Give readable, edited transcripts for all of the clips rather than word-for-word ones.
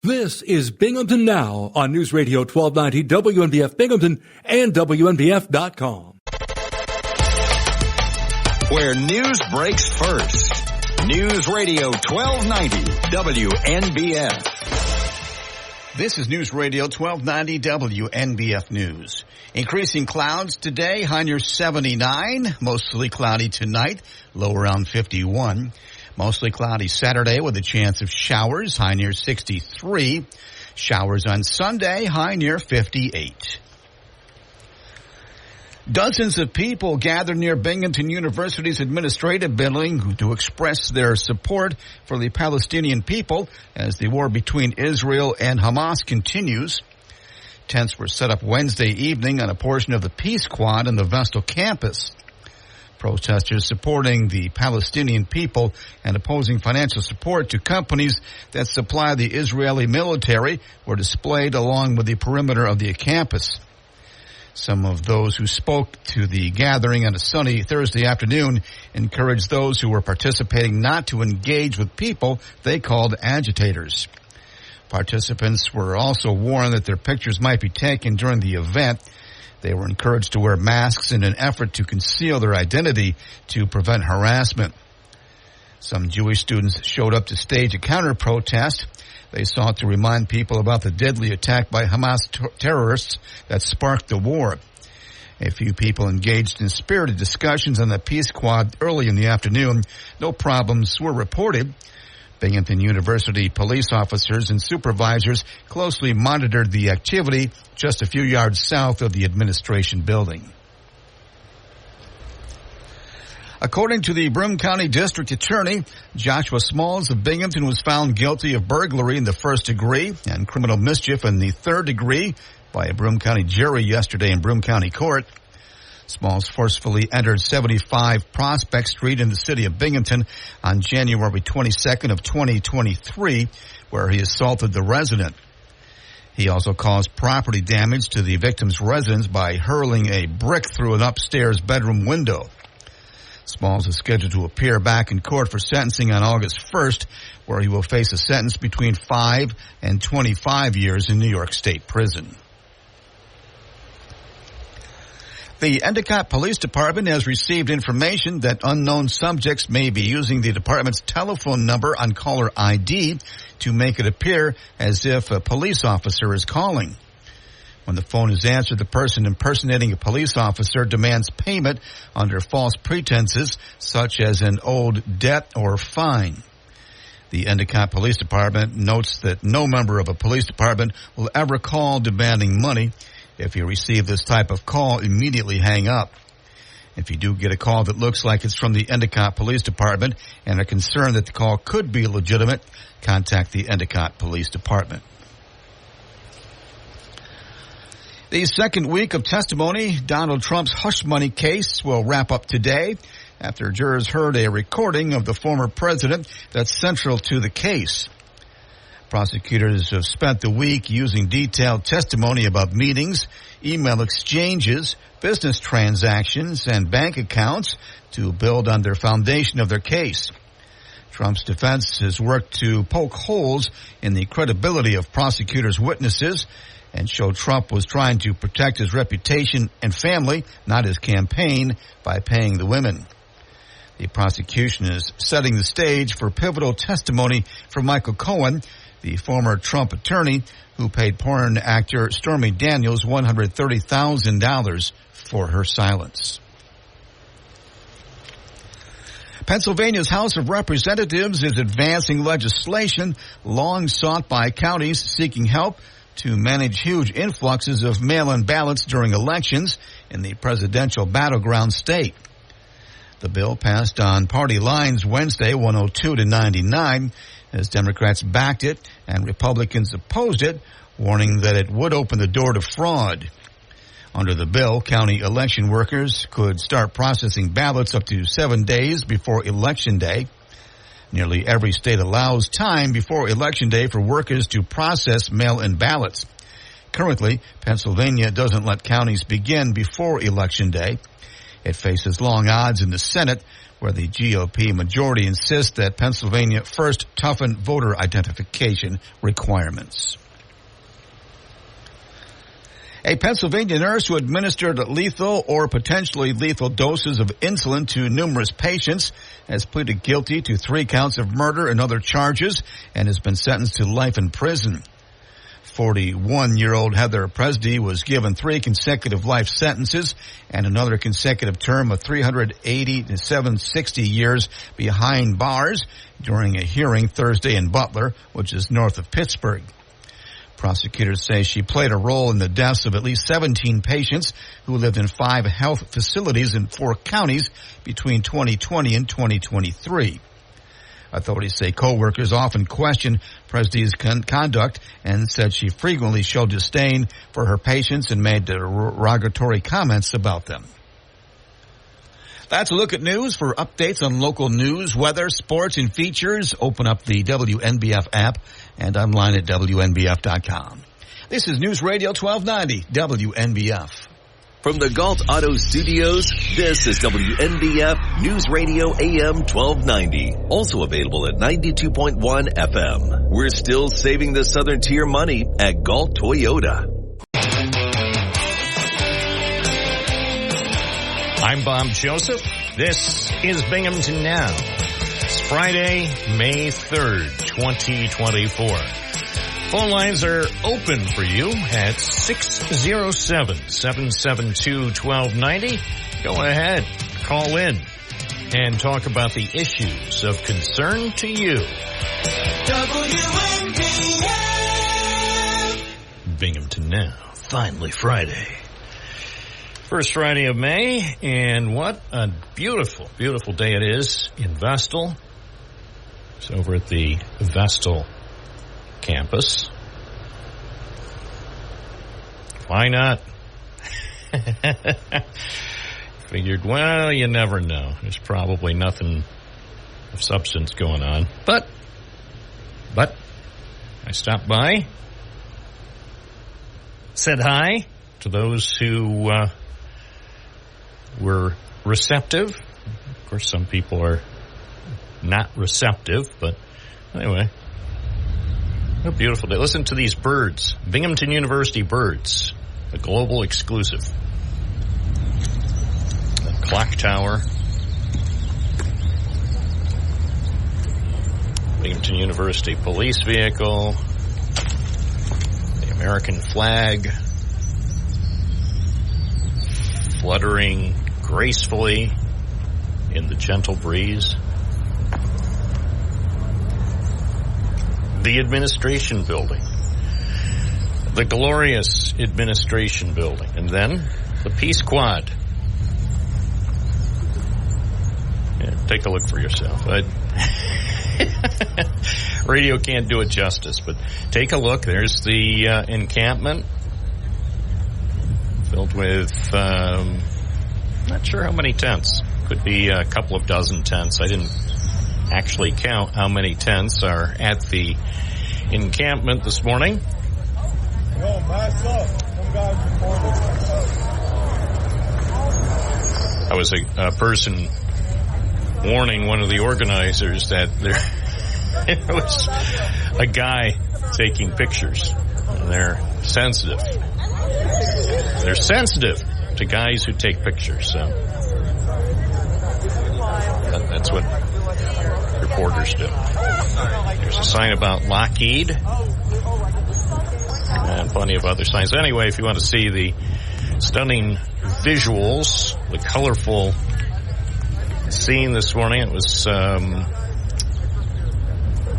This is Binghamton Now on News Radio 1290 WNBF Binghamton and WNBF.com. Where news breaks first. News Radio 1290 WNBF. This is News Radio 1290 WNBF News. Increasing clouds today, high near 79. Mostly cloudy tonight, low around 51. Mostly cloudy Saturday with a chance of showers, high near 63. Showers on Sunday, high near 58. Dozens of people gathered near Binghamton University's administrative building to express their support for the Palestinian people as the war between Israel and Hamas continues. Tents were set up Wednesday evening on a portion of the Peace Quad on the Vestal campus. Protesters supporting the Palestinian people and opposing financial support to companies that supply the Israeli military were displayed along with the perimeter of the campus. Some of those who spoke to the gathering on a sunny Thursday afternoon encouraged those who were participating not to engage with people they called agitators. Participants were also warned that their pictures might be taken during the event. They were encouraged to wear masks in an effort to conceal their identity to prevent harassment. Some Jewish students showed up to stage a counter-protest. They sought to remind people about the deadly attack by Hamas terrorists that sparked the war. A few people engaged in spirited discussions on the Peace Quad early in the afternoon. No problems were reported. Binghamton University police officers and supervisors closely monitored the activity just a few yards south of the administration building. According to the Broome County District Attorney, Joshua Smalls of Binghamton was found guilty of burglary in the first degree and criminal mischief in the third degree by a Broome County jury yesterday in Broome County Court. Smalls forcefully entered 75 Prospect Street in the city of Binghamton on January 22nd of 2023, where he assaulted the resident. He also caused property damage to the victim's residence by hurling a brick through an upstairs bedroom window. Smalls is scheduled to appear back in court for sentencing on August 1st, where he will face a sentence between 5 and 25 years in New York State Prison. The Endicott Police Department has received information that unknown subjects may be using the department's telephone number on caller ID to make it appear as if a police officer is calling. When the phone is answered, the person impersonating a police officer demands payment under false pretenses, such as an owed debt or fine. The Endicott Police Department notes that no member of a police department will ever call demanding money. If you receive this type of call, immediately hang up. If you do get a call that looks like it's from the Endicott Police Department and are concerned that the call could be legitimate, contact the Endicott Police Department. The second week of testimony, Donald Trump's hush money case, will wrap up today after jurors heard a recording of the former president that's central to the case. Prosecutors have spent the week using detailed testimony about meetings, email exchanges, business transactions, and bank accounts to build on their foundation of their case. Trump's defense has worked to poke holes in the credibility of prosecutors' witnesses and show Trump was trying to protect his reputation and family, not his campaign, by paying the women. The prosecution is setting the stage for pivotal testimony from Michael Cohen, the former Trump attorney who paid porn actor Stormy Daniels $130,000 for her silence. Pennsylvania's House of Representatives is advancing legislation long sought by counties seeking help to manage huge influxes of mail-in ballots during elections in the presidential battleground state. The bill passed on party lines Wednesday, 102-99, as Democrats backed it and Republicans opposed it, warning that it would open the door to fraud. Under the bill, county election workers could start processing ballots up to 7 days before Election Day. Nearly every state allows time before Election Day for workers to process mail-in ballots. Currently, Pennsylvania doesn't let counties begin before Election Day. It faces long odds in the Senate, where the GOP majority insists that Pennsylvania first toughen voter identification requirements. A Pennsylvania nurse who administered lethal or potentially lethal doses of insulin to numerous patients has pleaded guilty to 3 counts of murder and other charges and has been sentenced to life in prison. 41-year-old Heather Presdy was given 3 consecutive life sentences and another consecutive term of 380 to 760 years behind bars during a hearing Thursday in Butler, which is north of Pittsburgh. Prosecutors say she played a role in the deaths of at least 17 patients who lived in 5 health facilities in 4 counties between 2020 and 2023. Authorities say co-workers often questioned Presdy's conduct and said she frequently showed disdain for her patients and made derogatory comments about them. That's a look at news. For updates on local news, weather, sports, and features, open up the WNBF app and online at WNBF.com. This is News Radio 1290, WNBF. From the Galt Auto Studios, this is WNBF News Radio AM 1290. Also available at 92.1 FM. We're still saving the Southern Tier money at Galt Toyota. I'm Bob Joseph. This is Binghamton Now. It's Friday, May 3rd, 2024. Phone lines are open for you at 607-772-1290. Go ahead, call in and talk about the issues of concern to you. WNBF. Binghamton Now. Finally Friday. First Friday of May, and what a beautiful, beautiful day it is in Vestal. It's over at the Vestal campus. Why not? Figured, well, you never know. There's probably nothing of substance going on. But I stopped by, said hi to those who were receptive. Of course, some people are not receptive, but anyway, what a beautiful day. Listen to these birds. Binghamton University birds, a global exclusive. The clock tower. Binghamton University police vehicle. The American flag. Fluttering gracefully in the gentle breeze. The administration building. The glorious administration building. And then the Peace Quad. Yeah, take a look for yourself. Radio can't do it justice, but take a look. There's the encampment. Filled with, not sure how many tents. Could be a couple of dozen tents. I didn't actually count how many tents are at the encampment this morning. I was a person warning one of the organizers that there was a guy taking pictures. And they're sensitive. They're sensitive to guys who take pictures, so that's what reporters do. There's a sign about Lockheed and plenty of other signs. Anyway, if you want to see the stunning visuals, the colorful scene this morning, it was, I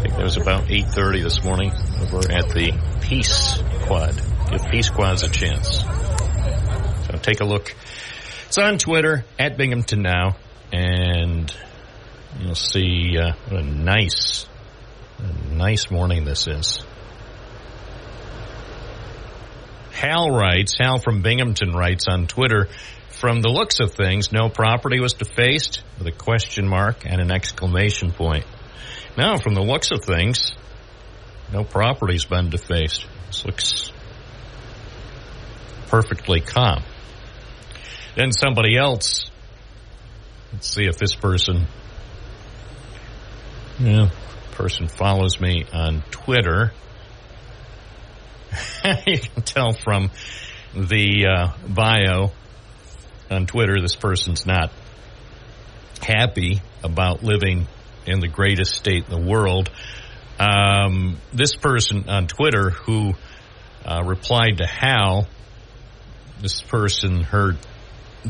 think it was about 8:30 this morning over at the Peace Quad. Give Peace Quads a chance. So take a look. It's on Twitter, at Binghamton Now, and you'll see what a nice morning this is. Hal from Binghamton writes on Twitter, from the looks of things, no property was defaced, with a question mark and an exclamation point. Now, from the looks of things, no property's been defaced. This looks perfectly calm. Then somebody else Let's see if this person follows me on Twitter. You can tell from the bio on Twitter, this person's not happy about living in the greatest state in the world. This person on Twitter who replied to Hal, this person, her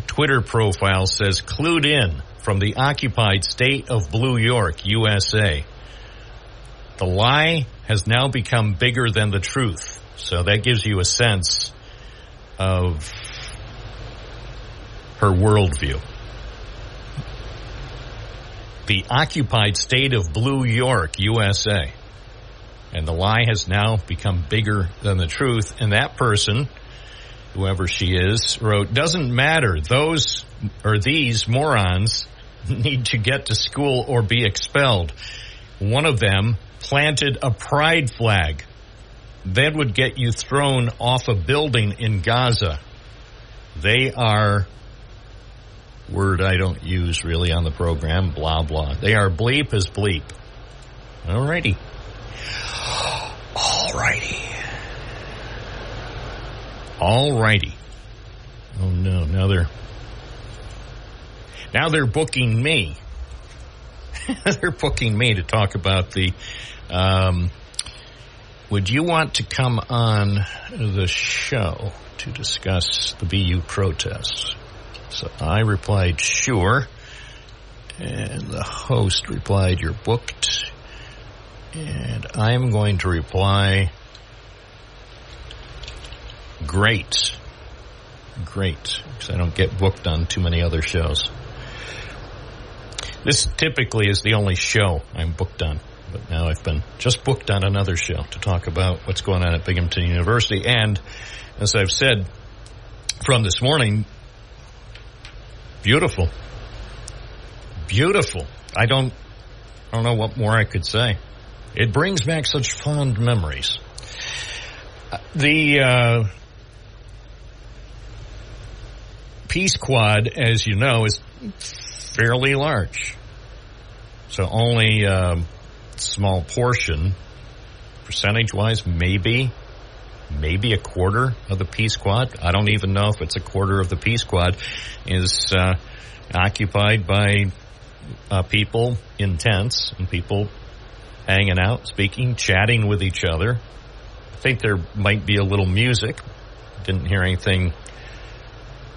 Twitter profile says, "Clued in from the occupied state of Blue York, USA. The lie has now become bigger than the truth." So that gives you a sense of her worldview. The occupied state of Blue York, USA. And the lie has now become bigger than the truth. And that person, whoever she is, wrote, "Doesn't matter. Those or these morons need to get to school or be expelled. One of them planted a pride flag. That would get you thrown off a building in Gaza. They are," word I don't use really on the program, blah, blah. "They are bleep as bleep." Alrighty. Oh no, now they're booking me. They're booking me to talk about the, would you want to come on the show to discuss the BU protests? So I replied, sure. And the host replied, "You're booked." And I'm going to reply, great. Because I don't get booked on too many other shows. This typically is the only show I'm booked on. But now I've been just booked on another show to talk about what's going on at Binghamton University. And as I've said from this morning, beautiful. I don't know what more I could say. It brings back such fond memories. The Peace Quad, as you know, is fairly large. So only a small portion, percentage-wise, maybe a quarter of the Peace Quad. I don't even know if it's a quarter of the Peace Quad is occupied by people in tents and people hanging out, speaking, chatting with each other. I think there might be a little music. Didn't hear anything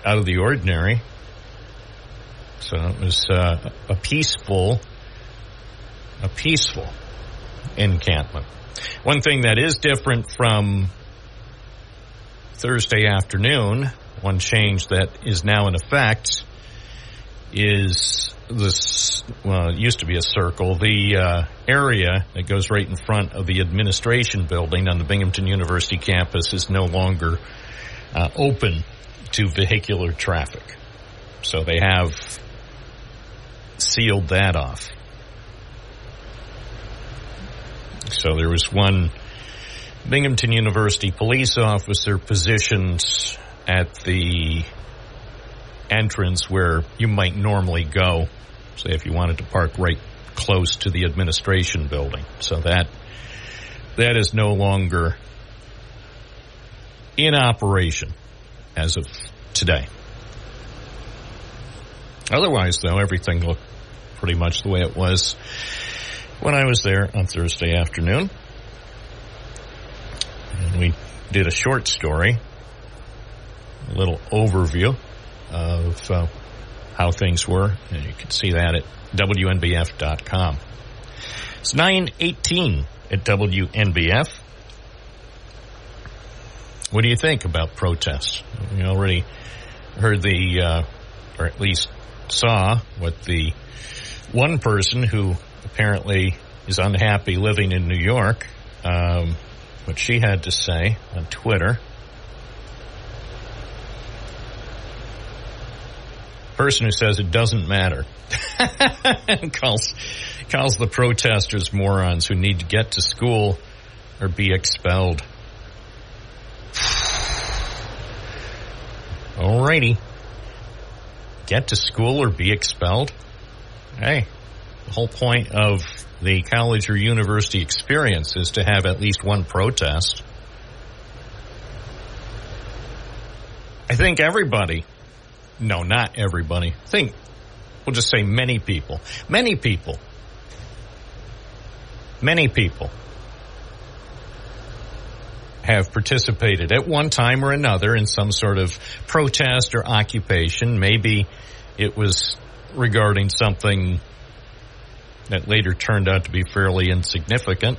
out of the ordinary. So it was a peaceful encampment. One thing that is different from Thursday afternoon, one change that is now in effect, is this, well, it used to be a circle. The area that goes right in front of the administration building on the Binghamton University campus is no longer open to vehicular traffic. So they have sealed that off. So there was one Binghamton University police officer positioned at the entrance where you might normally go, say if you wanted to park right close to the administration building. So that is no longer in operation as of today. Otherwise, though, everything looked pretty much the way it was when I was there on Thursday afternoon. And we did a short story, a little overview of how things were. And you can see that at WNBF.com. It's 9:18 at WNBF. What do you think about protests? We already heard or at least saw what the one person who apparently is unhappy living in New York, what she had to say on Twitter. Person who says it doesn't matter. And calls the protesters morons who need to get to school or be expelled. Alrighty. Get to school or be expelled? Hey, the whole point of the college or university experience is to have at least one protest. I think everybody, no, not everybody, I think, we'll just say many people have participated at one time or another in some sort of protest or occupation. Maybe it was regarding something that later turned out to be fairly insignificant.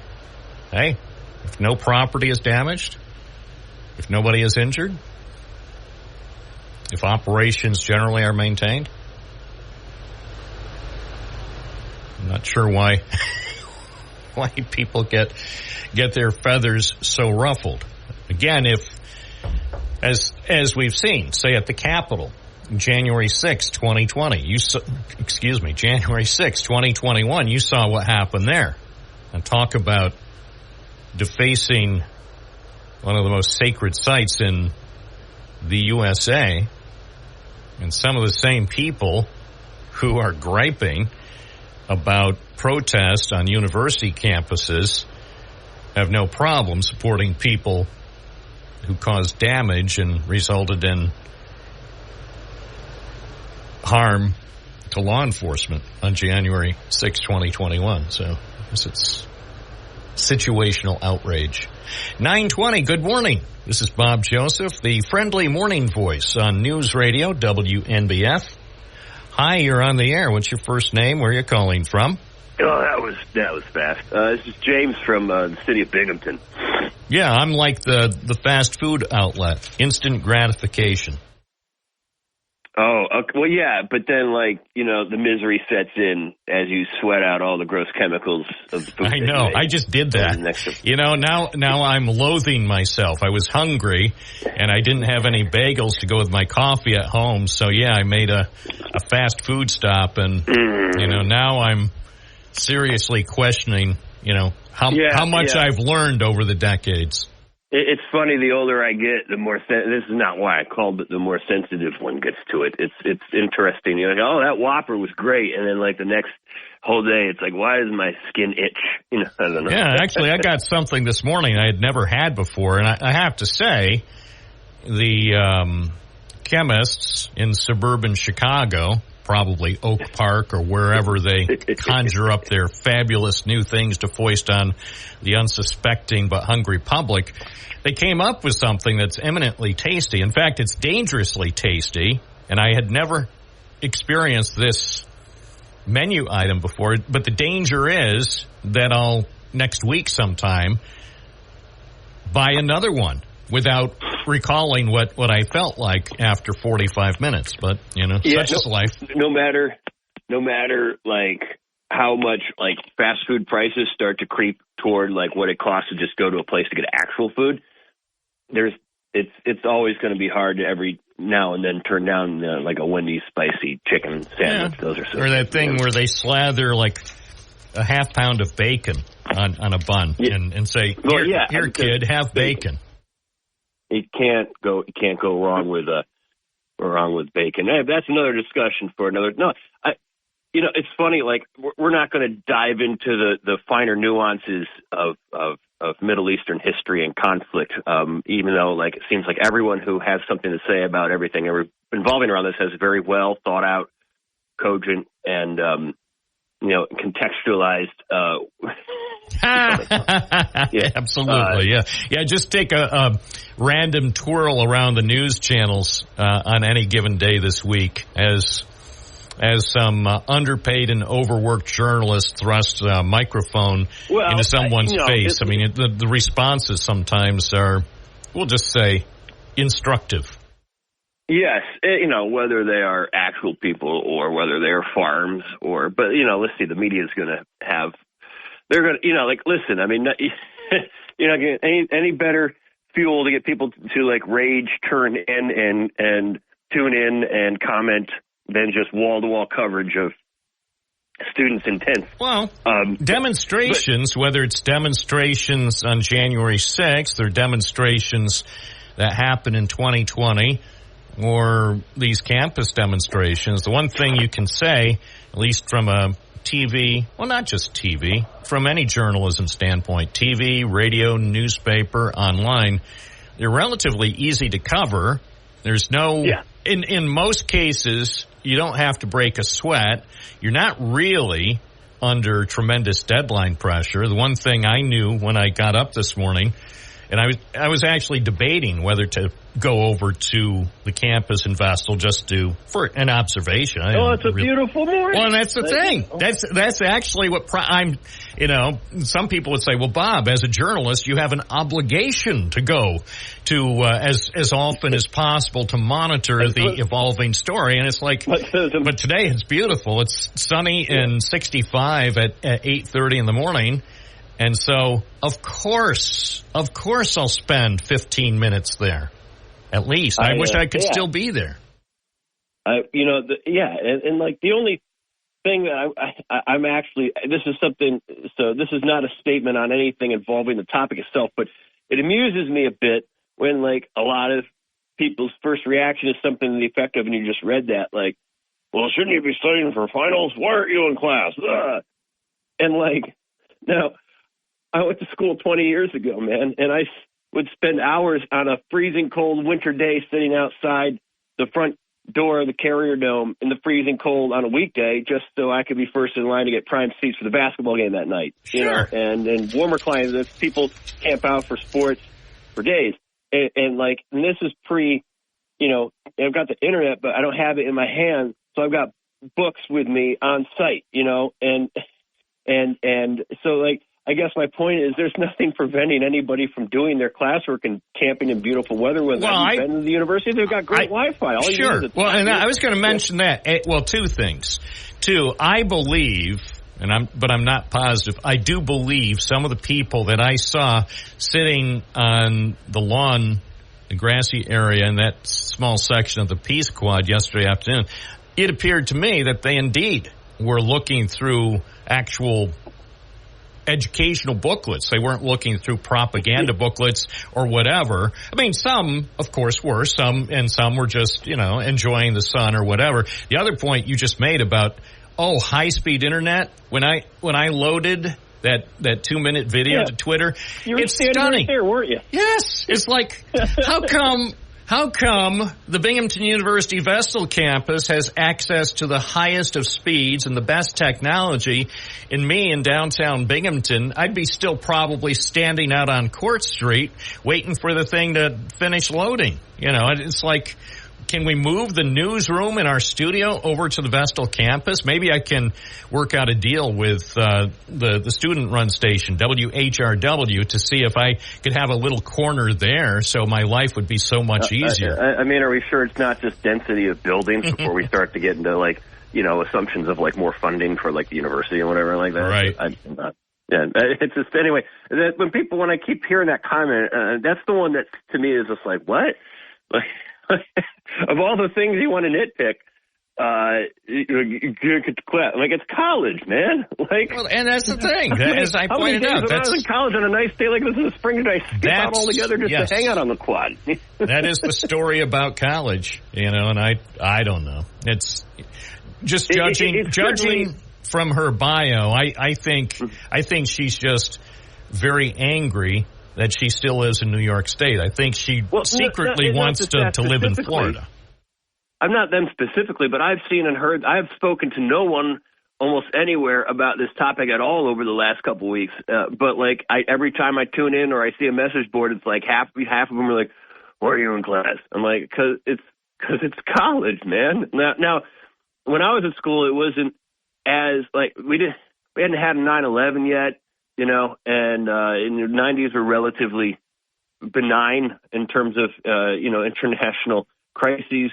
Hey, if no property is damaged, if nobody is injured, if operations generally are maintained, I'm not sure why people get their feathers so ruffled. Again, if as we've seen, say at the Capitol, January 6, 2020, January 6, 2021, you saw what happened there. And talk about defacing one of the most sacred sites in the USA, and some of the same people who are griping about protests on university campuses have no problem supporting people who caused damage and resulted in harm to law enforcement on January 6, 2021. So I guess it's situational outrage. 9:20, good morning. This is Bob Joseph, the friendly morning voice on News Radio WNBF. Hi, you're on the air. What's your first name? Where are you calling from? Oh, that was fast. This is James from the city of Binghamton. Yeah, I'm like the fast food outlet, instant gratification. Oh, okay. Well, yeah, but then, the misery sets in as you sweat out all the gross chemicals of the food. I know. I just did that. Now I'm loathing myself. I was hungry, and I didn't have any bagels to go with my coffee at home. So, yeah, I made a fast food stop, and, now I'm seriously questioning, how much I've learned over the decades. It's funny, the older I get, the more, this is not why I called, but the more sensitive one gets to it. It's interesting. You're like, oh, that Whopper was great. And then the next whole day, it's like, why does my skin itch? I don't know. Yeah, actually, I got something this morning I had never had before. And I have to say, the chemists in suburban Chicago, probably Oak Park or wherever they conjure up their fabulous new things to foist on the unsuspecting but hungry public, they came up with something that's eminently tasty. In fact, it's dangerously tasty, and I had never experienced this menu item before, but the danger is that I'll, next week sometime, buy another one without recalling what I felt like after 45 minutes. But, such is life. No matter how much fast food prices start to creep toward what it costs to just go to a place to get actual food, it's always going to be hard to every now and then turn down a Wendy's spicy chicken sandwich. Yeah. Those are so or that thing where they slather a half pound of bacon on a bun and say, here kid, have bacon. You can't go wrong with bacon. Hey, that's another discussion for another. No, it's funny. We're not going to dive into the finer nuances of Middle Eastern history and conflict. Even though it seems like everyone who has something to say about everything involving around this has very well thought out, cogent, and contextualized. Yeah, absolutely. Yeah. Just take a random twirl around the news channels on any given day this week as some underpaid and overworked journalist thrusts a microphone into someone's face. I mean, the responses sometimes are, we'll just say, instructive. Yes, whether they are actual people or whether they are farms but let's see, the media is going to have. They're going to, listen, I mean, you're not getting any better fuel to get people to, rage, turn in, and tune in and comment than just wall-to-wall coverage of students' intent. Well, demonstrations, whether it's demonstrations on January 6th or demonstrations that happen in 2020 or these campus demonstrations, the one thing you can say at least from a TV, well, not just TV, from any journalism standpoint, TV, radio, newspaper, online, they're relatively easy to cover. There's no, in most cases, you don't have to break a sweat. You're not really under tremendous deadline pressure. The one thing I knew when I got up this morning, and I was actually debating whether to go over to the campus in Vestal just for an observation. It's a beautiful morning. Well, and that's the thing. That's actually what I'm, some people would say, well, Bob, as a journalist, you have an obligation to go to as often as possible to monitor the evolving story. And it's like, but today it's beautiful. It's sunny and 65 at 8:30 in the morning. And so, of course I'll spend 15 minutes there. At least. I wish I could still be there. And like the only thing that I'm actually, this is something, so this is not a statement on anything involving the topic itself, but it amuses me a bit when like a lot of people's first reaction is something to the effect of, and you just read that, like, well, shouldn't you be studying for finals? Why aren't you in class? And like, now, I went to school 20 years ago, man, and I would spend hours on a freezing cold winter day sitting outside the front door of the Carrier Dome in the freezing cold on a weekday just so I could be first in line to get prime seats for the basketball game that night. Sure. And warmer climates, people camp out for sports for days. And this is I've got the internet, but I don't have it in my hand, so I've got books with me on site, and so like, I guess my point is there's nothing preventing anybody from doing their classwork and camping in beautiful weather with been to the university. They've got great Wi-Fi. Well, and I was going to mention that. Well, two things. I believe, but I'm not positive, I do believe some of the people that I saw sitting on the lawn, the grassy area in that small section of the Peace Quad yesterday afternoon, it appeared to me that they indeed were looking through actual educational booklets. They weren't looking through propaganda booklets or whatever. I mean, some, of course, were. Some were just, enjoying the sun or whatever. The other point you just made about, high-speed internet, when I loaded that 2-minute video to Twitter, it's stunning. Right there, weren't you? Yes. It's like, How come the Binghamton University Vestal campus has access to the highest of speeds and the best technology? And me in downtown Binghamton, I'd be still probably standing out on Court Street waiting for the thing to finish loading. It's like, can we move the newsroom in our studio over to the Vestal campus? Maybe I can work out a deal with the student-run station, WHRW, to see if I could have a little corner there so my life would be so much easier. I mean, are we sure it's not just density of buildings before we start to get into, assumptions of, more funding for, the university or whatever like that? Right. It's just, anyway, when I keep hearing that comment, that's the one that, to me, is just like, what? Of all the things you want to nitpick, it's college, man. And that's the thing. As I pointed out, I was in college on a nice day like this in the spring, did I skip out altogether just to hang out on the quad? That is the story about college, and I don't know. It's just judging from her bio. I think she's just very angry that she still lives in New York State. I think she secretly wants to live in Florida. I'm not them specifically, but I've seen and heard, I've spoken to no one almost anywhere about this topic at all over the last couple of weeks. But every time I tune in or I see a message board, it's like half of them are like, "Why are you in class?" I'm like, because it's college, man. Now, when I was at school, it wasn't as we hadn't had a 9/11 yet. And in the 90s were relatively benign in terms of, international crises.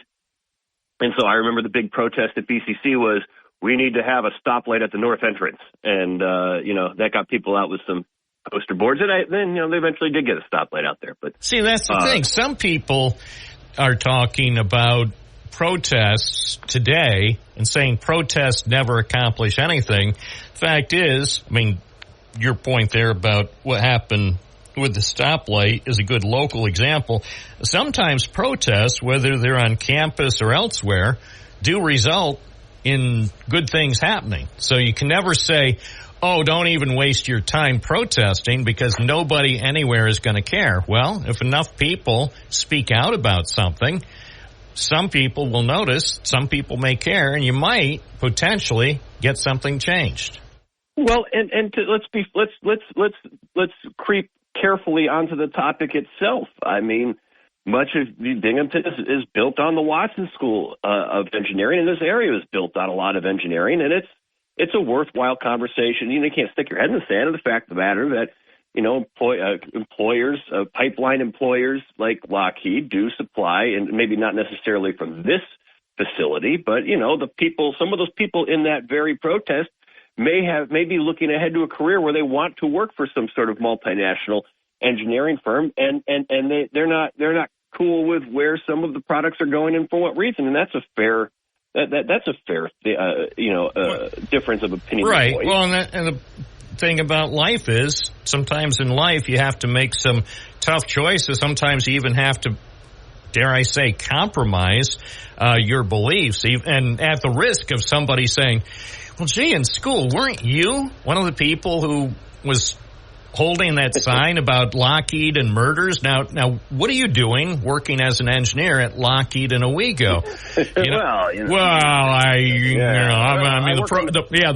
And so I remember the big protest at BCC was, we need to have a stoplight at the north entrance. And, that got people out with some poster boards. And then they eventually did get a stoplight out there. But see, that's the thing. Some people are talking about protests today and saying protests never accomplish anything. Fact is, your point there about what happened with the stoplight is a good local example. Sometimes protests, whether they're on campus or elsewhere, do result in good things happening. So you can never say, oh, don't even waste your time protesting because nobody anywhere is going to care. Well, if enough people speak out about something, some people will notice, some people may care, and you might potentially get something changed. Well, let's creep carefully onto the topic itself. I mean, much of Binghamton is built on the Watson School of Engineering, and this area is built on a lot of engineering, and it's a worthwhile conversation. You can't stick your head in the sand. And the fact of the matter that, employers, pipeline employers like Lockheed do supply, and maybe not necessarily from this facility, but, some of those people in that very protest may be looking ahead to a career where they want to work for some sort of multinational engineering firm, and they're not cool with where some of the products are going and for what reason, and that's a fair difference of opinion. Right. Well, and the thing about life is sometimes in life you have to make some tough choices. Sometimes you even have to, dare I say, compromise your beliefs, and at the risk of somebody saying, well, gee, in school, weren't you one of the people who was holding that sign about Lockheed and murders? Now, what are you doing working as an engineer at Lockheed and Owego? The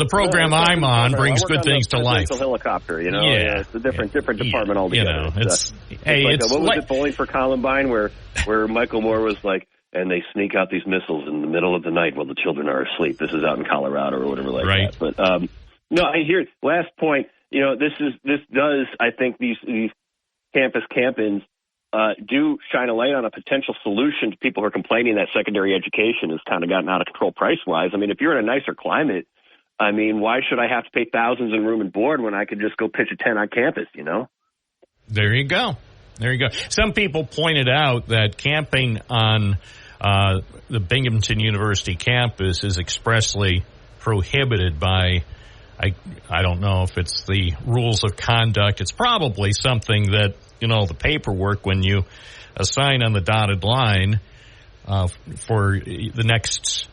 program I'm on brings good things to life. Helicopter, it's a different department altogether. What was it, Bowling for Columbine, where Michael Moore was like, and they sneak out these missiles in the middle of the night while the children are asleep. This is out in Colorado or whatever like that. But no, I hear it. Last point. This does, I think, these campus camp-ins do shine a light on a potential solution to people who are complaining that secondary education has kind of gotten out of control price-wise. I mean, if you're in a nicer climate, why should I have to pay thousands in room and board when I could just go pitch a tent on campus, There you go. Some people pointed out that camping on the Binghamton University campus is expressly prohibited by, I don't know if it's the rules of conduct. It's probably something that, the paperwork when you assign on the dotted line for the next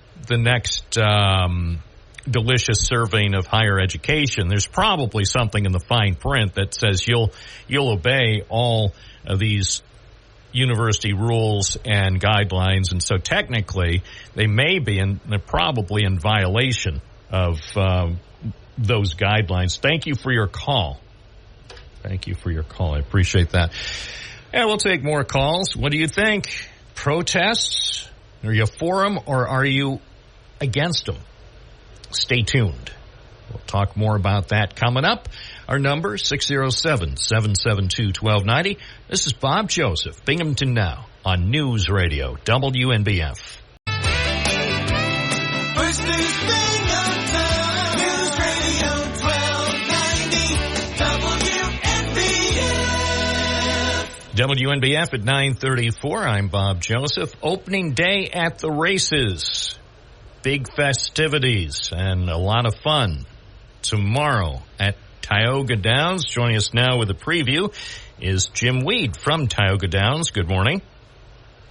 delicious serving of higher education. There's probably something in the fine print that says you'll obey all of these university rules and guidelines, and so technically they may be, and they're probably in violation of those guidelines. Thank you for your call. I appreciate that. And we'll take more calls. What do you think? Protests? Are you for them or are you against them? Stay tuned. We'll talk more about that coming up. Our number, 607-772-1290. This is Bob Joseph, Binghamton Now, on News Radio, WNBF. First News Binghamton, News Radio 1290, WNBF at 9:34. I'm Bob Joseph. Opening day at the races. Big festivities and a lot of fun tomorrow at Tioga Downs. Joining us now with a preview is Jim Weed from Tioga Downs. Good morning.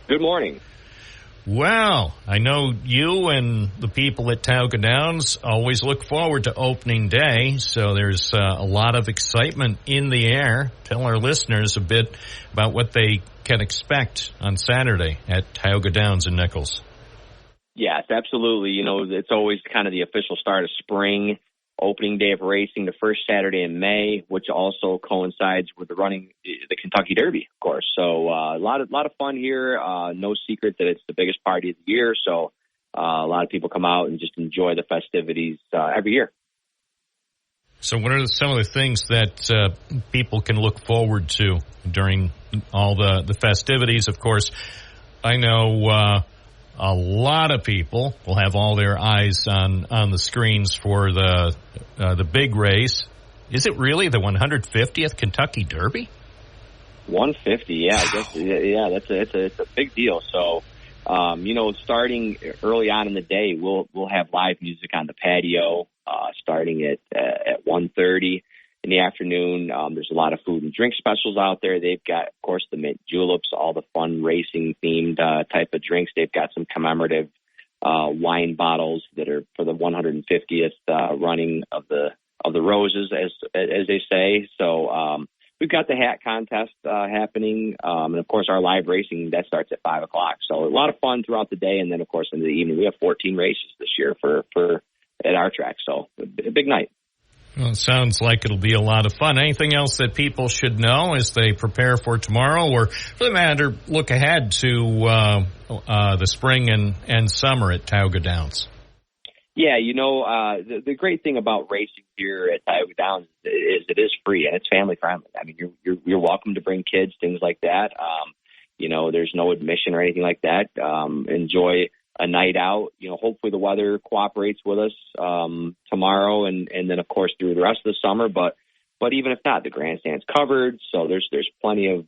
Good morning. Well, I know you and the people at Tioga Downs always look forward to opening day, so there's a lot of excitement in the air. Tell our listeners a bit about what they can expect on Saturday at Tioga Downs in Nichols. Yes, absolutely. It's always kind of the official start of spring. Opening day of racing, the first Saturday in May, which also coincides with the Kentucky Derby, of course. So a lot of fun here. No secret that it's the biggest party of the year. So a lot of people come out and just enjoy the festivities every year. So what are some of the things that people can look forward to during all the festivities? Of course, I know a lot of people will have all their eyes on the screens for the big race. Is it really the 150th Kentucky Derby? 150, yeah, I guess, yeah. It's a big deal. So, starting early on in the day, we'll have live music on the patio, starting at 1:30 in the afternoon. There's a lot of food and drink specials out there. They've got, of course, the mint juleps, all the fun racing themed type of drinks. They've got some commemorative wine bottles that are for the 150th running of the roses, as they say. So we've got the hat contest happening, and of course our live racing that starts at 5 o'clock. So a lot of fun throughout the day, and then of course in the evening we have 14 races this year for at our track. So a big night. Well, it sounds like it'll be a lot of fun. Anything else that people should know as they prepare for tomorrow, or for the matter, look ahead to the spring and summer at Tioga Downs? Yeah, the great thing about racing here at Tioga Downs is it is free and it's family friendly. I mean, you're welcome to bring kids, things like that. There's no admission or anything like that. Enjoy a night out. Hopefully the weather cooperates with us tomorrow and then of course through the rest of the summer. But even if not, the grandstand's covered, so there's plenty of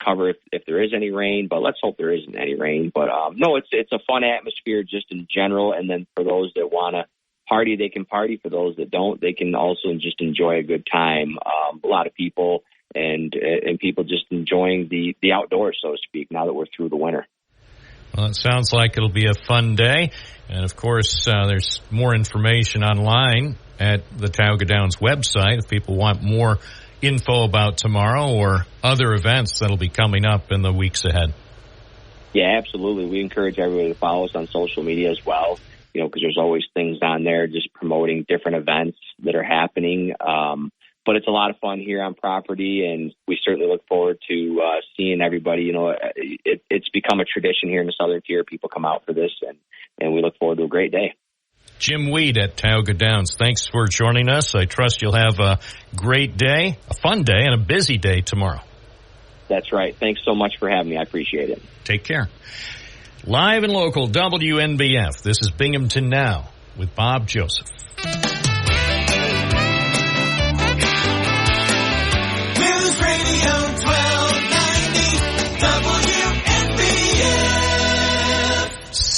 cover if there is any rain. But let's hope there isn't any rain. But no, it's a fun atmosphere just in general. And then for those that want to party, they can party. For those that don't, they can also just enjoy a good time. A lot of people and people just enjoying the outdoors, so to speak. Now that we're through the winter. Well, it sounds like it'll be a fun day. And, of course, there's more information online at the Tioga Downs website if people want more info about tomorrow or other events that'll be coming up in the weeks ahead. Yeah, absolutely. We encourage everybody to follow us on social media as well, because there's always things on there just promoting different events that are happening. But it's a lot of fun here on property, and we certainly look forward to seeing everybody. It's become a tradition here in the Southern Tier. People come out for this, and we look forward to a great day. Jim Weed at Tioga Downs, thanks for joining us. I trust you'll have a great day, a fun day, and a busy day tomorrow. That's right. Thanks so much for having me. I appreciate it. Take care. Live and local, WNBF. This is Binghamton Now with Bob Joseph. News Radio 1290 WNBF.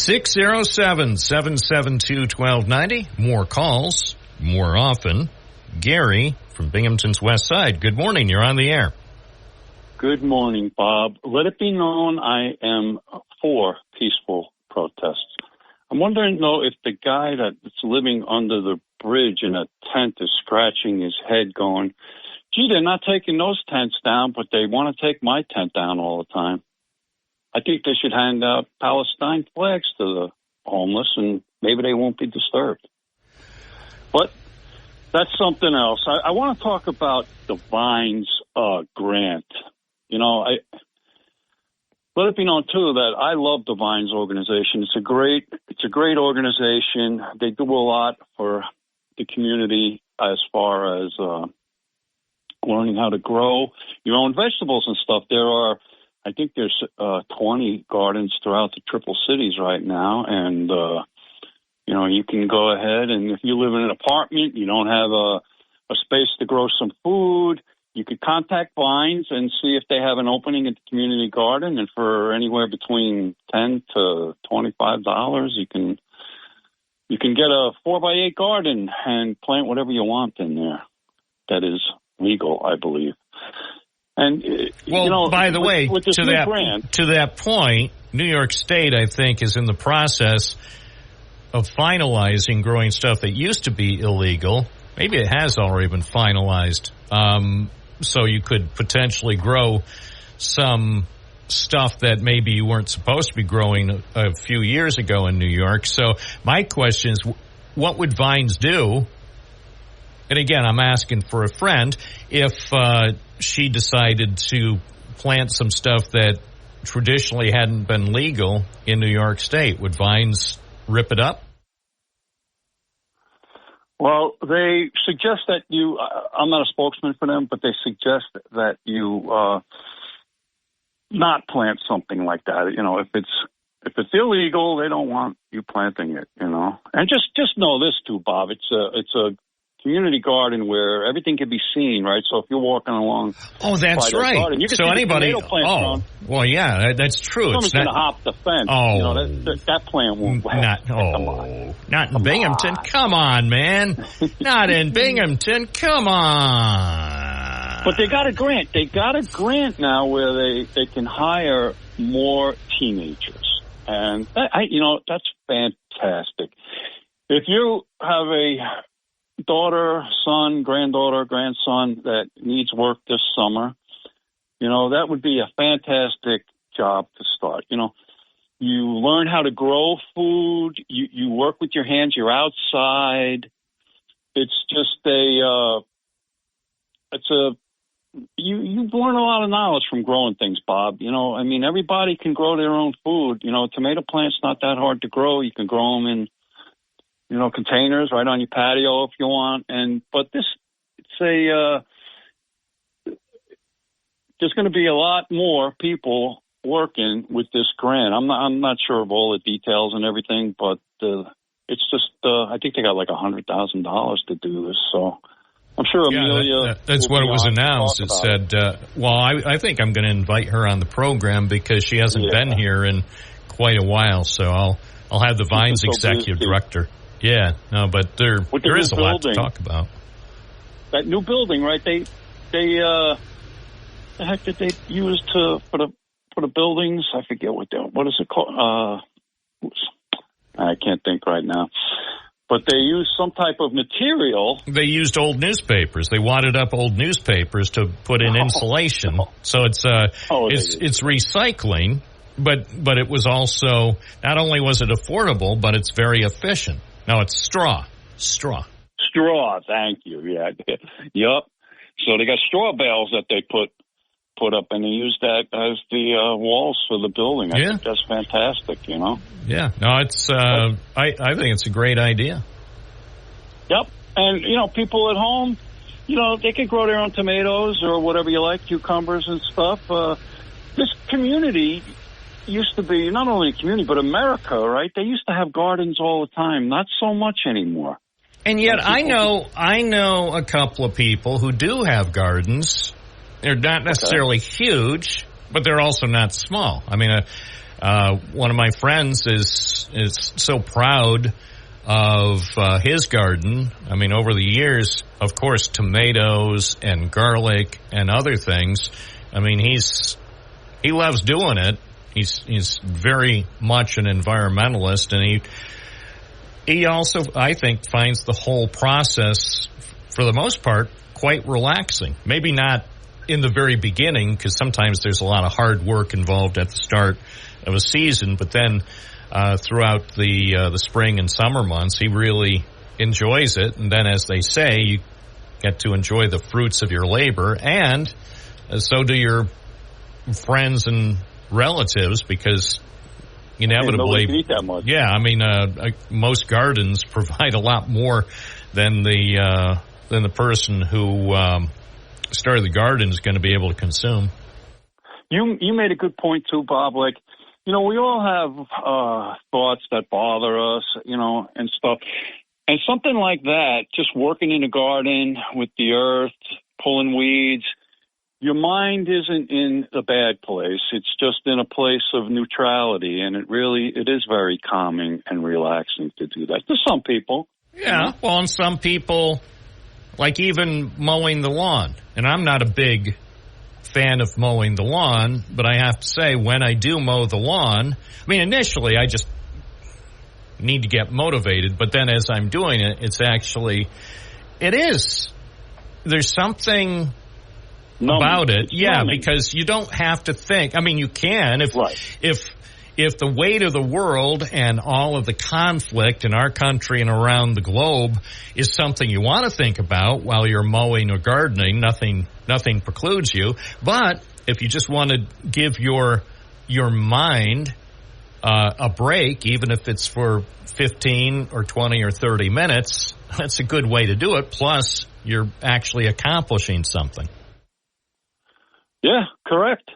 607-772-1290. More calls, more often. Gary from Binghamton's West Side. Good morning. You're on the air. Good morning, Bob. Let it be known I am for peaceful protests. I'm wondering, though, if the guy that's living under the bridge in a tent is scratching his head going, gee, they're not taking those tents down, but they want to take my tent down all the time. I think they should hand out Palestine flags to the homeless, and maybe they won't be disturbed. But that's something else. I want to talk about the Vines grant. Let it be known, too, that I love the Vines organization. It's a great organization. They do a lot for the community as far as learning how to grow your own vegetables and stuff. I think there's 20 gardens throughout the Triple Cities right now, and you can go ahead, and if you live in an apartment, you don't have a space to grow some food, you could contact Vines and see if they have an opening at the community garden, and for anywhere between $10 to $25, you can get a 4x8 garden and plant whatever you want in there. That is legal, I believe. And by the way, with this to that point, New York State, I think, is in the process of finalizing growing stuff that used to be illegal. Maybe it has already been finalized. So you could potentially grow some stuff that maybe you weren't supposed to be growing a few years ago in New York. So my question is, what would Vines do? And again, I'm asking for a friend, if she decided to plant some stuff that traditionally hadn't been legal in New York State. Would Vines rip it up? Well, they suggest that you, I'm not a spokesman for them, but they suggest that you not plant something like that. If it's illegal, they don't want you planting it, And just know this too, Bob. It's a community garden where everything can be seen, right? So if you're walking along, that's right. Garden, you can so see anybody, the tomato plant well, yeah, that's true. Someone's going to hop the fence. That plant won't. Not in Binghamton. Come on, man. Not in Binghamton. Come on. But they got a grant. They got a grant now where they can hire more teenagers. And that's fantastic. If you have a daughter, son, granddaughter, grandson that needs work this summer, that would be a fantastic job to start. You learn how to grow food. You work with your hands. You're outside. It's just you learn a lot of knowledge from growing things, Bob. Everybody can grow their own food. Tomato plant's not that hard to grow. You can grow them in, containers right on your patio if you want. But there's going to be a lot more people working with this grant. I'm not sure of all the details and everything, but it's just I think they got like $100,000 to do this. So I'm sure Amelia. That's what it was announced. It said, I think I'm going to invite her on the program because she hasn't been here in quite a while. So I'll have the Vines executive director. Yeah, no, but there is a lot to talk about. That new building, right? They the heck did they use for the buildings? I forget what is it called? I can't think right now. But they used some type of material. They used old newspapers. They wadded up old newspapers to put in insulation. So it's recycling, but it was also, not only was it affordable, but it's very efficient. No, it's straw. Straw, thank you. Yeah. Yep. So they got straw bales that they put up, and they used that as the walls for the building. I think that's fantastic, Yeah. No, it's I think it's a great idea. Yep. And, people at home, they could grow their own tomatoes or whatever you like, cucumbers and stuff. This community used to be not only a community, but America, right? They used to have gardens all the time. Not so much anymore. And yet I know a couple of people who do have gardens. They're not necessarily huge, but they're also not small. I mean, one of my friends is so proud of his garden. I mean, over the years, of course, tomatoes and garlic and other things. I mean, he loves doing it. He's very much an environmentalist, and he also, I think, finds the whole process, for the most part, quite relaxing. Maybe not in the very beginning, because sometimes there's a lot of hard work involved at the start of a season, but then throughout the spring and summer months, he really enjoys it. And then, as they say, you get to enjoy the fruits of your labor, and so do your friends and relatives, because inevitably, eat that much. Yeah, I mean, most gardens provide a lot more than the person who started the garden is going to be able to consume. You made a good point too, Bob. Like, we all have thoughts that bother us, and stuff. And something like that, just working in a garden with the earth, pulling weeds, your mind isn't in a bad place. It's just in a place of neutrality, and it is very calming and relaxing to do that. To some people. Yeah, well, and some people, like even mowing the lawn. And I'm not a big fan of mowing the lawn, but I have to say, when I do mow the lawn, I mean, initially I just need to get motivated, but then as I'm doing it, there's something about it. Yeah, numbing. Because you don't have to think. I mean, you can if the weight of the world and all of the conflict in our country and around the globe is something you want to think about while you're mowing or gardening, nothing precludes you. But if you just want to give your mind a break, even if it's for 15 or 20 or 30 minutes, that's a good way to do it. Plus, you're actually accomplishing something. Yeah, correct.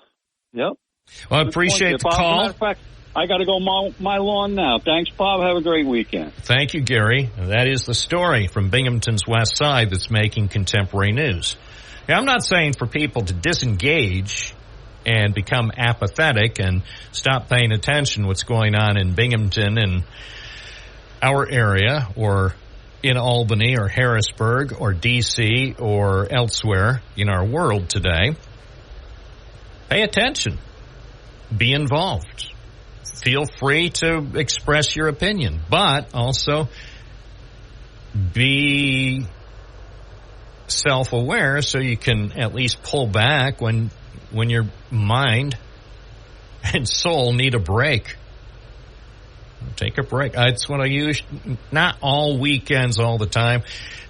Yep. Well, I appreciate the call. Matter of fact, I got to go mow my lawn now. Thanks, Bob. Have a great weekend. Thank you, Gary. That is the story from Binghamton's West Side that's making contemporary news. Now, I'm not saying for people to disengage and become apathetic and stop paying attention to what's going on in Binghamton and our area, or in Albany or Harrisburg or D.C. or elsewhere in our world today. Pay attention. Be involved. feel free to express your opinion, but also be self-aware so you can at least pull back when your mind and soul need a break. Take a break. It's what I use, not all weekends all the time,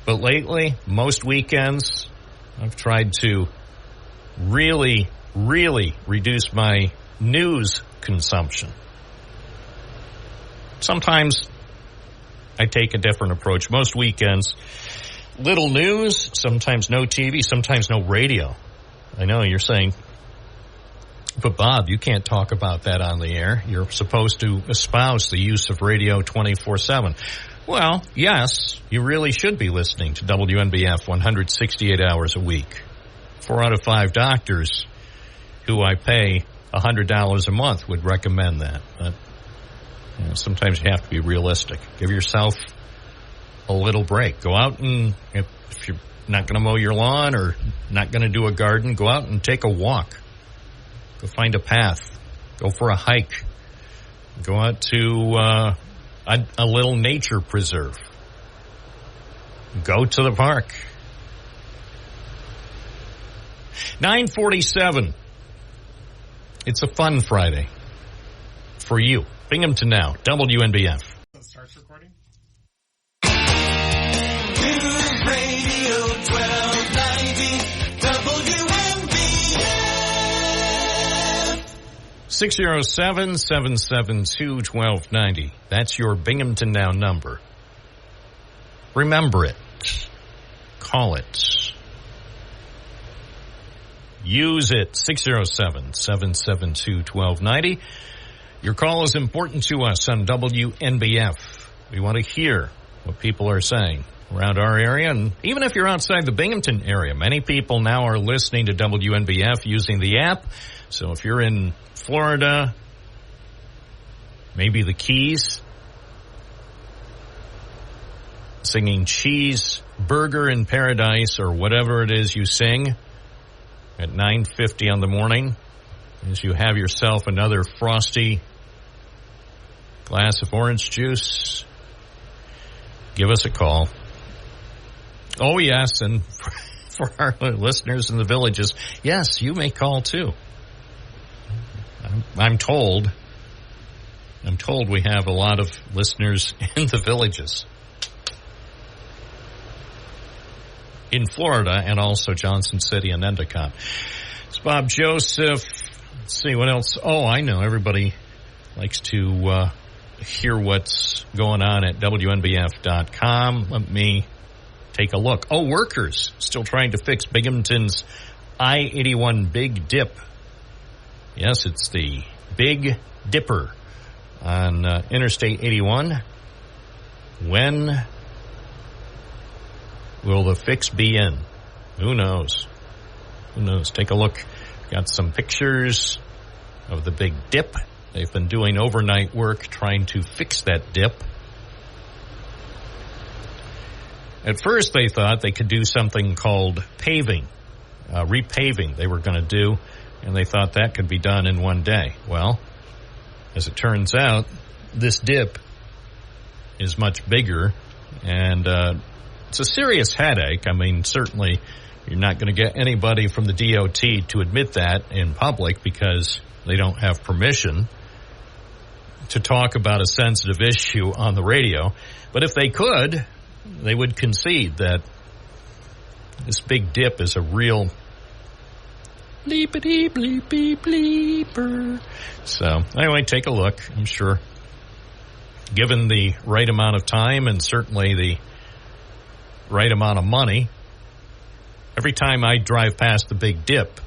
but lately, most weekends, I've tried to really, really reduce my news consumption. Sometimes I take a different approach. Most weekends, little news, sometimes no TV, sometimes no radio. I know you're saying, but Bob, you can't talk about that on the air. You're supposed to espouse the use of radio 24/7. Well, yes, you really should be listening to WNBF 168 hours a week. 4 out of 5 doctors who I pay $100 a month would recommend that. But sometimes you have to be realistic. Give yourself a little break. Go out and, if you're not going to mow your lawn or not going to do a garden, go out and take a walk. Go find a path. Go for a hike. Go out to a little nature preserve. Go to the park. 9:47. It's a fun Friday for you. Binghamton Now, WNBF. Starts recording. News Radio 1290 WNBF. 607-772-1290. That's your Binghamton Now number. Remember it. Call it. Use it. 607-772-1290. Your call is important to us on WNBF. We want to hear what people are saying around our area, and even if you're outside the Binghamton area, many people now are listening to WNBF using the app. So if you're in Florida, maybe the Keys, singing Cheeseburger in Paradise or whatever it is you sing at 9:50 on the morning, as you have yourself another frosty glass of orange juice, give us a call. Oh, yes, and for our listeners in the villages, yes, you may call too. I'm told we have a lot of listeners in the villages. In Florida and also Johnson City and Endicott. It's Bob Joseph. Let's see what else. Oh, I know. Everybody likes to hear what's going on at WNBF.com. Let me take a look. Oh, workers still trying to fix Binghamton's I-81 Big Dip. Yes, it's the Big Dipper on Interstate 81. When will the fix be in? Who knows? Who knows? Take a look. Got some pictures of the Big Dip. They've been doing overnight work trying to fix that dip. At first they thought they could do something called paving, repaving they were going to do, and they thought that could be done in one day. Well, as it turns out, this dip is much bigger, and it's a serious headache. I mean, certainly you're not going to get anybody from the DOT to admit that in public because they don't have permission to talk about a sensitive issue on the radio. But if they could, they would concede that this big dip is a real bleepity bleepy bleeper. So anyway, take a look. I'm sure given the right amount of time and certainly the right amount of money, every time I drive past the Big Dip,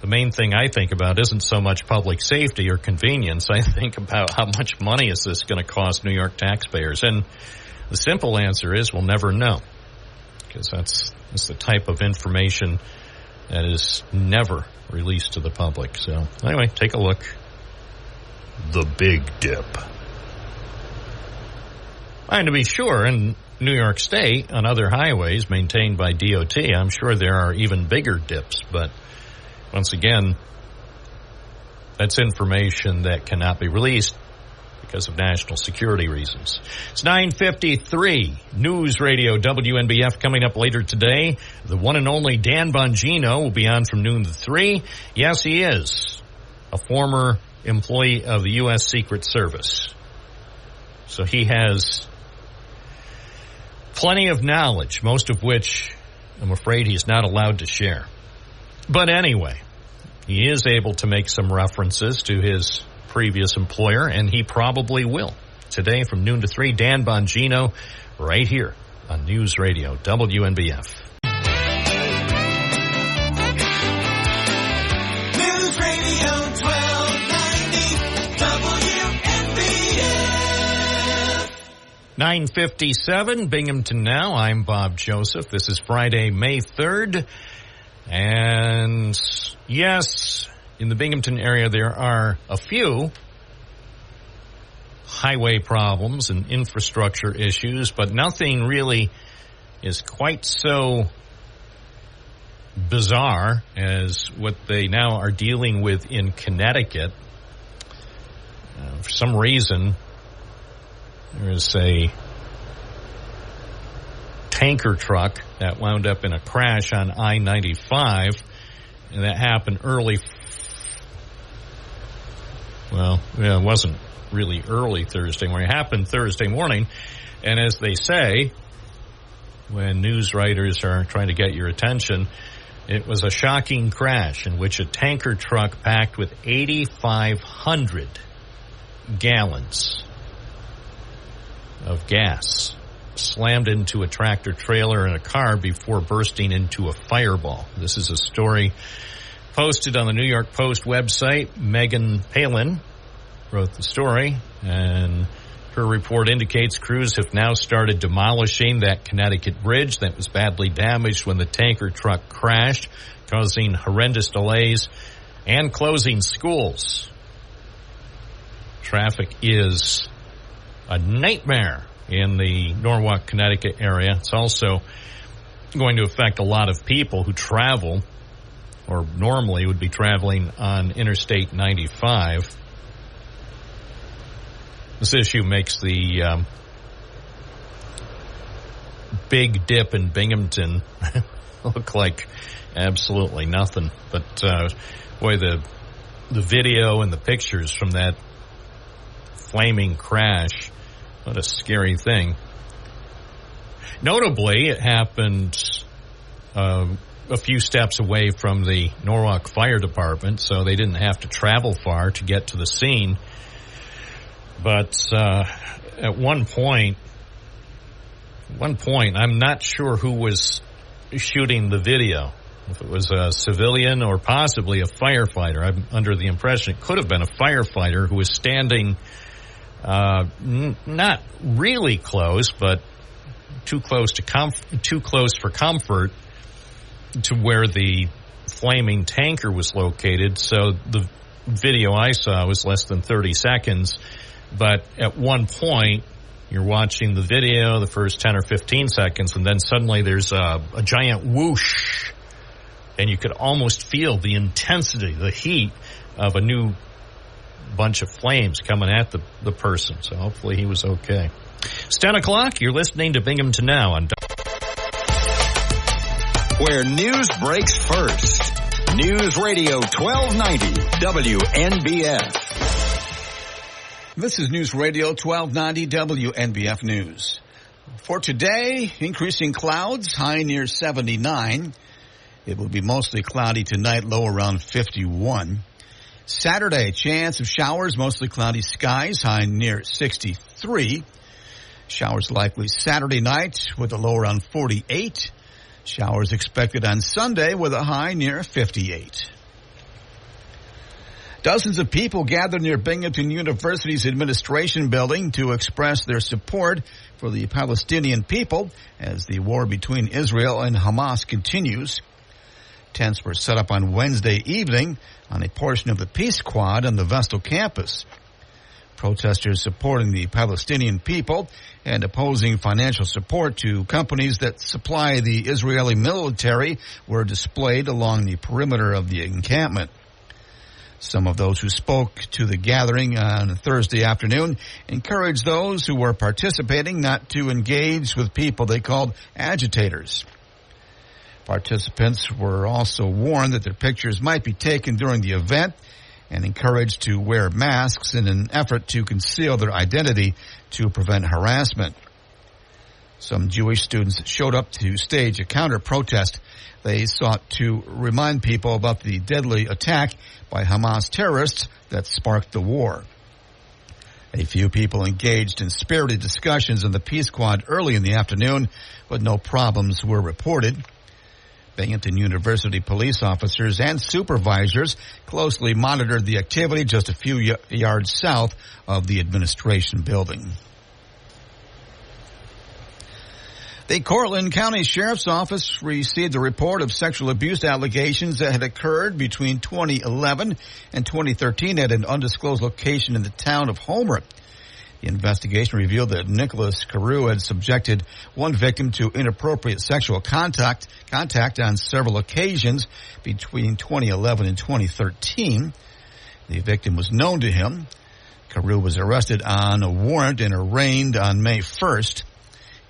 the main thing I think about isn't so much public safety or convenience. I think about how much money is this going to cost New York taxpayers. And the simple answer is we'll never know, because that's the type of information that is never released to the public. So anyway, take a look. The Big Dip. And to be sure, in New York State, on other highways maintained by DOT, I'm sure there are even bigger dips. But once again, That's information that cannot be released because of national security reasons. It's 9:53. News Radio WNBF coming up later today. The one and only Dan Bongino will be on from noon to 3. Yes, he is a former employee of the U.S. Secret Service. So he has plenty of knowledge, most of which I'm afraid he's not allowed to share. But anyway, he is able to make some references to his previous employer, and he probably will. Today from noon to 3, Dan Bongino, right here on News Radio WNBF. News Radio 1290 WNBF. 9:57, Binghamton Now. I'm Bob Joseph. This is Friday, May 3rd. And yes, in the Binghamton area, there are a few highway problems and infrastructure issues, but nothing really is quite so bizarre as what they now are dealing with in Connecticut. For some reason, there is a tanker truck that wound up in a crash on I-95, and that happened early. Well, it wasn't really early Thursday morning. It happened Thursday morning, and as they say, when news writers are trying to get your attention, it was a shocking crash in which a tanker truck packed with 8,500 gallons of gas slammed into a tractor trailer and a car before bursting into a fireball. This is a story posted on the New York Post website. Megan Palin wrote the story, and her report indicates crews have now started demolishing that Connecticut bridge that was badly damaged when the tanker truck crashed, causing horrendous delays and closing schools. Traffic is a nightmare in the Norwalk, Connecticut area. It's also going to affect a lot of people who travel or normally would be traveling on Interstate 95. This issue makes the big dip in Binghamton look like absolutely nothing. But boy, the video and the pictures from that flaming crash, what a scary thing. Notably, it happened a few steps away from the Norwalk Fire Department, so they didn't have to travel far to get to the scene. But at one point, I'm not sure who was shooting the video. If it was a civilian or possibly a firefighter. I'm under the impression it could have been a firefighter who was standing not really close, but too close for comfort to where the flaming tanker was located. So the video I saw was less than 30 seconds. But at one point, you're watching the video, the first 10 or 15 seconds, and then suddenly there's a giant whoosh. And you could almost feel the intensity, the heat of a new bunch of flames coming at the person. So hopefully he was okay. It's 10 o'clock. You're listening to Binghamton Now on where news breaks first. News Radio 1290 WNBF. This is News Radio 1290 WNBF News. For today, increasing clouds, high near 79. It will be mostly cloudy tonight, low around 51. Saturday, chance of showers, mostly cloudy skies, high near 63. Showers likely Saturday night with a low around 48. Showers expected on Sunday with a high near 58. Dozens of people gathered near Binghamton University's administration building to express their support for the Palestinian people as the war between Israel and Hamas continues. Tents were set up on Wednesday evening on a portion of the Peace Quad on the Vestal campus. Protesters supporting the Palestinian people and opposing financial support to companies that supply the Israeli military were displayed along the perimeter of the encampment. Some of those who spoke to the gathering on Thursday afternoon encouraged those who were participating not to engage with people they called agitators. Participants were also warned that their pictures might be taken during the event and encouraged to wear masks in an effort to conceal their identity to prevent harassment. Some Jewish students showed up to stage a counter-protest. They sought to remind people about the deadly attack by Hamas terrorists that sparked the war. A few people engaged in spirited discussions in the Peace Quad early in the afternoon, but no problems were reported. Binghamton University police officers and supervisors closely monitored the activity just a few yards south of the administration building. The Cortland County Sheriff's Office received a report of sexual abuse allegations that had occurred between 2011 and 2013 at an undisclosed location in the town of Homer. The investigation revealed that Nicholas Carew had subjected one victim to inappropriate sexual contact on several occasions between 2011 and 2013. The victim was known to him. Carew was arrested on a warrant and arraigned on May 1st.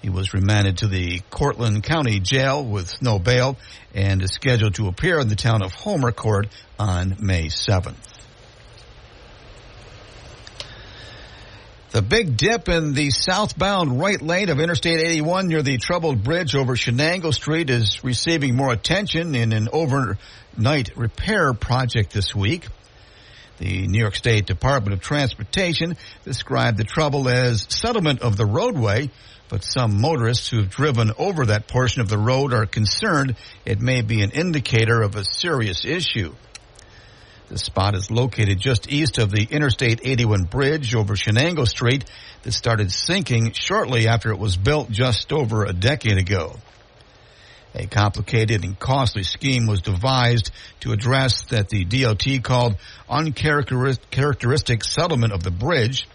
He was remanded to the Cortland County Jail with no bail and is scheduled to appear in the town of Homer court on May 7th. The big dip in the southbound right lane of Interstate 81 near the troubled bridge over Shenango Street is receiving more attention in an overnight repair project this week. The New York State Department of Transportation described the trouble as settlement of the roadway, but some motorists who have driven over that portion of the road are concerned it may be an indicator of a serious issue. The spot is located just east of the Interstate 81 bridge over Shenango Street that started sinking shortly after it was built just over a decade ago. A complicated and costly scheme was devised to address that the DOT called uncharacteristic settlement of the bridge.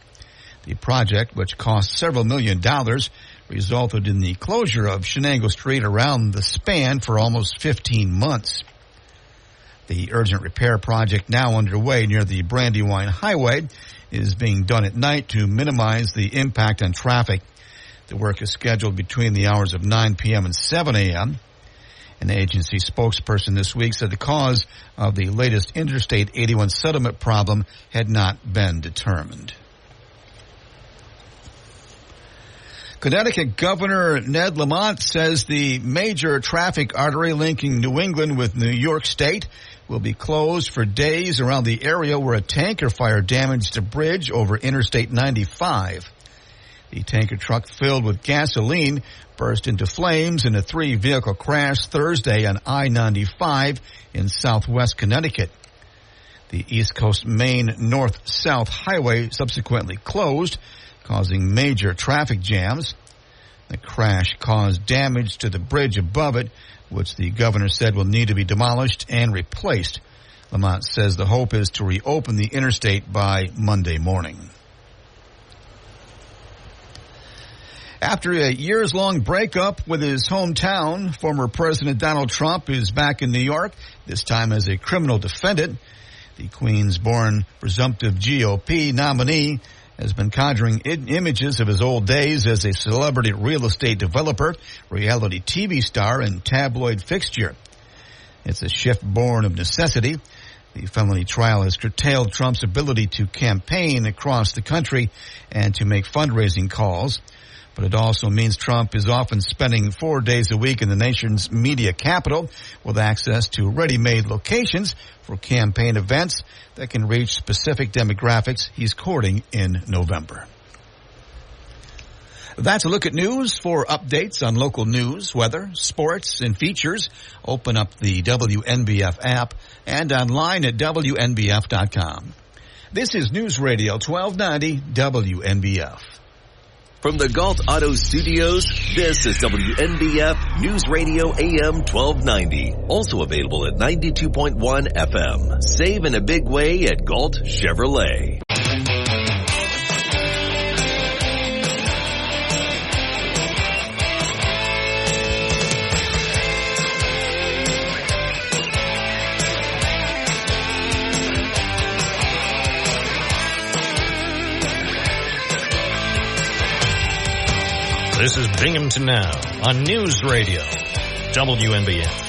The project, which cost several $1 million, resulted in the closure of Shenango Street around the span for almost 15 months. The urgent repair project now underway near the Brandywine Highway is being done at night to minimize the impact on traffic. The work is scheduled between the hours of 9 p.m. and 7 a.m. An agency spokesperson this week said the cause of the latest Interstate 81 settlement problem had not been determined. Connecticut Governor Ned Lamont says the major traffic artery linking New England with New York State will be closed for days around the area where a tanker fire damaged a bridge over Interstate 95. The tanker truck filled with gasoline burst into flames in a 3-vehicle crash Thursday on I-95 in southwest Connecticut. The East Coast Main North-South Highway subsequently closed, causing major traffic jams. The crash caused damage to the bridge above it, which the governor said will need to be demolished and replaced. Lamont says the hope is to reopen the interstate by Monday morning. After a years-long breakup with his hometown, former President Donald Trump is back in New York, this time as a criminal defendant. The Queens-born presumptive GOP nominee has been conjuring images of his old days as a celebrity real estate developer, reality TV star, and tabloid fixture. It's a shift born of necessity. The felony trial has curtailed Trump's ability to campaign across the country and to make fundraising calls. But it also means Trump is often spending 4 days a week in the nation's media capital with access to ready-made locations for campaign events that can reach specific demographics he's courting in November. That's a look at news. For updates on local news, weather, sports, and features, open up the WNBF app and online at WNBF.com. This is News Radio 1290 WNBF. From the Galt Auto Studios, this is WNBF News Radio AM 1290. Also available at 92.1 FM. Save in a big way at Galt Chevrolet. This is Binghamton Now on News Radio, WNBF.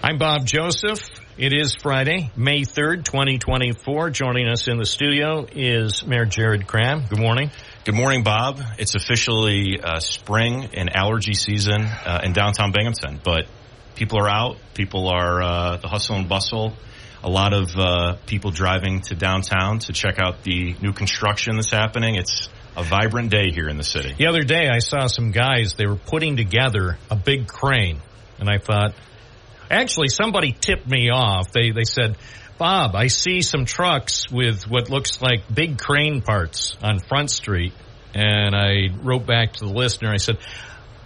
I'm Bob Joseph. It is Friday, May 3rd, 2024. Joining us in the studio is Mayor Jared Krahn. Good morning. Good morning, Bob. It's officially spring and allergy season in downtown Binghamton, but people are out. People are the hustle and bustle. A lot of people driving to downtown to check out the new construction that's happening. It's a vibrant day here in the city. The other day I saw some guys, they were putting together a big crane, and I thought, actually somebody tipped me off. They said, Bob, I see some trucks with what looks like big crane parts on Front Street. And I wrote back to the listener, I said,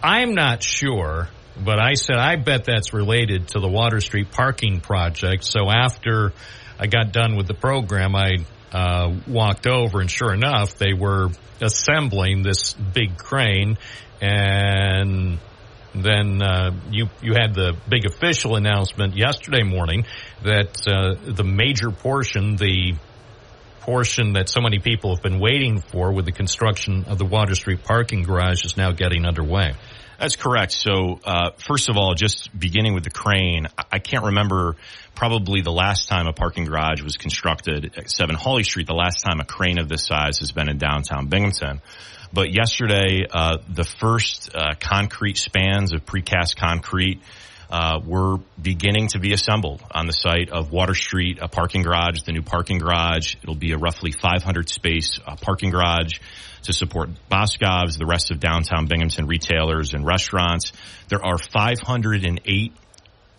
I'm not sure. But I said, I bet that's related to the Water Street parking project. So after I got done with the program, I walked over, and sure enough, they were assembling this big crane. And then you had the big official announcement yesterday morning that the major portion, the portion that so many people have been waiting for with the construction of the Water Street parking garage, is now getting underway. That's correct. So, first of all, just beginning with the crane, I can't remember probably the last time a parking garage was constructed at 7 Hawley Street, the last time a crane of this size has been in downtown Binghamton. But yesterday, the first concrete spans of precast concrete were beginning to be assembled on the site of Water Street, a parking garage, the new parking garage. It'll be a roughly 500-space parking garage to support Boscov's, the rest of downtown Binghamton retailers and restaurants. There are 508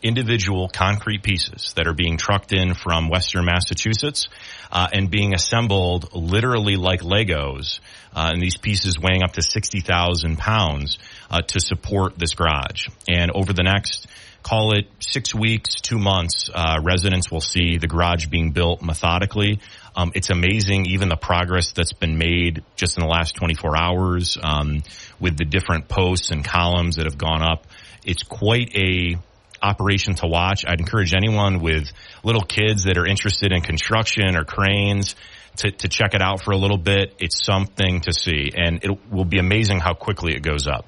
individual concrete pieces that are being trucked in from Western Massachusetts and being assembled literally like Legos, and these pieces weighing up to 60,000 pounds to support this garage. And over the next, call it 6 weeks, 2 months, residents will see the garage being built methodically. It's amazing, even the progress that's been made just in the last 24 hours with the different posts and columns that have gone up. It's quite a operation to watch. I'd encourage anyone with little kids that are interested in construction or cranes to check it out for a little bit. It's something to see, and it will be amazing how quickly it goes up.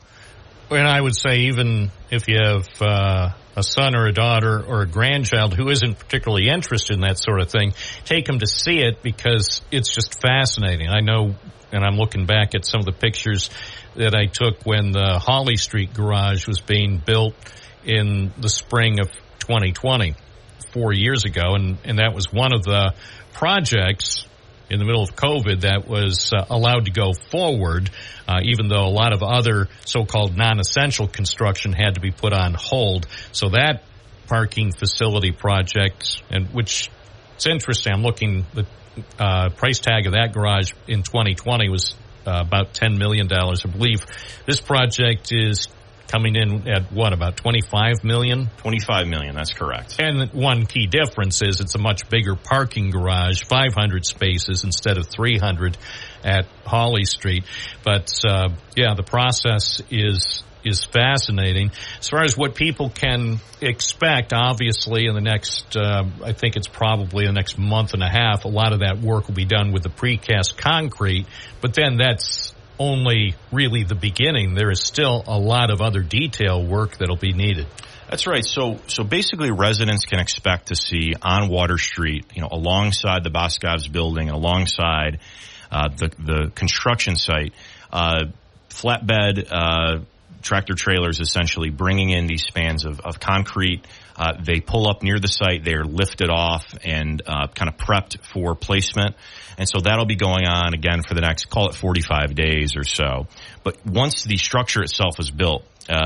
And I would say, even if you have a son or a daughter or a grandchild who isn't particularly interested in that sort of thing, take them to see it, because it's just fascinating. I know, and I'm looking back at some of the pictures that I took when the Hawley Street garage was being built in the spring of 2020, 4 years ago, and that was one of the projects in the middle of COVID that was allowed to go forward, even though a lot of other so-called non-essential construction had to be put on hold. So that parking facility project, and which it's interesting, I'm looking, the price tag of that garage in 2020 was about $10 million, I believe. This project is coming in at what, about $25 million? $25 million, that's correct. And one key difference is it's a much bigger parking garage, 500 spaces instead of 300 at Hawley Street. But, the process is fascinating. As far as what people can expect, obviously in the next, I think it's probably the next month and a half, a lot of that work will be done with the precast concrete. But then that's only really the beginning. There is still a lot of other detail work that'll be needed. That's right. So basically residents can expect to see on Water Street, alongside the Boscov's building, alongside the construction site, flatbed tractor trailers essentially bringing in these spans of concrete. They pull up near the site. They are lifted off and kind of prepped for placement. And so that'll be going on again for the next, call it 45 days or so. But once the structure itself is built,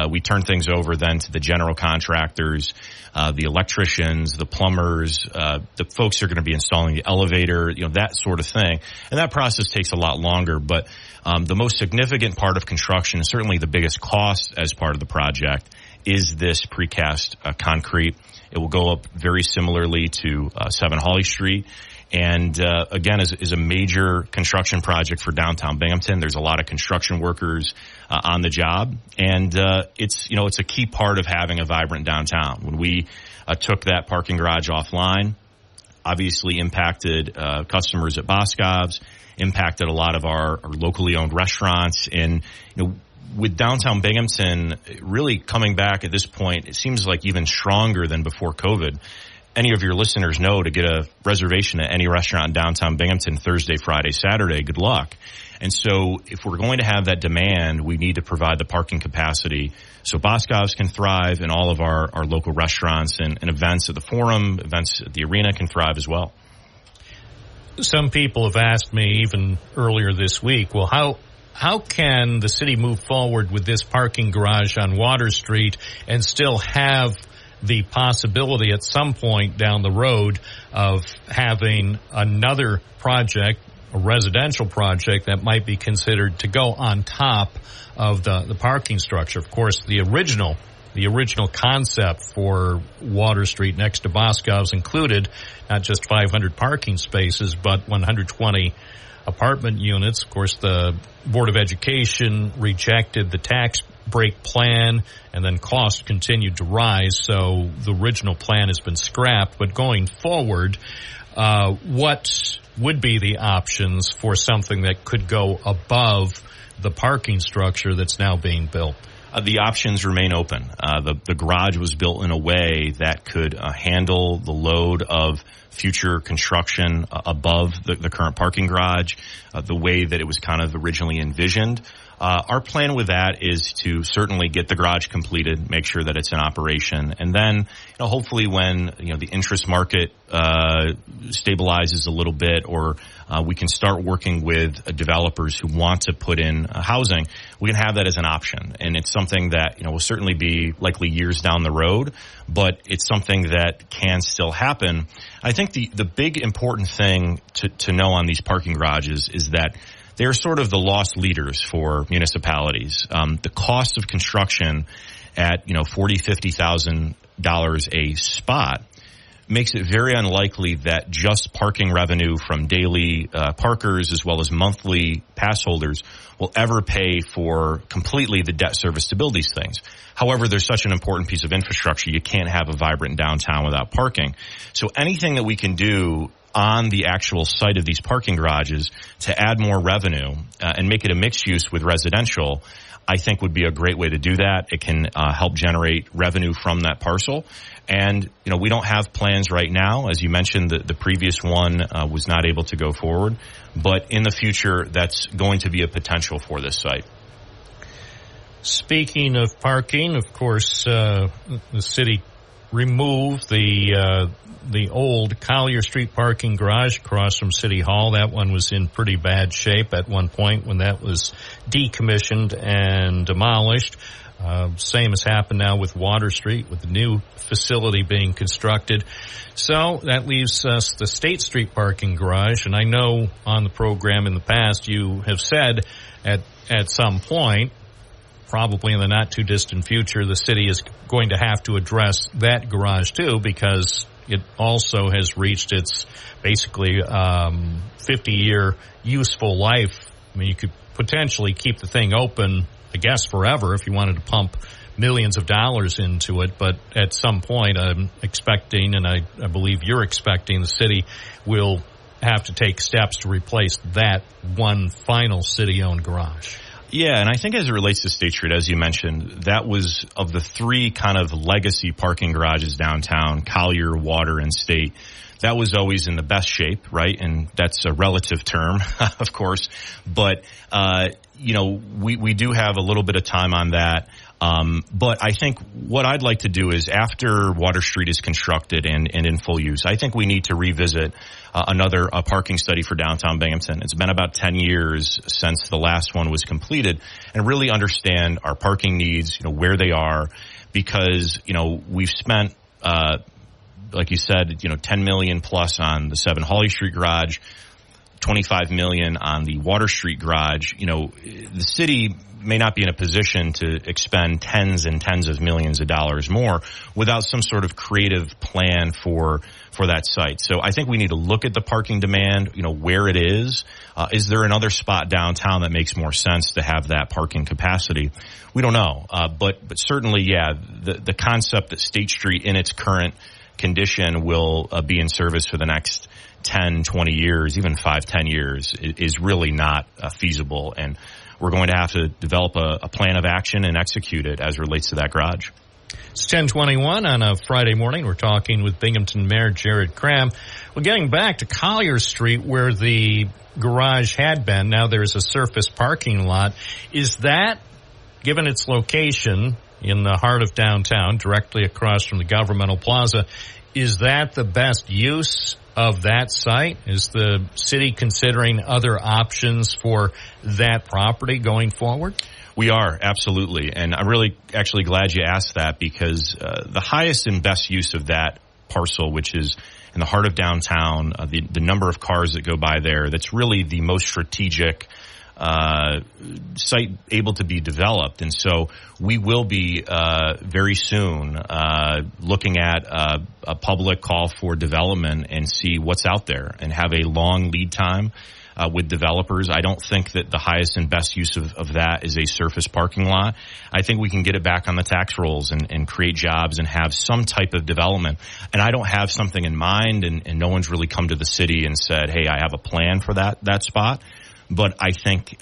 we turn things over then to the general contractors, the electricians, the plumbers, the folks who are going to be installing the elevator, that sort of thing. And that process takes a lot longer. But the most significant part of construction, and certainly the biggest cost as part of the project, is this precast concrete. It will go up very similarly to 7 Hawley Street. And again, is a major construction project for downtown Binghamton. There's a lot of construction workers on the job, and it's a key part of having a vibrant downtown. When we took that parking garage offline, obviously impacted customers at Boscov's, impacted a lot of our locally owned restaurants. And, with downtown Binghamton really coming back at this point, it seems like even stronger than before COVID. Any of your listeners know to get a reservation at any restaurant in downtown Binghamton Thursday, Friday, Saturday, good luck. And so if we're going to have that demand, we need to provide the parking capacity so Boscov's can thrive and all of our local restaurants and events at the Forum, events at the arena can thrive as well. Some people have asked me even earlier this week, well, how can the city move forward with this parking garage on Water Street and still have the possibility at some point down the road of having another project, a residential project that might be considered to go on top of the parking structure? Of course, the original concept for Water Street next to Boscov's included not just 500 parking spaces, but 120 apartment units. Of course, the Board of Education rejected the tax break plan, and then costs continued to rise, so the original plan has been scrapped. But going forward, what would be the options for something that could go above the parking structure that's now being built? The options remain open. The garage was built in a way that could handle the load of future construction above the current parking garage, the way that it was kind of originally envisioned. Our plan with that is to certainly get the garage completed, make sure that it's in operation, and then hopefully when the interest market stabilizes a little bit, or we can start working with developers who want to put in housing, we can have that as an option. And it's something that will certainly be likely years down the road, but it's something that can still happen. I think the big important thing to know on these parking garages is that they're sort of the lost leaders for municipalities. The cost of construction at $40,000, $50,000 a spot makes it very unlikely that just parking revenue from daily parkers as well as monthly pass holders will ever pay for completely the debt service to build these things. However, there's such an important piece of infrastructure, you can't have a vibrant downtown without parking. So anything that we can do on the actual site of these parking garages to add more revenue and make it a mixed use with residential, I think would be a great way to do that. It can help generate revenue from that parcel. And, we don't have plans right now. As you mentioned, the previous one was not able to go forward. But in the future, that's going to be a potential for this site. Speaking of parking, of course, the city removed the old Collier Street parking garage across from City Hall. That one was in pretty bad shape at one point when that was decommissioned and demolished. Same has happened now with Water Street, with the new facility being constructed. So that leaves us the State Street parking garage. And I know on the program in the past you have said at some point, probably in the not too distant future, the city is going to have to address that garage too, because it also has reached its basically 50-year useful life. I mean, you could potentially keep the thing open, I guess, forever if you wanted to pump millions of dollars into it. But at some point, I'm expecting, and I believe you're expecting, the city will have to take steps to replace that one final city-owned garage. Yeah, and I think as it relates to State Street, as you mentioned, that was of the three kind of legacy parking garages downtown, Collier, Water, and State. That was always in the best shape, right? And that's a relative term, of course. But, we do have a little bit of time on that. But I think what I'd like to do is after Water Street is constructed and in full use, I think we need to revisit another parking study for downtown Binghamton. It's been about 10 years since the last one was completed, and really understand our parking needs, where they are, because, we've spent, like you said, $10 million plus on the 7 Hawley Street garage, $25 million on the Water Street garage. The city may not be in a position to expend tens and tens of millions of dollars more without some sort of creative plan for that site. So I think we need to look at the parking demand, where it is. Is there another spot downtown that makes more sense to have that parking capacity? We don't know. But certainly, yeah, the concept that State Street in its current condition will be in service for the next 10, 20 years, even 5, 10 years is really not feasible. And we're going to have to develop a plan of action and execute it as relates to that garage. It's 10:21 on a Friday morning. We're talking with Binghamton Mayor Jared Kraham. We're getting back to Collier Street where the garage had been. Now there's a surface parking lot. Is that, given its location in the heart of downtown, directly across from the Governmental Plaza, is that the best use of that site? Is the city considering other options for that property going forward? We are, absolutely. And I'm really actually glad you asked that because the highest and best use of that parcel, which is in the heart of downtown, the number of cars that go by there, that's really the most strategic site able to be developed. And so we will be very soon looking at a public call for development and see what's out there and have a long lead time with developers. I don't think that the highest and best use of that is a surface parking lot. I think we can get it back on the tax rolls and create jobs and have some type of development. And I don't have something in mind, and no one's really come to the city and said, hey, I have a plan for that spot. But I think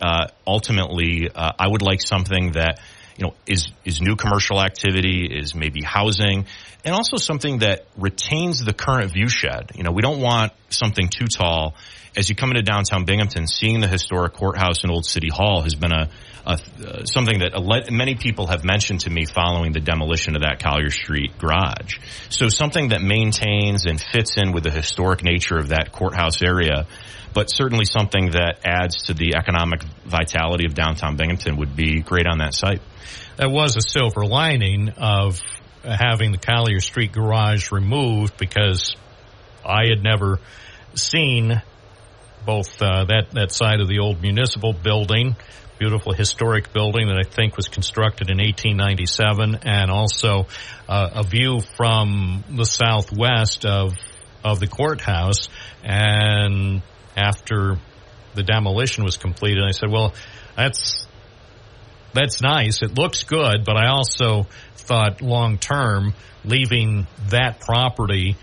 ultimately I would like something that, you know, is new commercial activity, is maybe housing, and also something that retains the current view shed. You know, we don't want something too tall. As you come into downtown Binghamton, seeing the historic courthouse and Old City Hall has been something that many people have mentioned to me following the demolition of that Collier Street garage. So something that maintains and fits in with the historic nature of that courthouse area, but certainly something that adds to the economic vitality of downtown Binghamton would be great on that site. That was a silver lining of having the Collier Street garage removed, because I had never seen both that side of the old municipal building, beautiful historic building that I think was constructed in 1897, and also a view from the southwest of the courthouse. And after the demolition was completed, I said, well, that's nice. It looks good, but I also thought long term, leaving that property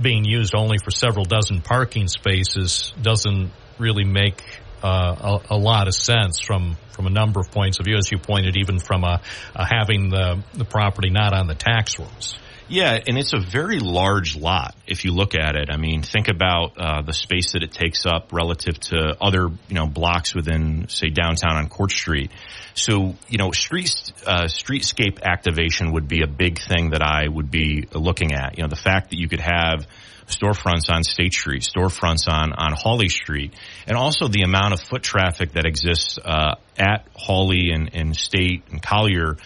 being used only for several dozen parking spaces doesn't really make a lot of sense from a number of points of view, as you pointed, even from having the property not on the tax rolls. Yeah, and it's a very large lot if you look at it. I mean, think about the space that it takes up relative to other, blocks within, say, downtown on Court Street. So, streetscape activation would be a big thing that I would be looking at. The fact that you could have storefronts on State Street, storefronts on Hawley Street, and also the amount of foot traffic that exists at Hawley and State and Collier,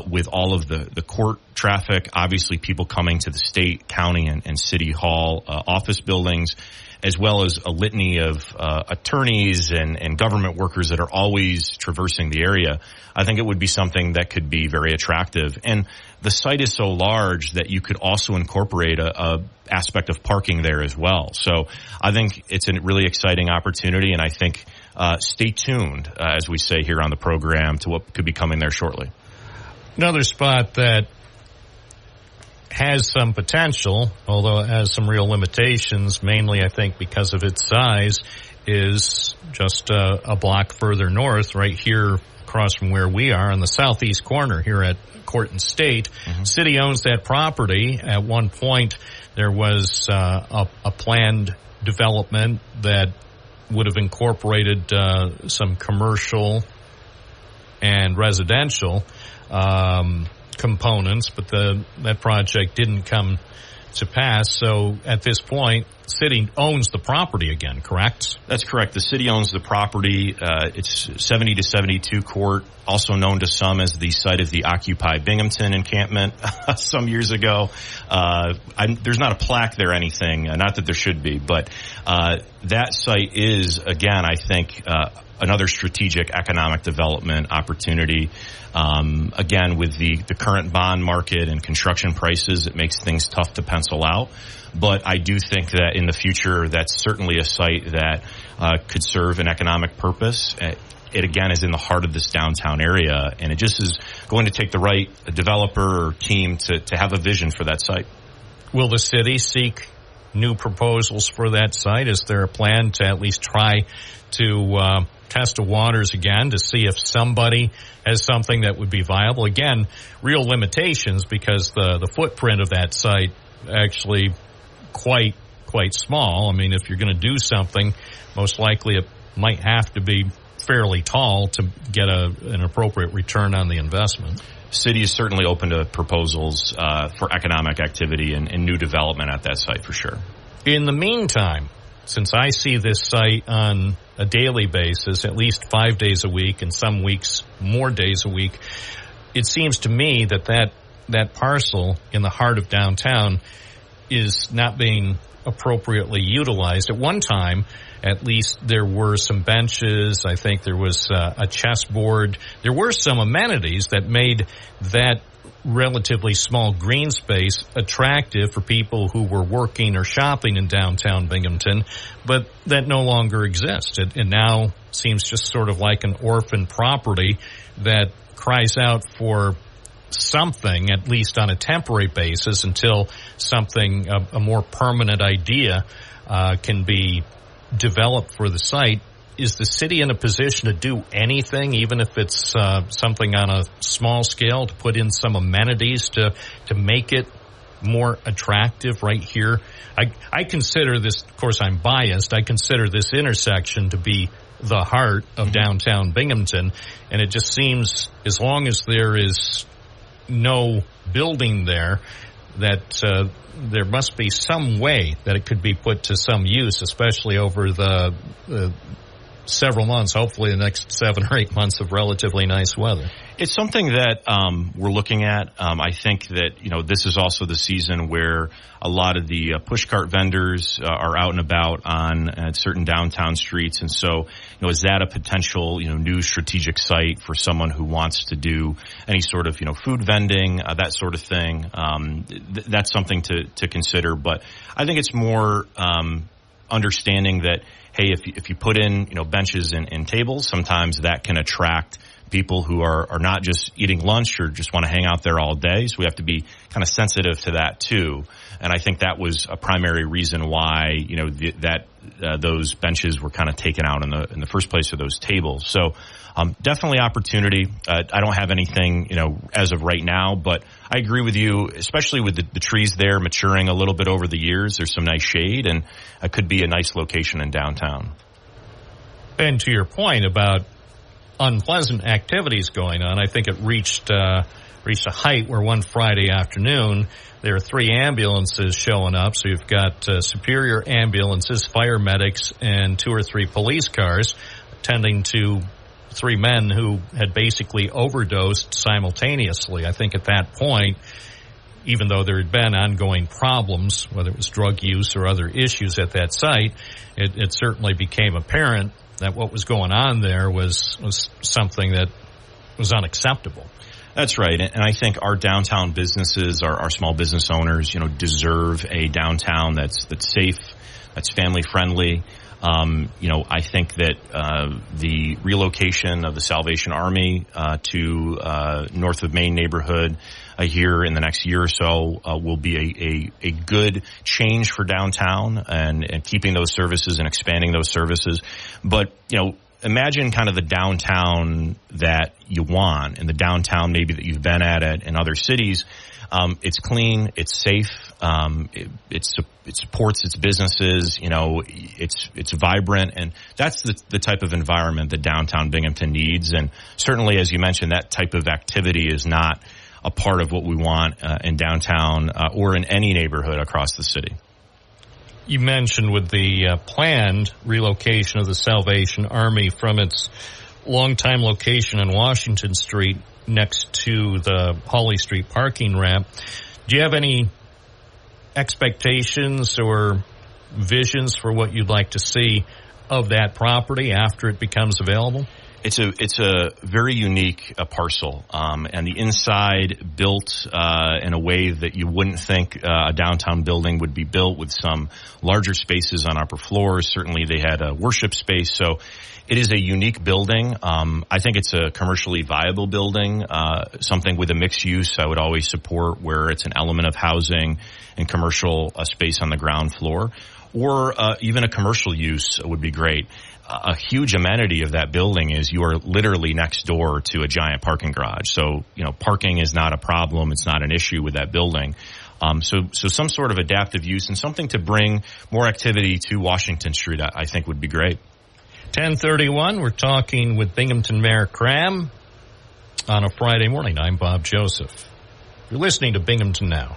with all of the court traffic, obviously people coming to the state, county, and city hall office buildings, as well as a litany of attorneys and government workers that are always traversing the area. I think it would be something that could be very attractive. And the site is so large that you could also incorporate a aspect of parking there as well. So I think it's a really exciting opportunity, and I think stay tuned, as we say here on the program, to what could be coming there shortly. Another spot that has some potential, although it has some real limitations, mainly I think because of its size, is just a block further north, right here across from where we are on the southeast corner here at Court and State. Mm-hmm. City owns that property. At one point, there was a planned development that would have incorporated some commercial and residential components, but that project didn't come to pass. So at this point, the city owns the property again, correct? That's correct. The city owns the property. It's 70 to 72 Court, also known to some as the site of the Occupy Binghamton encampment some years ago. There's not a plaque there or anything, not that there should be, but that site is, again, I think, another strategic economic development opportunity. Again, with the current bond market and construction prices, it makes things tough to pencil out. But I do think that in the future, that's certainly a site that could serve an economic purpose. It, again, is in the heart of this downtown area, and it just is going to take the right developer or team to have a vision for that site. Will the city seek new proposals for that site? Is there a plan to at least try to test the waters again to see if somebody has something that would be viable? Again, real limitations because the footprint of that site actually quite small. I mean, if you're going to do something, most likely it might have to be fairly tall to get an appropriate return on the investment. City is certainly open to proposals for economic activity and new development at that site for sure. In the meantime, since I see this site on a daily basis, at least 5 days a week, and some weeks more days a week, it seems to me that parcel in the heart of downtown is not being appropriately utilized. At one time, at least, there were some benches. I think there was a chessboard. There were some amenities that made that relatively small green space attractive for people who were working or shopping in downtown Binghamton, but that no longer exists. It now seems just sort of like an orphan property that cries out for something, at least on a temporary basis, until something, a more permanent idea can be developed for the site. Is the city in a position to do anything, even if it's something on a small scale, to put in some amenities to make it more attractive right here? I consider this, of course I'm biased, I consider this intersection to be the heart of downtown Binghamton, and it just seems as long as there is no building there, that there must be some way that it could be put to some use, especially over the several months, hopefully the next 7 or 8 months of relatively nice weather. It's something that we're looking at. I think that, this is also the season where a lot of the pushcart vendors are out and about on certain downtown streets. And so, is that a potential, new strategic site for someone who wants to do any sort of, food vending, that sort of thing? That's something to consider. But I think it's more understanding that, hey, if you put in, benches and tables, sometimes that can attract people who are not just eating lunch or just want to hang out there all day. So we have to be kind of sensitive to that too. And I think that was a primary reason why, those benches were kind of taken out in the first place, or those tables. So definitely opportunity. I don't have anything, as of right now, but I agree with you, especially with the trees there maturing a little bit over the years. There's some nice shade, and it could be a nice location in downtown. And to your point about unpleasant activities going on, I think it reached a height where one Friday afternoon there are 3 ambulances showing up. So you've got Superior ambulances, fire medics, and 2 or 3 police cars tending to 3 men who had basically overdosed simultaneously. I think at that point, even though there had been ongoing problems, whether it was drug use or other issues at that site, it certainly became apparent that what was going on there was something that was unacceptable. That's right. And I think our downtown businesses, our small business owners, deserve a downtown that's safe, that's family friendly. I think that the relocation of the Salvation Army to North of Main neighborhood here in the next year or so will be a good change for downtown and keeping those services and expanding those services. But, imagine kind of the downtown that you want, and the downtown maybe that you've been at in other cities. It's clean, it's safe, it supports its businesses, it's vibrant, and that's the type of environment that downtown Binghamton needs. And certainly, as you mentioned, that type of activity is not a part of what we want in downtown or in any neighborhood across the city. You mentioned with the planned relocation of the Salvation Army from its longtime location on Washington Street next to the Hawley Street parking ramp. Do you have any expectations or visions for what you'd like to see of that property after it becomes available? It's a very unique parcel, and the inside built in a way that you wouldn't think a downtown building would be built, with some larger spaces on upper floors. Certainly, they had a worship space, so it is a unique building. I think it's a commercially viable building, something with a mixed use I would always support, where it's an element of housing and commercial space on the ground floor, or even a commercial use would be great. A huge amenity of that building is you are literally next door to a giant parking garage. So, parking is not a problem. It's not an issue with that building. So some sort of adaptive use and something to bring more activity to Washington Street, I think would be great. 10:31, we're talking with Binghamton Mayor Cram on a Friday morning. I'm Bob Joseph. You're listening to Binghamton Now,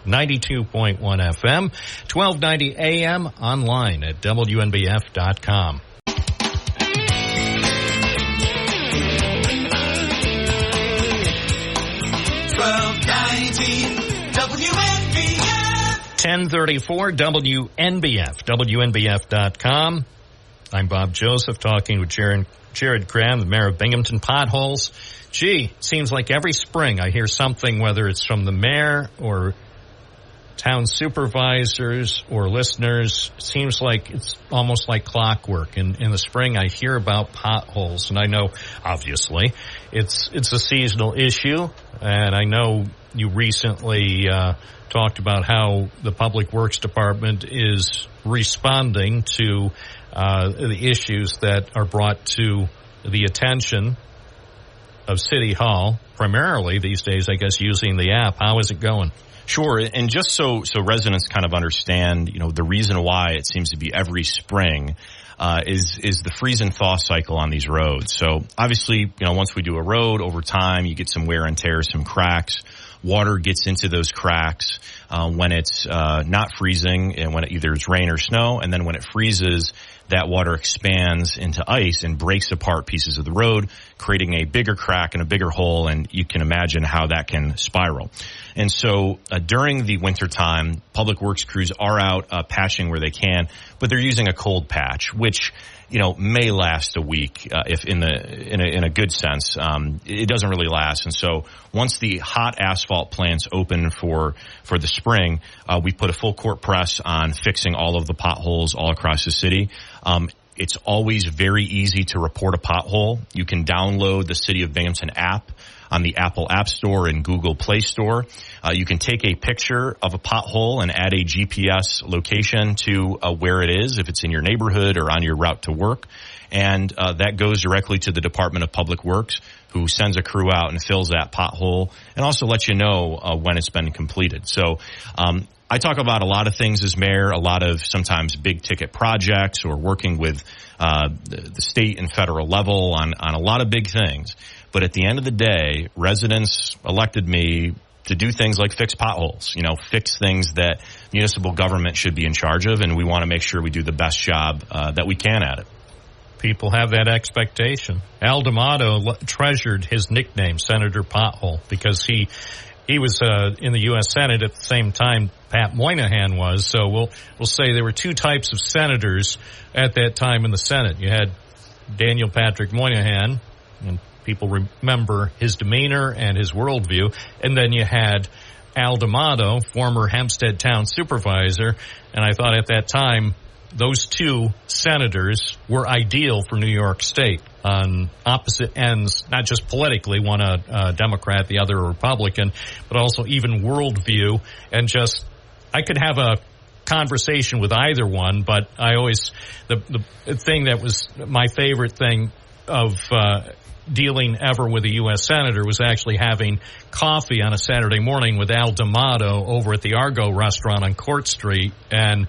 92.1 FM, 1290 AM, online at WNBF.com. WNBF. 1034 WNBF, WNBF.com. I'm Bob Joseph, talking with Jared Cram, the mayor of Binghamton. Potholes. Gee, seems like every spring I hear something, whether it's from the mayor or town supervisors or listeners. Seems like it's almost like clockwork. In the spring, I hear about potholes, and I know, obviously, it's a seasonal issue, and I know you recently talked about how the Public Works Department is responding to the issues that are brought to the attention of City Hall, primarily these days, I guess, using the app. How is it going? Sure, and just so residents kind of understand, the reason why it seems to be every spring is the freeze and thaw cycle on these roads. So obviously, once we do a road, over time you get some wear and tear, some cracks. Water gets into those cracks when it's not freezing, and when either it's rain or snow, and then when it freezes, that water expands into ice and breaks apart pieces of the road, creating a bigger crack and a bigger hole, and you can imagine how that can spiral. And so during the wintertime, public works crews are out patching where they can, but they're using a cold patch, which may last a week if in a good sense. It doesn't really last. And so once the hot asphalt plants open for the spring, we put a full court press on fixing all of the potholes all across the city. It's always very easy to report a pothole. You can download the City of Binghamton app on the Apple App Store and Google Play Store. You can take a picture of a pothole and add a GPS location to where it is, if it's in your neighborhood or on your route to work. And that goes directly to the Department of Public Works, who sends a crew out and fills that pothole and also lets you know when it's been completed. So I talk about a lot of things as mayor, a lot of sometimes big ticket projects, or working with the state and federal level on a lot of big things. But at the end of the day, residents elected me to do things like fix potholes, fix things that municipal government should be in charge of, and we want to make sure we do the best job that we can at it. People have that expectation. Al D'Amato treasured his nickname, Senator Pothole, because he was in the U.S. Senate at the same time Pat Moynihan was. So we'll say there were two types of senators at that time in the Senate. You had Daniel Patrick Moynihan, and people remember his demeanor and his worldview. And then you had Al D'Amato, former Hempstead town supervisor. And I thought at that time, those two senators were ideal for New York State on opposite ends, not just politically, one a Democrat, the other a Republican, but also even worldview. And just, I could have a conversation with either one, but I always, the thing that was my favorite thing of dealing ever with a U.S. Senator was actually having coffee on a Saturday morning with Al D'Amato over at the Argo restaurant on Court Street, and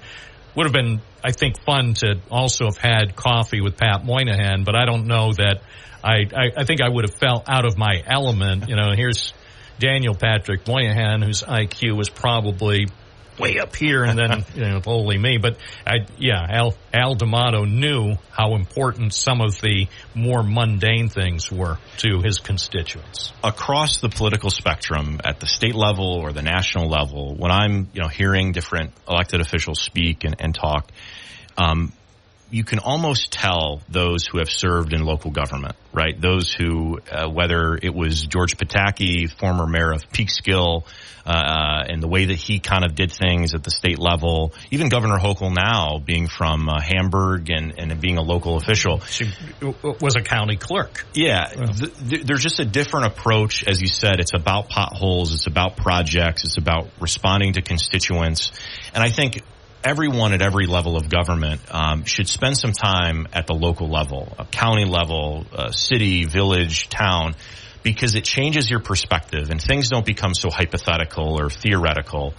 would have been, I think, fun to also have had coffee with Pat Moynihan, but I don't know that I think I would have felt out of my element. Here's Daniel Patrick Moynihan, whose IQ was probably way up here, and then only me. But Al D'Amato knew how important some of the more mundane things were to his constituents. Across the political spectrum, at the state level or the national level, when I'm hearing different elected officials speak and talk, you can almost tell those who have served in local government, right? Those who, whether it was George Pataki, former mayor of Peekskill, and the way that he kind of did things at the state level, even Governor Hochul now being from Hamburg and being a local official. She was a county clerk. Yeah. There's just a different approach. As you said, it's about potholes. It's about projects. It's about responding to constituents. And I think everyone at every level of government should spend some time at the local level, a county level, city, village, town, because it changes your perspective and things don't become so hypothetical or theoretical,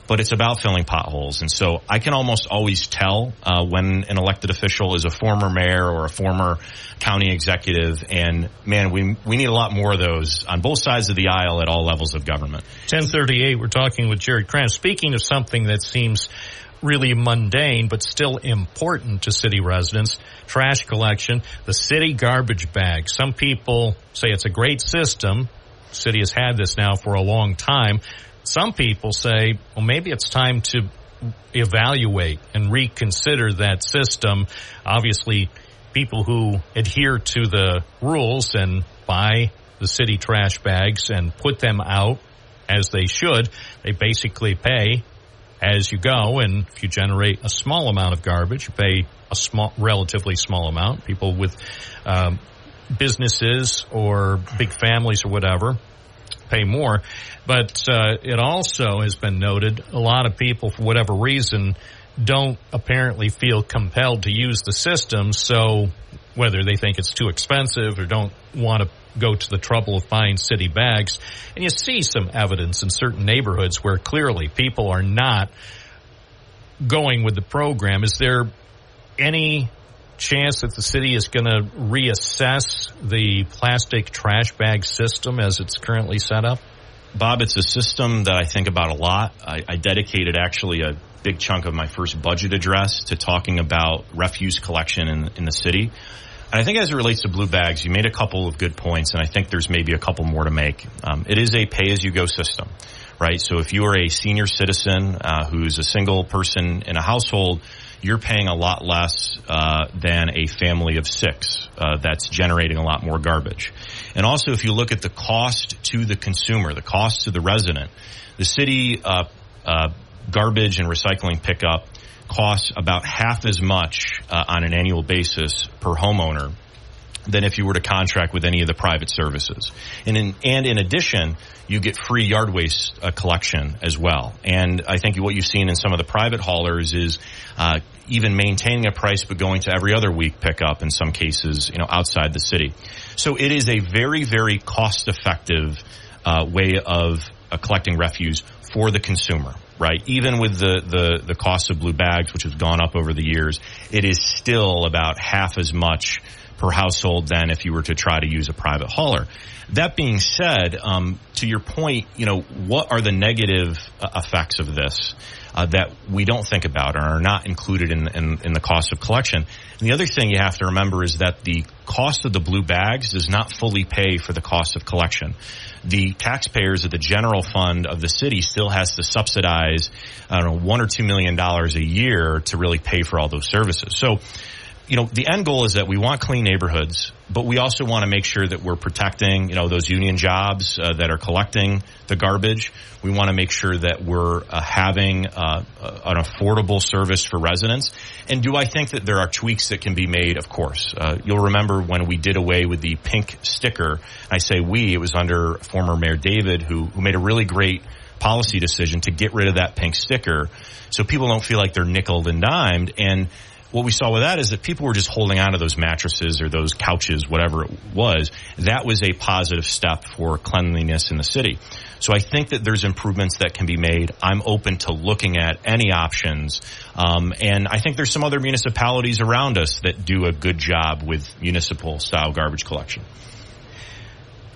but it's about filling potholes. And so I can almost always tell when an elected official is a former mayor or a former county executive. And, man, we need a lot more of those on both sides of the aisle at all levels of government. 10:38, we're talking with Jared Krantz. Speaking of something that seems really mundane but still important to city residents, trash collection, the city garbage bag. Some people say it's a great system. The city has had this now for a long time. Some people say, well, maybe it's time to evaluate and reconsider that system. Obviously, people who adhere to the rules and buy the city trash bags and put them out as they should, they basically pay as you go, and if you generate a small amount of garbage, you pay a relatively small amount. People with businesses or big families or whatever pay more. But it also has been noted a lot of people, for whatever reason, don't apparently feel compelled to use the system. So whether they think it's too expensive or don't want to go to the trouble of buying city bags. And you see some evidence in certain neighborhoods where clearly people are not going with the program. Is there any chance that the city is going to reassess the plastic trash bag system as it's currently set up? Bob, it's a system that I think about a lot. I dedicated actually a big chunk of my first budget address to talking about refuse collection in the city. And I think as it relates to blue bags, you made a couple of good points, and I think there's maybe a couple more to make. It is a pay-as-you-go system, right? So if you are a senior citizen who's a single person in a household, you're paying a lot less than a family of six that's generating a lot more garbage. And also, if you look at the cost to the consumer, the cost to the resident, the city garbage and recycling pickup costs about half as much on an annual basis per homeowner than if you were to contract with any of the private services. And in addition, you get free yard waste collection as well. And I think what you've seen in some of the private haulers is even maintaining a price but going to every other week pickup in some cases, outside the city. So it is a very, very cost-effective way of collecting refuse for the consumer. Right, even with the cost of blue bags, which has gone up over the years, it is still about half as much per household than if you were to try to use a private hauler. That being said, to your point, what are the negative effects of this that we don't think about or are not included in the cost of collection? And the other thing you have to remember is that the cost of the blue bags does not fully pay for the cost of collection. The taxpayers of the general fund of the city still has to subsidize, $1 or $2 million a year to really pay for all those services. So, the end goal is that we want clean neighborhoods, but we also want to make sure that we're protecting, those union jobs that are collecting the garbage. We want to make sure that we're having an affordable service for residents. And do I think that there are tweaks that can be made? Of course. You'll remember when we did away with the pink sticker. I say we, it was under former Mayor David who made a really great policy decision to get rid of that pink sticker so people don't feel like they're nickeled and dimed. And what we saw with that is that people were just holding on to those mattresses or those couches, whatever it was. That was a positive step for cleanliness in the city. So I think that there's improvements that can be made. I'm open to looking at any options. And I think there's some other municipalities around us that do a good job with municipal-style garbage collection.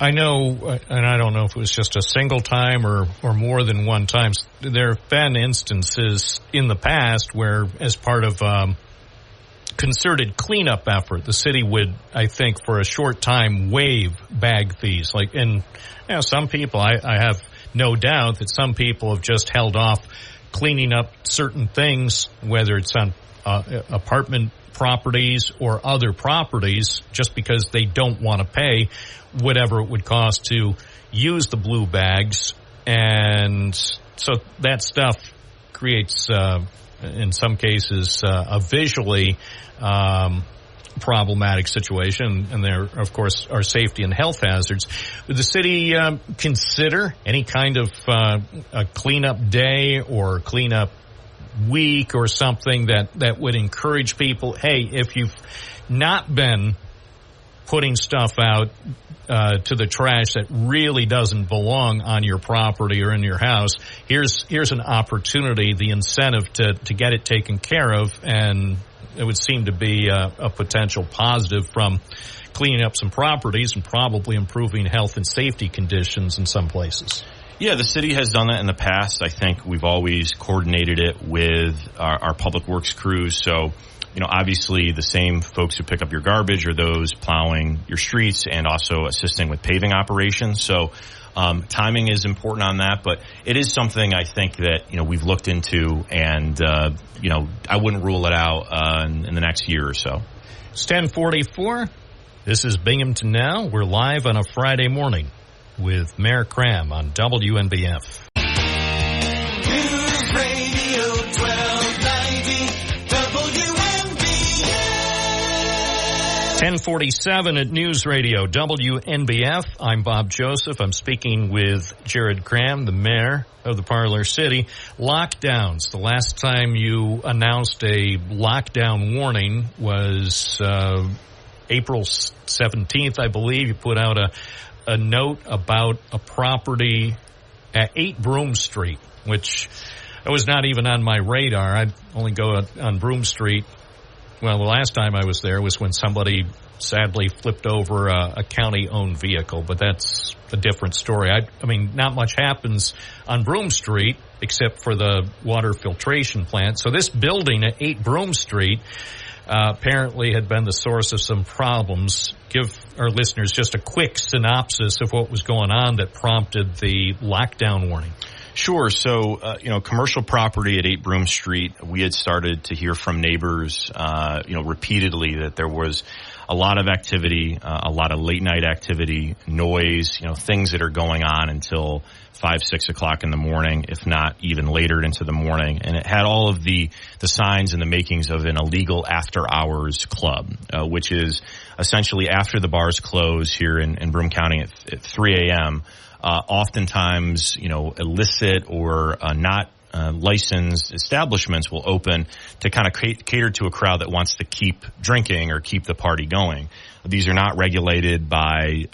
I know, and I don't know if it was just a single time or more than one time, there have been instances in the past where, as part of concerted cleanup effort, the city would, I think, for a short time waive bag fees. Some people, I have no doubt that some people have just held off cleaning up certain things, whether it's on apartment properties or other properties, just because they don't want to pay whatever it would cost to use the blue bags. And so that stuff creates, in some cases, a visually problematic situation, and there, of course, are safety and health hazards. Would the city consider any kind of a cleanup day or cleanup week or something that would encourage people, hey, if you've not been putting stuff out to the trash that really doesn't belong on your property or in your house, here's an opportunity, the incentive to get it taken care of, and it would seem to be a potential positive from cleaning up some properties and probably improving health and safety conditions in some places. Yeah, the city has done that in the past. I think we've always coordinated it with our public works crews. So, obviously the same folks who pick up your garbage are those plowing your streets and also assisting with paving operations. So timing is important on that, but it is something I think that, we've looked into, and, I wouldn't rule it out in the next year or so. It's 10:44. This is Binghamton Now. We're live on a Friday morning with Mayor Cram on WNBF. News Radio 1290 WNBF. 10:47 at News Radio WNBF. I'm Bob Joseph. I'm speaking with Jared Cram, the mayor of the Parlor City. Lockdowns. The last time you announced a lockdown warning was April 17th, I believe. You put out a note about a property at 8 Broome Street, which was not even on my radar. I'd only go on Broome Street. Well, the last time I was there was when somebody sadly flipped over a county-owned vehicle, but that's a different story. I mean, not much happens on Broome Street except for the water filtration plant. So this building at 8 Broome Street apparently had been the source of some problems. Give our listeners just a quick synopsis of what was going on that prompted the lockdown warning. Sure. So, commercial property at 8 Broome Street, we had started to hear from neighbors, repeatedly that there was a lot of activity, a lot of late night activity, noise, things that are going on until 5, 6 o'clock in the morning, if not even later into the morning. And it had all of the signs and the makings of an illegal after hours club, which is essentially after the bars close here in Broome County at 3 a.m., oftentimes, illicit or not licensed establishments will open to kind of cater to a crowd that wants to keep drinking or keep the party going. These are not regulated by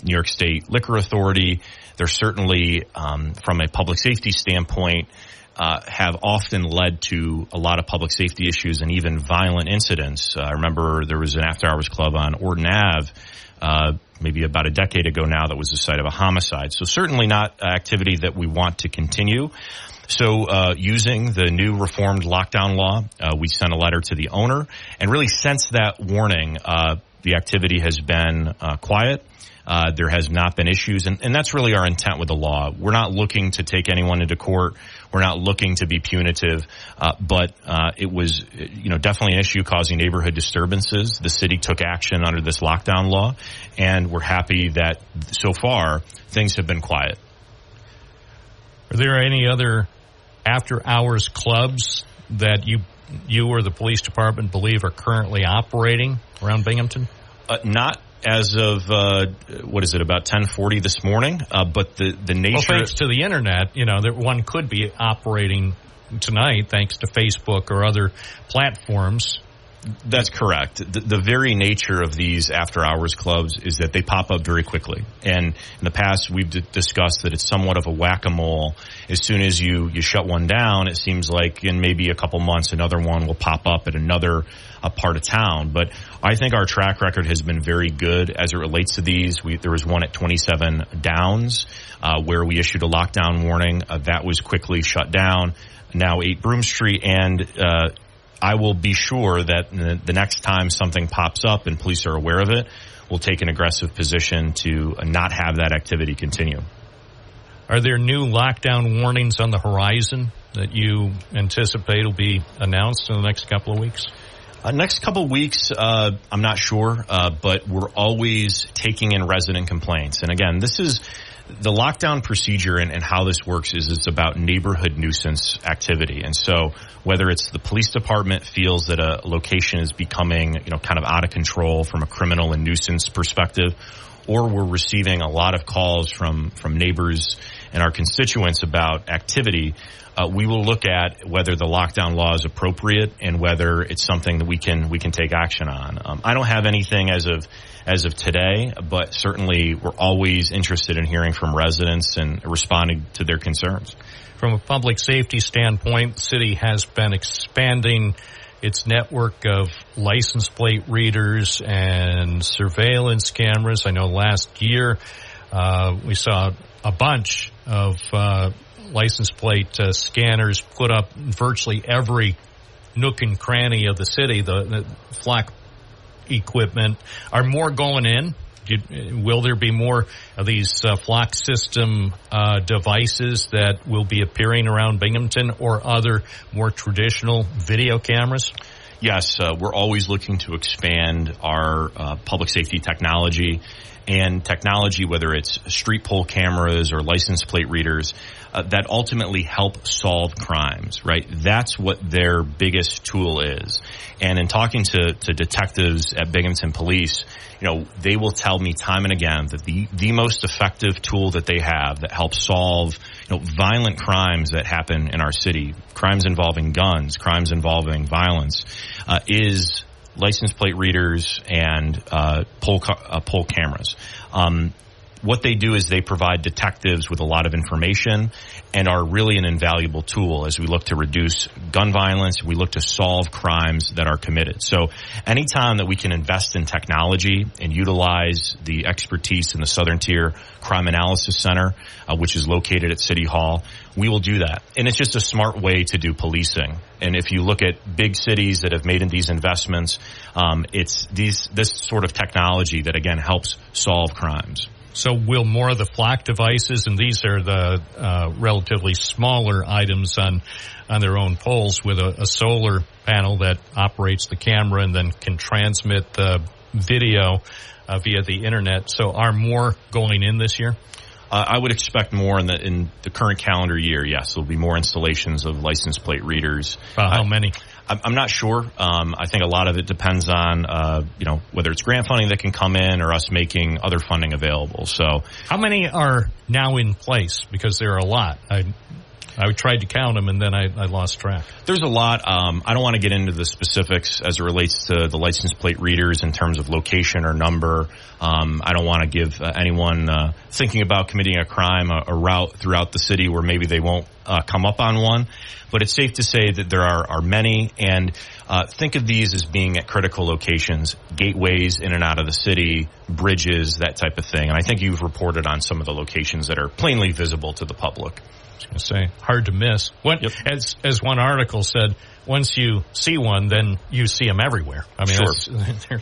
New York State Liquor Authority. They're certainly, from a public safety standpoint, have often led to a lot of public safety issues and even violent incidents. I remember there was an after-hours club on Orton Ave maybe about a decade ago now that was the site of a homicide. So certainly not activity that we want to continue. So using the new reformed lockdown law, we sent a letter to the owner. And really since that warning, the activity has been quiet. There has not been issues. And that's really our intent with the law. We're not looking to take anyone into court. We're not looking to be punitive. But it was, definitely an issue causing neighborhood disturbances. The city took action under this lockdown law. And we're happy that so far things have been quiet. Are there any other after-hours clubs that you or the police department believe are currently operating around Binghamton? Not as of, about 10:40 this morning, but the nature... Well, thanks to the internet, that one could be operating tonight thanks to Facebook or other platforms. That's correct. The very nature of these after-hours clubs is that they pop up very quickly. And in the past, we've discussed that it's somewhat of a whack-a-mole. As soon as you shut one down, it seems like in maybe a couple months, another one will pop up at another part of town. But I think our track record has been very good as it relates to these. There was one at 27 Downs where we issued a lockdown warning. That was quickly shut down. Now 8 Broome Street, and I will be sure that the next time something pops up and police are aware of it, we'll take an aggressive position to not have that activity continue. Are there new lockdown warnings on the horizon that you anticipate will be announced in the next couple of weeks? Next couple of weeks, I'm not sure, but we're always taking in resident complaints. And again, this is the lockdown procedure and how this works is it's about neighborhood nuisance activity. And so whether it's the police department feels that a location is becoming, kind of out of control from a criminal and nuisance perspective, or we're receiving a lot of calls from neighbors and our constituents about activity, we will look at whether the lockdown law is appropriate and whether it's something that we can take action on. I don't have anything as of today, but certainly we're always interested in hearing from residents and responding to their concerns. From a public safety standpoint, the city has been expanding its network of license plate readers and surveillance cameras. I know last year we saw a bunch of license plate scanners put up in virtually every nook and cranny of the city. The flock equipment. Are more going in? Will there be more of these flock system devices that will be appearing around Binghamton or other more traditional video cameras? Yes, we're always looking to expand our public safety technology. And technology, whether it's street pole cameras or license plate readers, that ultimately help solve crimes, right? That's what their biggest tool is. And in talking to detectives at Binghamton Police, they will tell me time and again that the most effective tool that they have that helps solve, violent crimes that happen in our city, crimes involving guns, crimes involving violence, is license plate readers and pole cameras. What they do is they provide detectives with a lot of information and are really an invaluable tool as we look to reduce gun violence. We look to solve crimes that are committed. So anytime that we can invest in technology and utilize the expertise in the Southern Tier Crime Analysis Center, which is located at City Hall, we will do that. And it's just a smart way to do policing. And if you look at big cities that have made in these investments, it's this sort of technology that, again, helps solve crimes. So will more of the flock devices, and these are the relatively smaller items on their own poles with a solar panel that operates the camera and then can transmit the video via the internet. So are more going in this year? I would expect more in the current calendar year. Yes, there'll be more installations of license plate readers. How many? I'm not sure. I think a lot of it depends on, whether it's grant funding that can come in or us making other funding available. So, how many are now in place? Because there are a lot. I tried to count them and then I lost track. There's a lot. I don't want to get into the specifics as it relates to the license plate readers in terms of location or number. I don't want to give anyone thinking about committing a crime a route throughout the city where maybe they won't come up on one. But it's safe to say that there are many, and think of these as being at critical locations, gateways in and out of the city, bridges, that type of thing. And I think you've reported on some of the locations that are plainly visible to the public. I was going to say, hard to miss. Yep. As one article said, once you see one, then you see them everywhere. I mean, sure.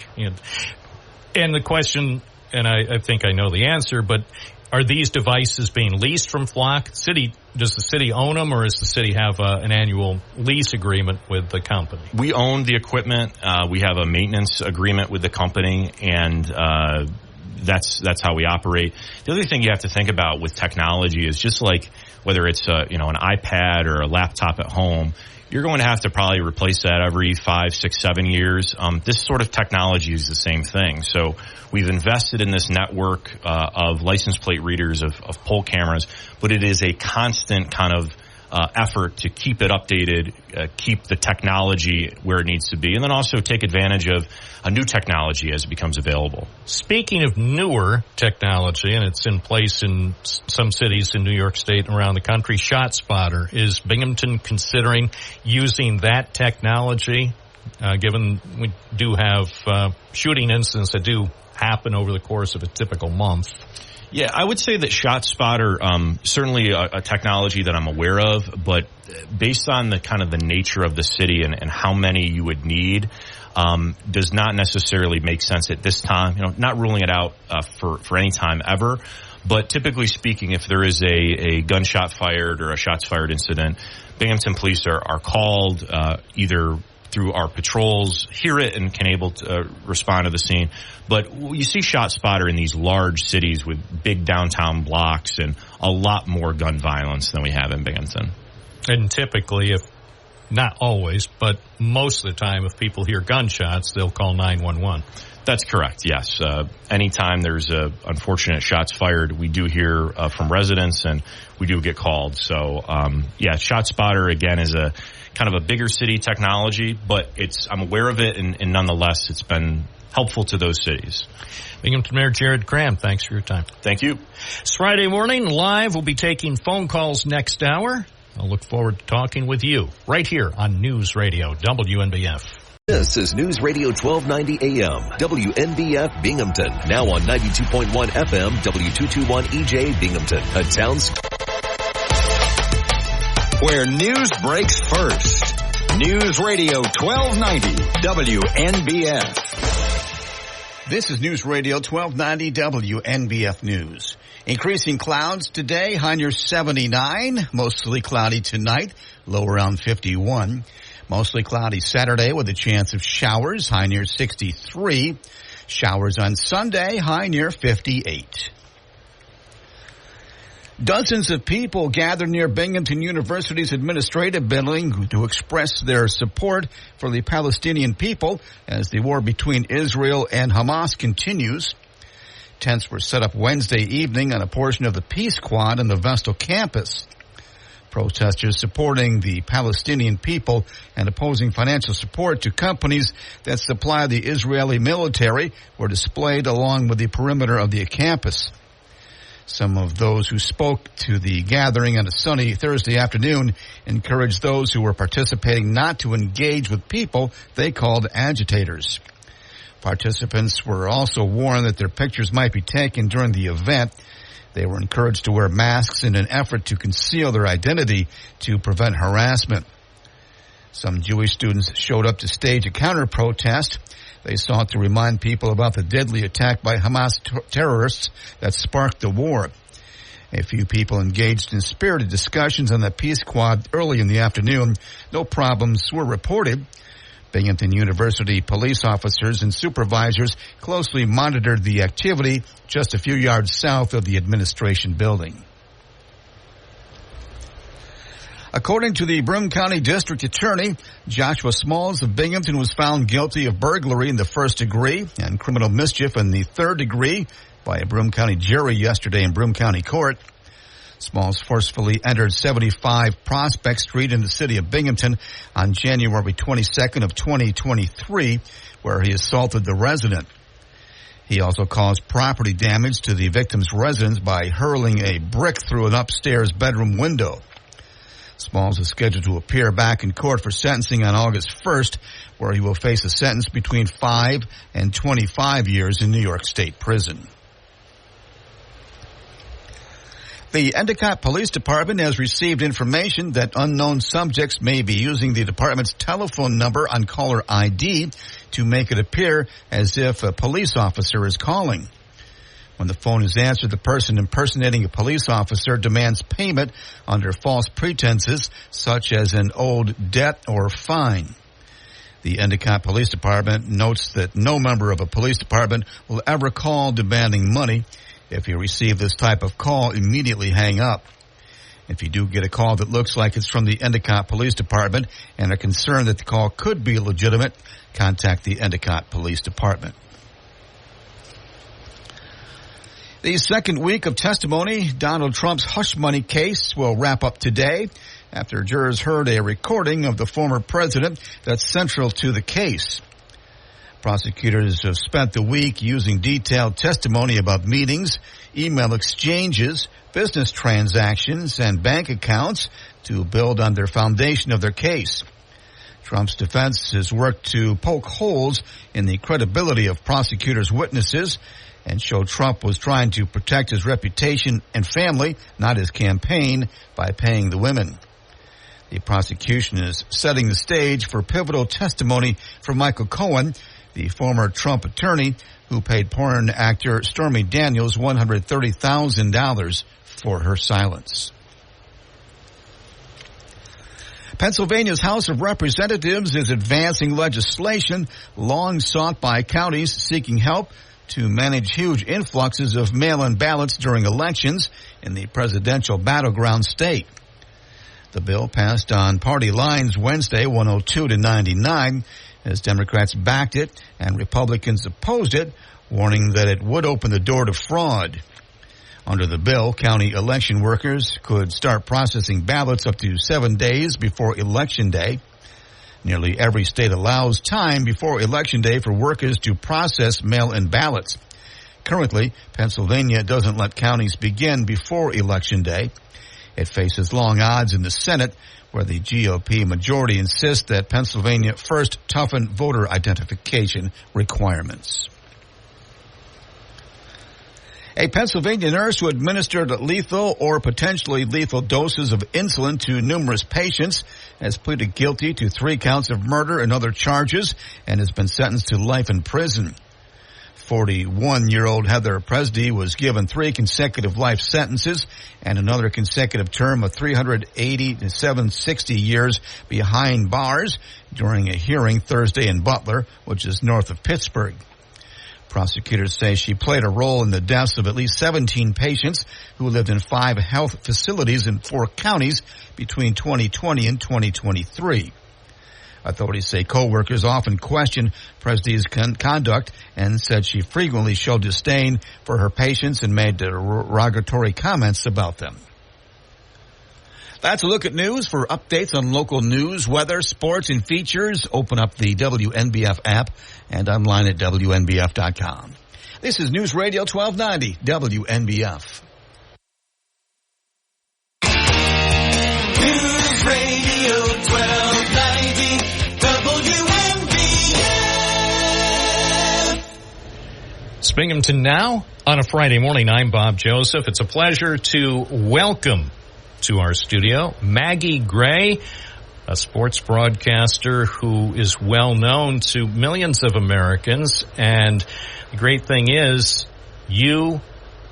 And the question, and I think I know the answer, but are these devices being leased from Flock? Does the city own them, or does the city have an annual lease agreement with the company? We own the equipment. We have a maintenance agreement with the company, and that's how we operate. The other thing you have to think about with technology is just like whether it's an iPad or a laptop at home, you're going to have to probably replace that every 5, 6, 7 years. This sort of technology is the same thing. So we've invested in this network of license plate readers, of pole cameras, but it is a constant kind of effort to keep it updated, keep the technology where it needs to be, and then also take advantage of a new technology as it becomes available. Speaking of newer technology, and it's in place in some cities in New York State and around the country, ShotSpotter. Is Binghamton considering using that technology, given we do have shooting incidents that do happen over the course of a typical month? Yeah, I would say that ShotSpotter, certainly a technology that I'm aware of, but based on the kind of the nature of the city and how many you would need, does not necessarily make sense at this time. Not ruling it out for any time ever. But typically speaking, if there is a gunshot fired or a shots fired incident, Binghamton police are called either through our patrols, hear it, and can able to respond to the scene. But you see ShotSpotter in these large cities with big downtown blocks and a lot more gun violence than we have in Binghamton. And typically, if not always, but most of the time, if people hear gunshots, they'll call 911. That's correct, yes. Anytime there's unfortunate shots fired, we do hear from residents, and we do get called. So, ShotSpotter, again, is a kind of a bigger city technology, but I'm aware of it, and nonetheless, it's been helpful to those cities. Binghamton Mayor Jared Cram, thanks for your time. Thank you. It's Friday morning, live. We'll be taking phone calls next hour. I'll look forward to talking with you right here on News Radio WNBF. This is News Radio 1290 AM, WNBF Binghamton. Now on 92.1 FM, W221 EJ Binghamton. A town where news breaks first. News Radio 1290 WNBF. This is News Radio 1290 WNBF News. Increasing clouds today, high near 79. Mostly cloudy tonight, low around 51. Mostly cloudy Saturday with a chance of showers, high near 63. Showers on Sunday, high near 58. Dozens of people gathered near Binghamton University's administrative building to express their support for the Palestinian people as the war between Israel and Hamas continues. Tents were set up Wednesday evening on a portion of the Peace Quad on the Vestal campus. Protesters supporting the Palestinian people and opposing financial support to companies that supply the Israeli military were displayed along with the perimeter of the campus. Some of those who spoke to the gathering on a sunny Thursday afternoon encouraged those who were participating not to engage with people they called agitators. Participants were also warned that their pictures might be taken during the event. They were encouraged to wear masks in an effort to conceal their identity to prevent harassment. Some Jewish students showed up to stage a counter-protest. They sought to remind people about the deadly attack by Hamas terrorists that sparked the war. A few people engaged in spirited discussions on the Peace Quad early in the afternoon. No problems were reported. Binghamton University police officers and supervisors closely monitored the activity just a few yards south of the administration building. According to the Broome County District Attorney, Joshua Smalls of Binghamton was found guilty of burglary in the first degree and criminal mischief in the third degree by a Broome County jury yesterday in Broome County Court. Smalls forcefully entered 75 Prospect Street in the city of Binghamton on January 22nd of 2023, where he assaulted the resident. He also caused property damage to the victim's residence by hurling a brick through an upstairs bedroom window. Smalls is scheduled to appear back in court for sentencing on August 1st, where he will face a sentence between 5 and 25 years in New York State Prison. The Endicott Police Department has received information that unknown subjects may be using the department's telephone number on caller ID to make it appear as if a police officer is calling. When the phone is answered, the person impersonating a police officer demands payment under false pretenses, such as an owed debt or fine. The Endicott Police Department notes that no member of a police department will ever call demanding money. If you receive this type of call, immediately hang up. If you do get a call that looks like it's from the Endicott Police Department and are concerned that the call could be legitimate, contact the Endicott Police Department. The second week of testimony, Donald Trump's hush money case, will wrap up today after jurors heard a recording of the former president that's central to the case. Prosecutors have spent the week using detailed testimony about meetings, email exchanges, business transactions, and bank accounts to build on their foundation of their case. Trump's defense has worked to poke holes in the credibility of prosecutors' witnesses and show Trump was trying to protect his reputation and family, not his campaign, by paying the women. The prosecution is setting the stage for pivotal testimony from Michael Cohen, the former Trump attorney who paid porn actor Stormy Daniels $130,000 for her silence. Pennsylvania's House of Representatives is advancing legislation long sought by counties seeking help to manage huge influxes of mail-in ballots during elections in the presidential battleground state. The bill passed on party lines Wednesday, 102-99, as Democrats backed it and Republicans opposed it, warning that it would open the door to fraud. Under the bill, county election workers could start processing ballots up to 7 days before Election Day. Nearly every state allows time before Election Day for workers to process mail-in ballots. Currently, Pennsylvania doesn't let counties begin before Election Day. It faces long odds in the Senate, where the GOP majority insists that Pennsylvania first toughen voter identification requirements. A Pennsylvania nurse who administered lethal or potentially lethal doses of insulin to numerous patients has pleaded guilty to 3 counts of murder and other charges and has been sentenced to life in prison. 41-year-old Heather Presdy was given 3 consecutive life sentences and another consecutive term of 380 to 760 years behind bars during a hearing Thursday in Butler, which is north of Pittsburgh. Prosecutors say she played a role in the deaths of at least 17 patients who lived in 5 health facilities in 4 counties between 2020 and 2023. Authorities say co-workers often questioned Presdy's conduct and said she frequently showed disdain for her patients and made derogatory comments about them. That's a look at news. For updates on local news, weather, sports, and features, open up the WNBF app and online at WNBF.com. This is News Radio 1290, WNBF. News Radio 1290, WNBF. It's Binghamton Now on a Friday morning. I'm Bob Joseph. It's a pleasure to welcome to our studio Maggie Gray, a sports broadcaster who is well known to millions of Americans. And the great thing is, you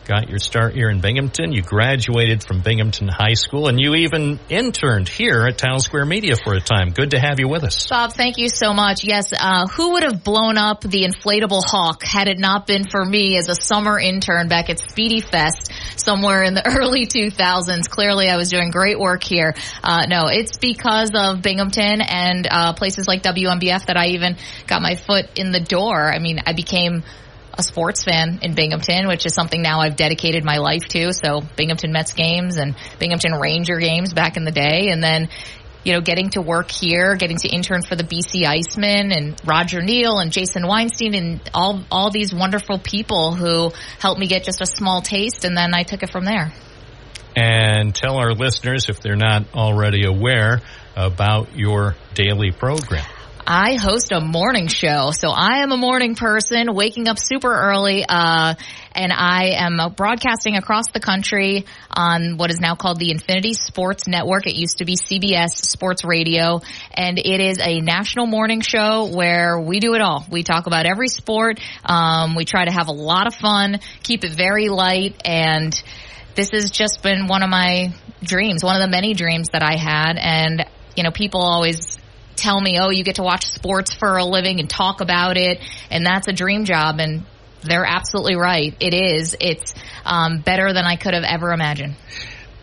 got your start here in Binghamton. You graduated from Binghamton High School, and you even interned here at Town Square Media for a time. Good to have you with us. Bob, thank you so much. Yes, who would have blown up the inflatable hawk had it not been for me as a summer intern back at Speedy Fest somewhere in the early 2000s? Clearly, I was doing great work here. No, it's because of Binghamton and places like WNBF that I even got my foot in the door. I mean, I became a sports fan in Binghamton, which is something now I've dedicated my life to. So Binghamton Mets games and Binghamton Ranger games back in the day. And then, you know, getting to work here, getting to intern for the BC Icemen and Roger Neal and Jason Weinstein and all these wonderful people who helped me get just a small taste. And then I took it from there. And tell our listeners, if they're not already aware, about your daily program. I host a morning show, so I am a morning person, waking up super early, and I am broadcasting across the country on what is now called the Infinity Sports Network. It used to be CBS Sports Radio, and it is a national morning show where we do it all. We talk about every sport. We try to have a lot of fun, keep it very light, and this has just been one of my dreams, one of the many dreams that I had. And, you know, people always tell me, oh, you get to watch sports for a living and talk about it, and that's a dream job. And they're absolutely right. It is. It's better than I could have ever imagined.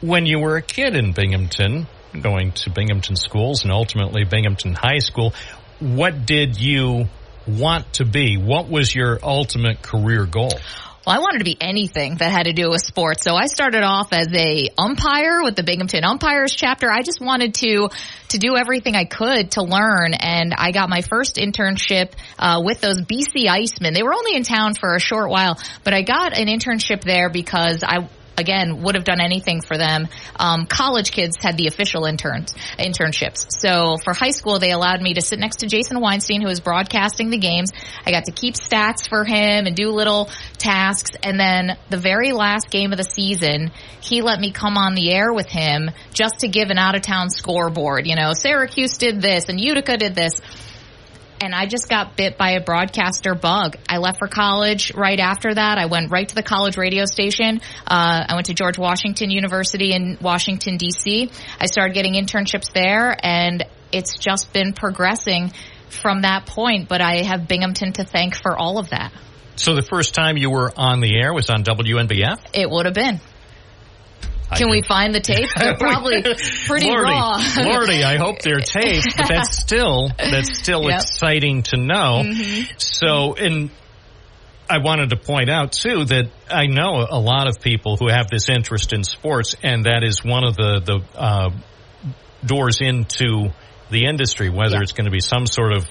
When you were a kid in Binghamton, going to Binghamton schools and ultimately Binghamton High School, what did you want to be? What was your ultimate career goal? Well, I wanted to be anything that had to do with sports. So I started off as a umpire with the Binghamton Umpires chapter. I just wanted to do everything I could to learn. And I got my first internship with those BC Icemen. They were only in town for a short while, but I got an internship there because I would have done anything for them. College kids had the official internships. So for high school, they allowed me to sit next to Jason Weinstein, who was broadcasting the games. I got to keep stats for him and do little tasks. And then the very last game of the season, he let me come on the air with him just to give an out-of-town scoreboard. You know, Syracuse did this and Utica did this. and I just got bit by a broadcaster bug. I left for college right after that. I went right to the college radio station. I went to George Washington University in Washington, D.C. I started getting internships there, and it's just been progressing from that point. But I have Binghamton to thank for all of that. So the first time you were on the air was on WNBF? It would have been. Can we find the tape? They're probably pretty raw. Lordy, I hope they're taped, but that's still exciting to know. Mm-hmm. So, and I wanted to point out, too, that I know a lot of people who have this interest in sports, and that is one of the doors into the industry, whether it's going to be some sort of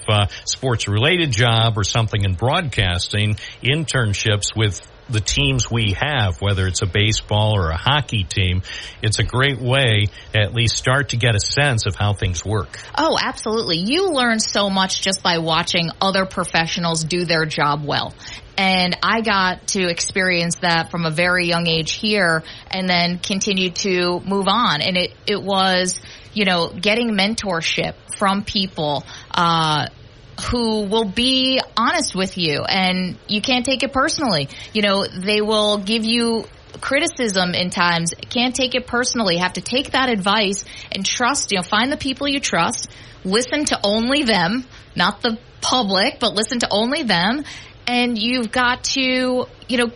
sports-related job or something in broadcasting, internships with the teams we have, whether it's a baseball or a hockey team. It's a great way to at least start to get a sense of how things work. Oh, absolutely. You learn so much just by watching other professionals do their job well. And I got to experience that from a very young age here and then continue to move on. And it was, getting mentorship from people, who will be honest with you, and you can't take it personally. They will give you criticism in times. Can't take it personally. Have to take that advice and trust, find the people you trust, listen to only them, not the public, but listen to only them. And you've got to,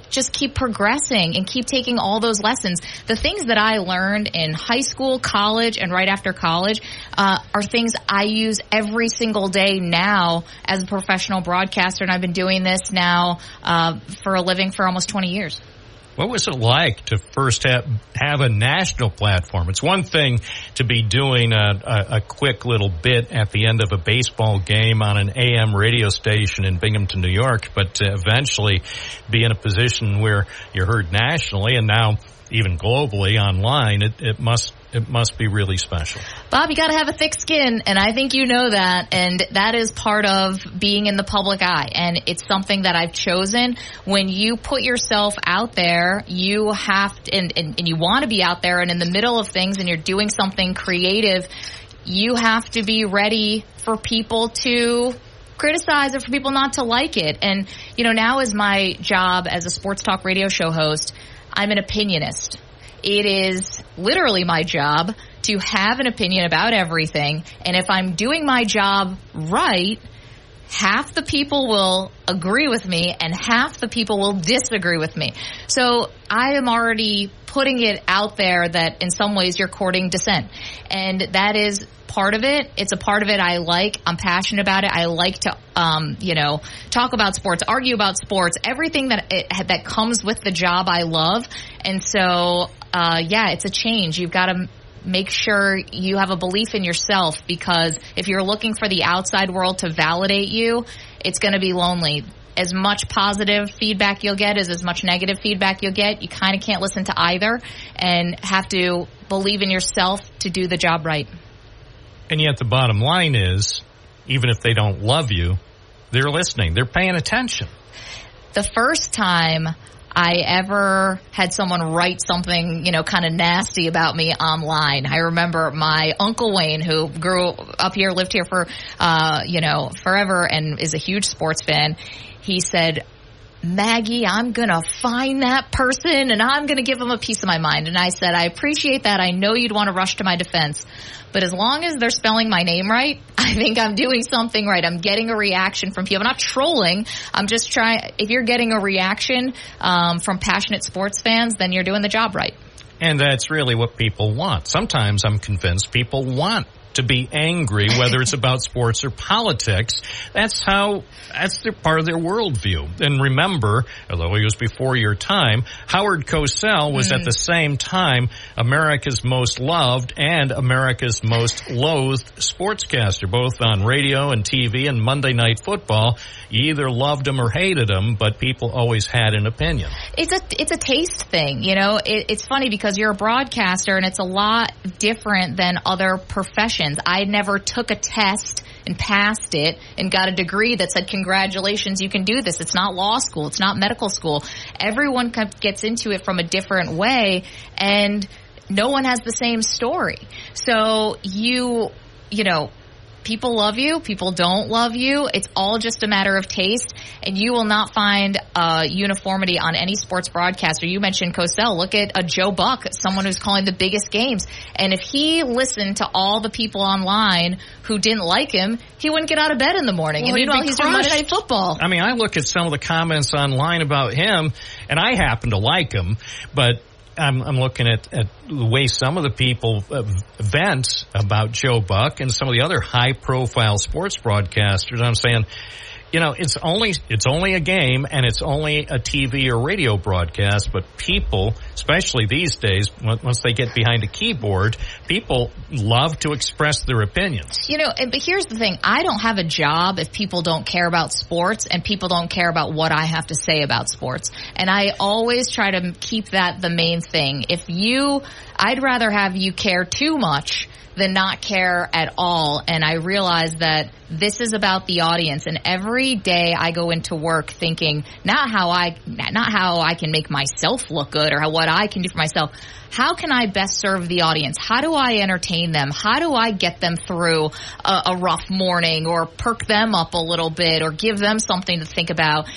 just keep progressing and keep taking all those lessons. The things that I learned in high school, college, and right after college are things I use every single day now as a professional broadcaster. And I've been doing this now for a living for almost 20 years. What was it like to first have a national platform? It's one thing to be doing a quick little bit at the end of a baseball game on an AM radio station in Binghamton, New York, but to eventually be in a position where you're heard nationally and now even globally online, it must be really special. Bob, you got to have a thick skin, and I think you know that, and that is part of being in the public eye, and it's something that I've chosen. When you put yourself out there, you have to, and you want to be out there and in the middle of things, and you're doing something creative, you have to be ready for people to criticize or for people not to like it. And, now is my job as a sports talk radio show host. I'm an opinionist. It is literally my job to have an opinion about everything. And if I'm doing my job right, half the people will agree with me and half the people will disagree with me. So I am already putting it out there that in some ways you're courting dissent. And that is part of it. It's a part of it I like. I'm passionate about it. I like to, talk about sports, argue about sports, everything that comes with the job I love. And so, it's a change. You've got to make sure you have a belief in yourself, because if you're looking for the outside world to validate you, it's going to be lonely. As much positive feedback you'll get as much negative feedback you'll get. You kind of can't listen to either and have to believe in yourself to do the job right. And yet the bottom line is, even if they don't love you, they're listening. They're paying attention. The first time I ever had someone write something, kind of nasty about me online, I remember my Uncle Wayne, who grew up here, lived here for, forever and is a huge sports fan. He said, Maggie, I'm going to find that person and I'm going to give them a piece of my mind. And I said, I appreciate that. I know you'd want to rush to my defense. But as long as they're spelling my name right, I think I'm doing something right. I'm getting a reaction from people. I'm not trolling. I'm just trying. If you're getting a reaction from passionate sports fans, then you're doing the job right. And that's really what people want. Sometimes I'm convinced people want to be angry, whether it's about sports or politics. That's their part of their worldview. And remember, although he was before your time, Howard Cosell was at the same time America's most loved and America's most loathed sportscaster, both on radio and TV and Monday Night Football. You either loved him or hated him, but people always had an opinion. It's a taste thing, It's funny because you're a broadcaster and it's a lot different than other professions. I never took a test and passed it and got a degree that said, congratulations, you can do this. It's not law school. It's not medical school. Everyone gets into it from a different way, and no one has the same story. So people love you, people don't love you. It's all just a matter of taste, and you will not find uniformity on any sports broadcaster. You mentioned Cosell. Look at Joe Buck, someone who's calling the biggest games. And if he listened to all the people online who didn't like him, he wouldn't get out of bed in the morning. Well, and meanwhile, he's doing Monday Night Football. I mean, I look at some of the comments online about him, and I happen to like him, but I'm looking at the way some of the people vent about Joe Buck and some of the other high-profile sports broadcasters. I'm saying, you know, it's only a game and it's only a TV or radio broadcast, but people, especially these days, once they get behind a keyboard, people love to express their opinions. You know, but here's the thing. I don't have a job if people don't care about sports and people don't care about what I have to say about sports. And I always try to keep that the main thing. I'd rather have you care too much than not care at all. And I realize that this is about the audience. And every day I go into work thinking not how I can make myself look good or what I can do for myself. How can I best serve the audience? How do I entertain them? How do I get them through a rough morning or perk them up a little bit or give them something to think about?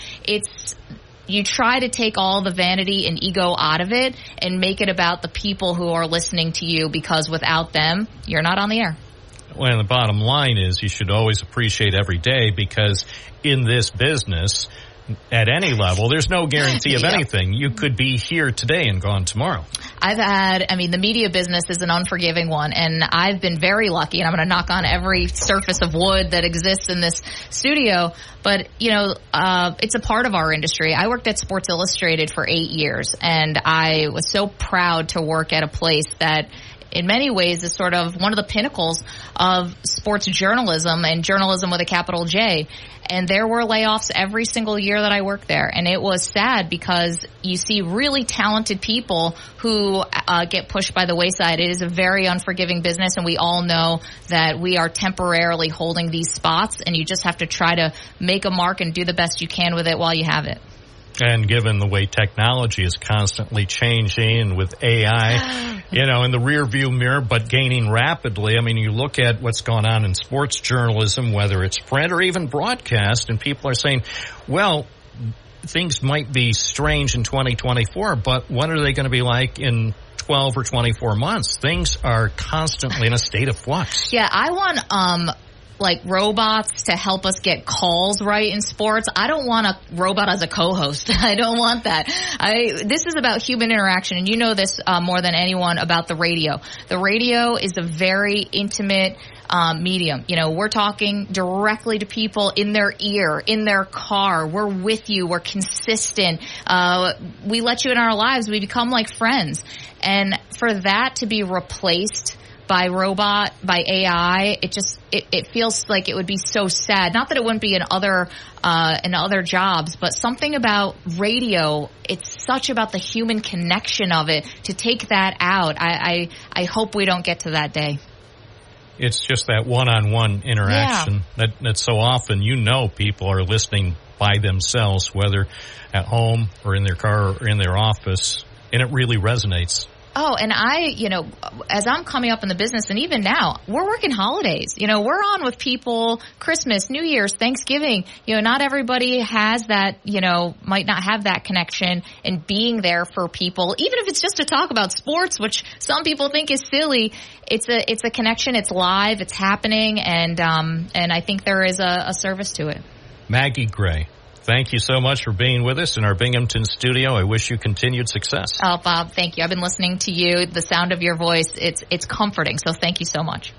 You try to take all the vanity and ego out of it and make it about the people who are listening to you, because without them, you're not on the air. Well, the bottom line is you should always appreciate every day, because in this business, at any level, there's no guarantee of anything. You could be here today and gone tomorrow. The media business is an unforgiving one, and I've been very lucky, and I'm going to knock on every surface of wood that exists in this studio, but, you know, it's a part of our industry. I worked at Sports Illustrated for 8 years, and I was so proud to work at a place that in many ways is sort of one of the pinnacles of sports journalism, and journalism with a capital J. And there were layoffs every single year that I worked there. And it was sad because you see really talented people who get pushed by the wayside. It is a very unforgiving business, and we all know that we are temporarily holding these spots, and you just have to try to make a mark and do the best you can with it while you have it. And given the way technology is constantly changing with AI, you know, in the rear view mirror, but gaining rapidly. I mean, you look at what's going on in sports journalism, whether it's print or even broadcast, and people are saying, well, things might be strange in 2024, but what are they going to be like in 12 or 24 months? Things are constantly in a state of flux. Yeah, I want robots to help us get calls right in sports. I don't want a robot as a co-host. I don't want that. This is about human interaction, and you know this more than anyone about the radio. The radio is a very intimate medium. You know, we're talking directly to people in their ear, in their car. We're with you. We're consistent. We let you in our lives. We become like friends. And for that to be replaced by AI, it feels like it would be so sad. Not that it wouldn't be in other jobs, but something about radio, it's such about the human connection of it. To take that out, I hope we don't get to that day. It's just that one-on-one interaction that so often, you know, people are listening by themselves, whether at home or in their car or in their office, and it really resonates. Oh, and as I'm coming up in the business, and even now, we're working holidays. You know, we're on with people Christmas, New Year's, Thanksgiving. You know, not everybody has that, you know, might not have that connection and being there for people, even if it's just to talk about sports, which some people think is silly. It's a connection. It's live. It's happening. And I think there is a service to it. Maggie Gray, thank you so much for being with us in our Binghamton studio. I wish you continued success. Oh, Bob, thank you. I've been listening to you. The sound of your voice, it's comforting. So thank you so much.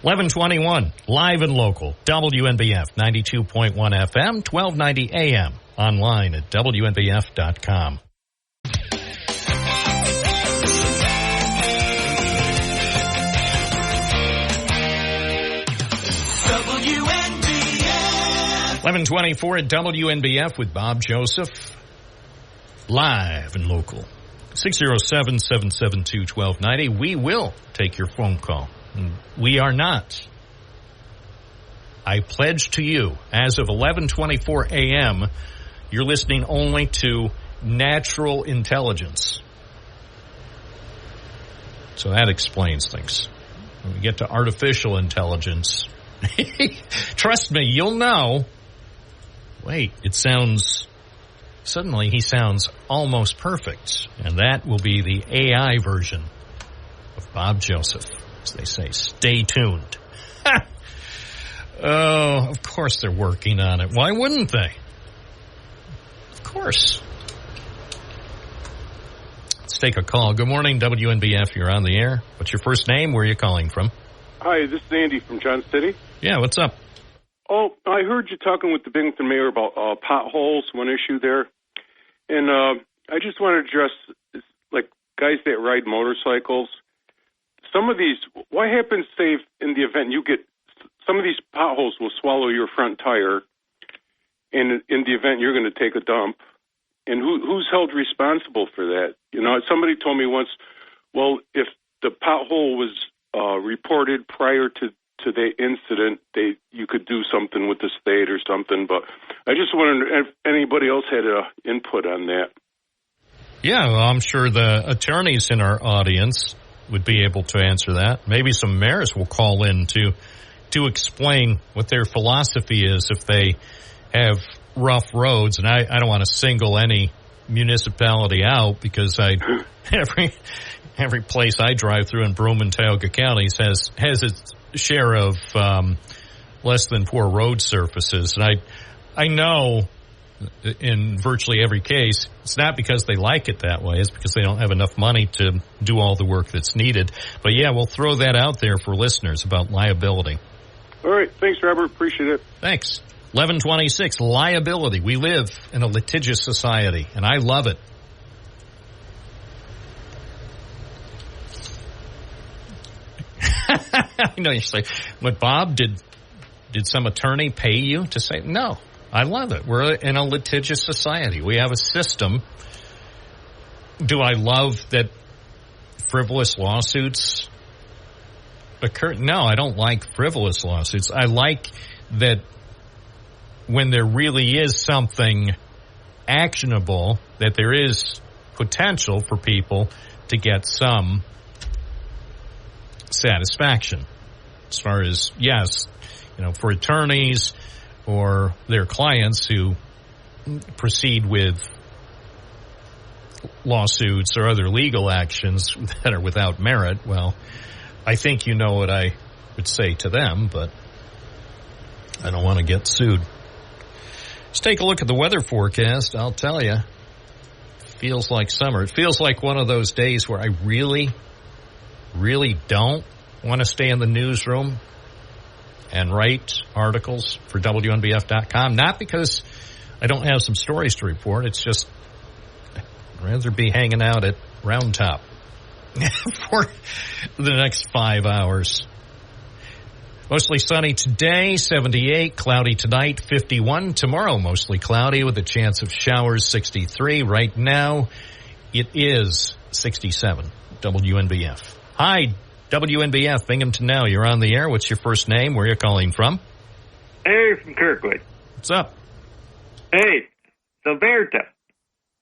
11:21, live and local, WNBF 92.1 FM, 1290 AM, online at WNBF.com. WNBF. 11:24 at WNBF with Bob Joseph, live and local. 607-772-1290. We will take your phone call. We are not. I pledge to you, as of 11:24 a.m., you're listening only to natural intelligence. So that explains things. When we get to artificial intelligence, Trust me, you'll know. Wait, suddenly he sounds almost perfect. And that will be the AI version of Bob Joseph. As they say, stay tuned. Oh, of course they're working on it. Why wouldn't they? Of course. Let's take a call. Good morning, WNBF. You're on the air. What's your first name? Where are you calling from? Hi, this is Andy from John City. Yeah, what's up? Oh, I heard you talking with the Binghamton mayor about potholes, one issue there. And I just want to address, like, guys that ride motorcycles. Some of these, what happens, say, in the event you get, some of these potholes will swallow your front tire, and in the event you're going to take a dump. And who's held responsible for that? You know, somebody told me once, well, if the pothole was reported prior to the incident, you could do something with the state or something. But I just wondered if anybody else had input on that. Yeah, well, I'm sure the attorneys in our audience would be able to answer that. Maybe some mayors will call in to explain what their philosophy is if they have rough roads. And I don't want to single any municipality out because every place I drive through in Broome and Tioga counties has its share of less than poor road surfaces. And I know in virtually every case, it's not because they like it that way. It's because they don't have enough money to do all the work that's needed. But, yeah, we'll throw that out there for listeners about liability. All right. Thanks, Robert. Appreciate it. Thanks. 1126, liability. We live in a litigious society, and I love it. I know you say, but Bob, did some attorney pay you to say? No, I love it. We're in a litigious society. We have a system. Do I love that frivolous lawsuits occur? No, I don't like frivolous lawsuits. I like that when there really is something actionable, that there is potential for people to get some satisfaction. As far as, yes, for attorneys or their clients who proceed with lawsuits or other legal actions that are without merit, well, I think you know what I would say to them, but I don't want to get sued. Let's take a look at the weather forecast. I'll tell you, feels like summer. It feels like one of those days where I really don't want to stay in the newsroom and write articles for WNBF.com. Not because I don't have some stories to report. It's just I'd rather be hanging out at Round Top for the next 5 hours. Mostly sunny today, 78. Cloudy tonight, 51. Tomorrow, mostly cloudy with a chance of showers, 63. Right now, it is 67. WNBF. Hi, WNBF, Binghamton Now. You're on the air. What's your first name? Where are you calling from? Hey, from Kirkwood. What's up? Hey, Silberta,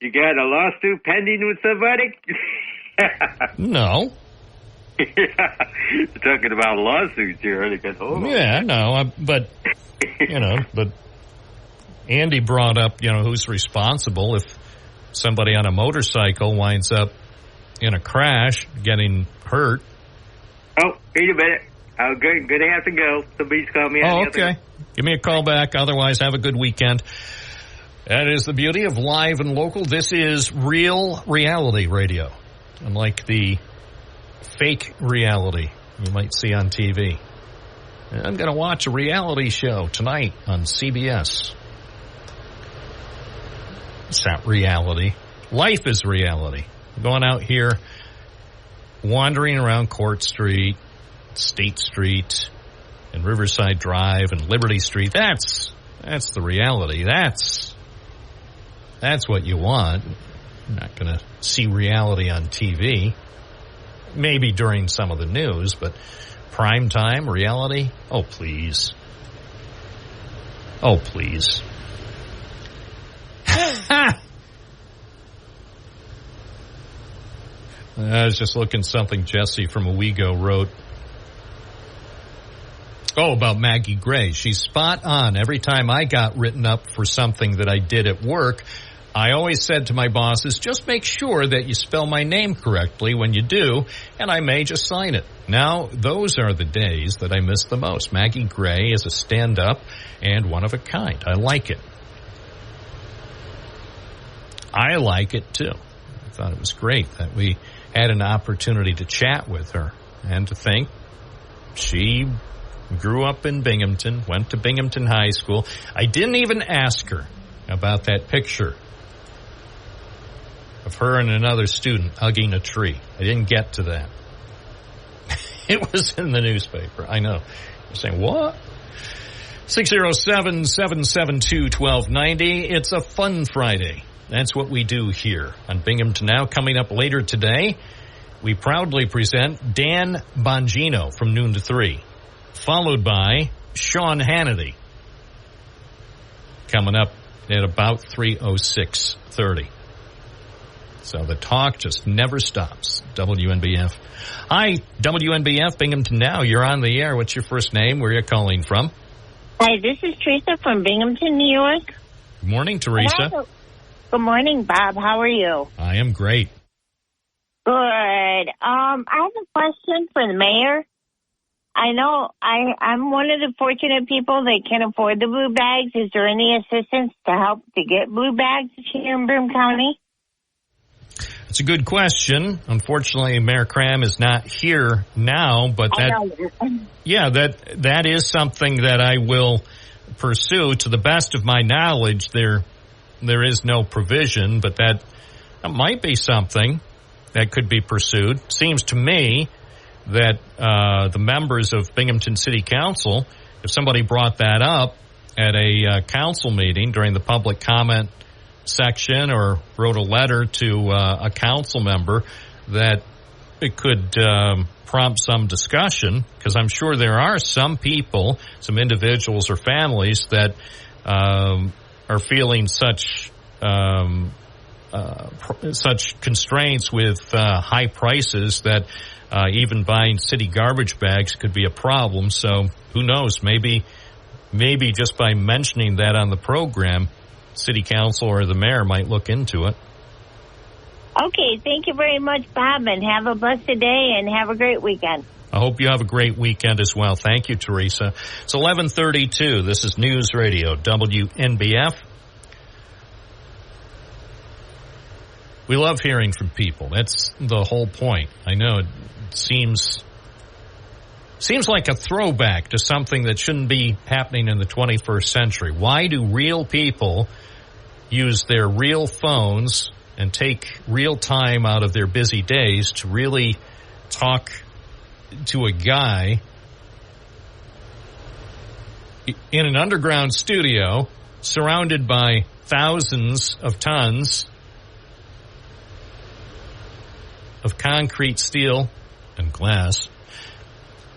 you got a lawsuit pending with somebody? No. You're talking about lawsuits here. Yeah, no, but Andy brought up, who's responsible if somebody on a motorcycle winds up in a crash getting hurt. Oh, wait a minute. I'm going to have to go. Somebody's calling me. Oh, okay. Give me a call back. Otherwise, have a good weekend. That is the beauty of live and local. This is real reality radio, unlike the fake reality you might see on TV. I'm going to watch a reality show tonight on CBS. It's not reality. Life is reality. I'm going out here, wandering around Court Street, State Street, and Riverside Drive, and Liberty Street. That's the reality. That's what you want. You're not going to see reality on TV. Maybe during some of the news, but prime time reality? Oh, please. Oh, please. I was just looking something Jesse from Owego wrote. Oh, about Maggie Gray. She's spot on. Every time I got written up for something that I did at work, I always said to my bosses, just make sure that you spell my name correctly when you do, and I may just sign it. Now, those are the days that I miss the most. Maggie Gray is a stand-up and one of a kind. I like it. I like it, too. I thought it was great that we had an opportunity to chat with her and to think she grew up in Binghamton, went to Binghamton High School. I didn't even ask her about that picture of her and another student hugging a tree. I didn't get to that. It was in the newspaper. I know. You're saying, what? 607-772-1290. It's a fun Friday. That's what we do here on Binghamton Now. Coming up later today, we proudly present Dan Bongino from noon to 3, followed by Sean Hannity, coming up at about 3:06:30. So the talk just never stops. WNBF. Hi, WNBF, Binghamton Now. You're on the air. What's your first name? Where are you calling from? Hi, this is Teresa from Binghamton, New York. Good morning, Teresa. Good morning, Bob. How are you? I am great. Good. I have a question for the mayor. I know I'm one of the fortunate people that can afford the blue bags. Is there any assistance to help to get blue bags here in Broome County? It's a good question. Unfortunately, Mayor Cram is not here now, but that is something that I will pursue. To the best of my knowledge, there is no provision, but that might be something that could be pursued. Seems to me that the members of Binghamton City Council, if somebody brought that up at a council meeting during the public comment section or wrote a letter to a council member, that it could prompt some discussion, because I'm sure there are some people, some individuals or families that are feeling such constraints with high prices that even buying city garbage bags could be a problem. So who knows? Maybe just by mentioning that on the program, City Council or the mayor might look into it. Okay, thank you very much, Bob, and have a blessed day and have a great weekend. I hope you have a great weekend as well. Thank you, Teresa. It's 11:32. This is News Radio WNBF. We love hearing from people. That's the whole point. I know it seems like a throwback to something that shouldn't be happening in the 21st century. Why do real people use their real phones and take real time out of their busy days to really talk to a guy in an underground studio surrounded by thousands of tons of concrete, steel, and glass?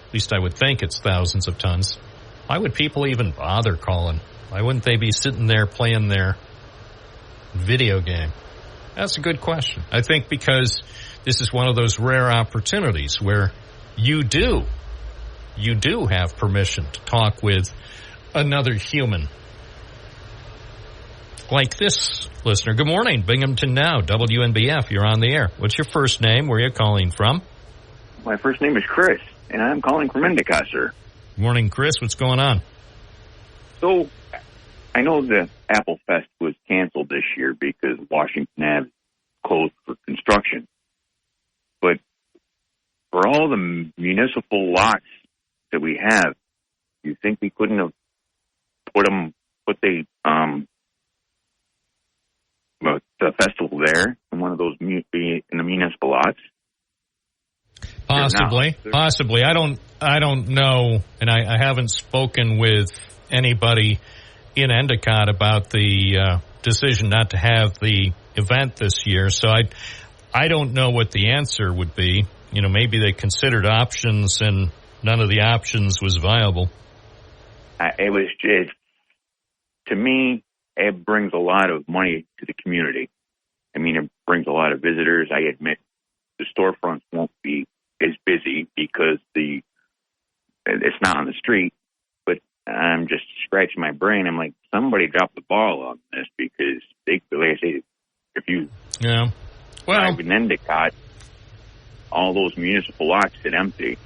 At least I would think it's thousands of tons. Why would people even bother calling? Why wouldn't they be sitting there playing their video game? That's a good question. I think because this is one of those rare opportunities where you do have permission to talk with another human. Like this listener. Good morning, Binghamton Now, WNBF. You're on the air. What's your first name? Where are you calling from? My first name is Chris, and I'm calling from Endicott, sir. Good morning, Chris. What's going on? So, I know the Apple Fest was canceled this year because Washington Ave closed for construction. But for all the municipal lots that we have, you think we couldn't have put the festival there in one of those in the municipal lots? Possibly. I don't know, and I haven't spoken with anybody in Endicott about the decision not to have the event this year, so I don't know what the answer would be. You know, maybe they considered options and none of the options was viable. To me, it brings a lot of money to the community. I mean, it brings a lot of visitors. I admit the storefronts won't be as busy because it's not on the street, I'm just scratching my brain. I'm like, somebody dropped the ball on this because they, like I say, if you drive an Endicott, all those municipal lots sit empty.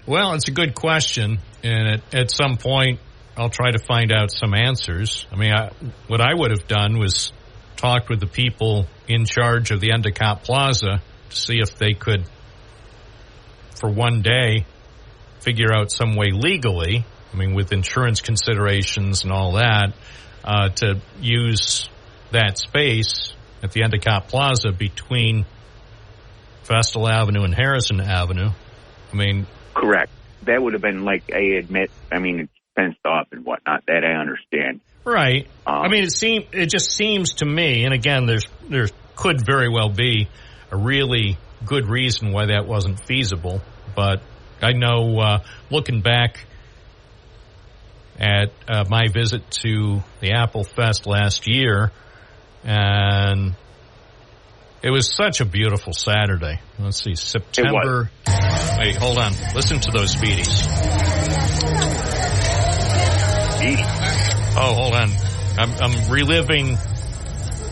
Well, it's a good question, and at some point, I'll try to find out some answers. I mean, what I would have done was talked with the people in charge of the Endicott Plaza to see if they could, for one day, figure out some way legally, I mean, with insurance considerations and all that, to use that space at the Endicott Plaza between Vestal Avenue and Harrison Avenue. I mean... Correct. That would have been like, I admit, I mean, it's fenced off and whatnot. That I understand. Right. I mean, it just seems to me, and again, there could very well be a really good reason why that wasn't feasible, but I know, looking back at my visit to the Apple Fest last year, and it was such a beautiful Saturday. Let's see, September. Wait, hold on. Listen to those Speedies. Oh, hold on. I'm reliving.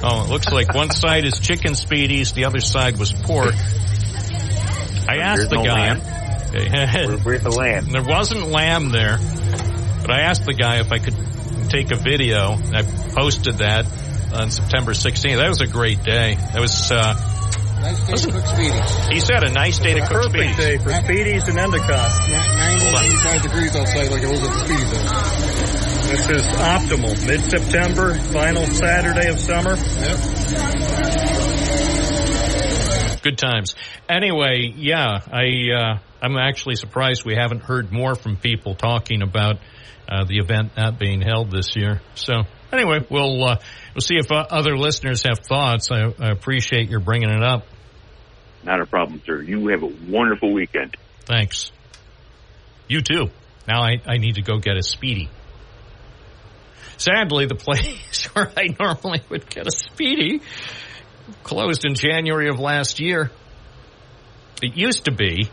Oh, it looks like one side is chicken Speedies, the other side was pork. I asked the guy. Where's the lamb? There wasn't lamb there, but I asked the guy if I could take a video. I posted that on September 16th. That was a great day. That was nice day to cook Speedies. He said a nice day to cook Speedies. Perfect day for Speedies and Endicott. 95 degrees outside like it was at the Speedies though. This is optimal. Mid-September, final Saturday of summer. Yep. Good times. Anyway, yeah, I'm actually surprised we haven't heard more from people talking about the event not being held this year. So anyway, we'll see if other listeners have thoughts. I appreciate your bringing it up. Not a problem, sir. You have a wonderful weekend. Thanks. You too. Now I need to go get a Speedy. Sadly, the place where I normally would get a Speedy closed in January of last year. It used to be,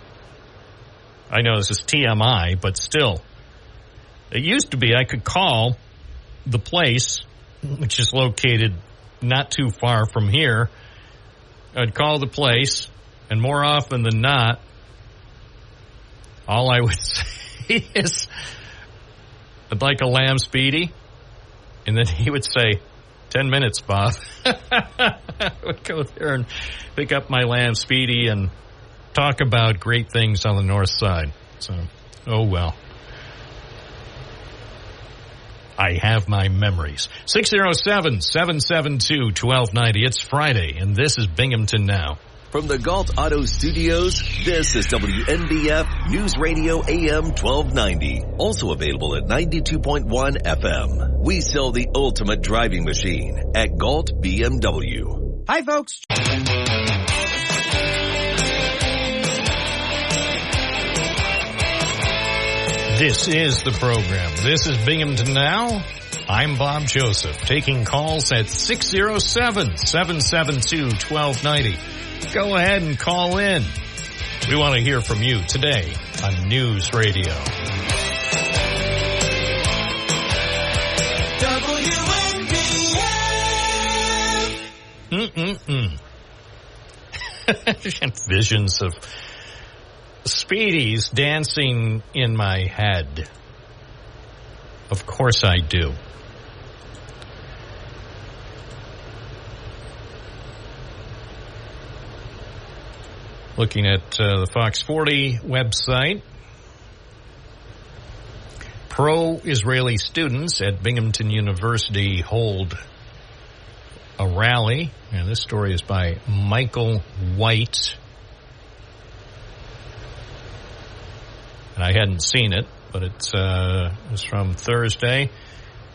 I know this is TMI, but still, it used to be I could call the place, which is located not too far from here. I'd call the place, and more often than not, all I would say is, I'd like a lamb Speedy. And then he would say, 10 minutes, Bob. I would go there and pick up my lamb Speedy and talk about great things on the north side. So, oh well. I have my memories. 607-772-1290. It's Friday, and this is Binghamton Now. From the Galt Auto Studios, this is WNBF News Radio AM 1290. Also available at 92.1 FM. We sell the ultimate driving machine at Galt BMW. Hi, folks. This is the program. This is Binghamton Now. I'm Bob Joseph, taking calls at 607-772-1290. Go ahead and call in. We want to hear from you today on News Radio. WNBF. Visions of Speedies dancing in my head. Of course I do. Looking at the Fox 40 website, pro-Israeli students at Binghamton University hold a rally. And this story is by Michael White. And I hadn't seen it, but it was from Thursday.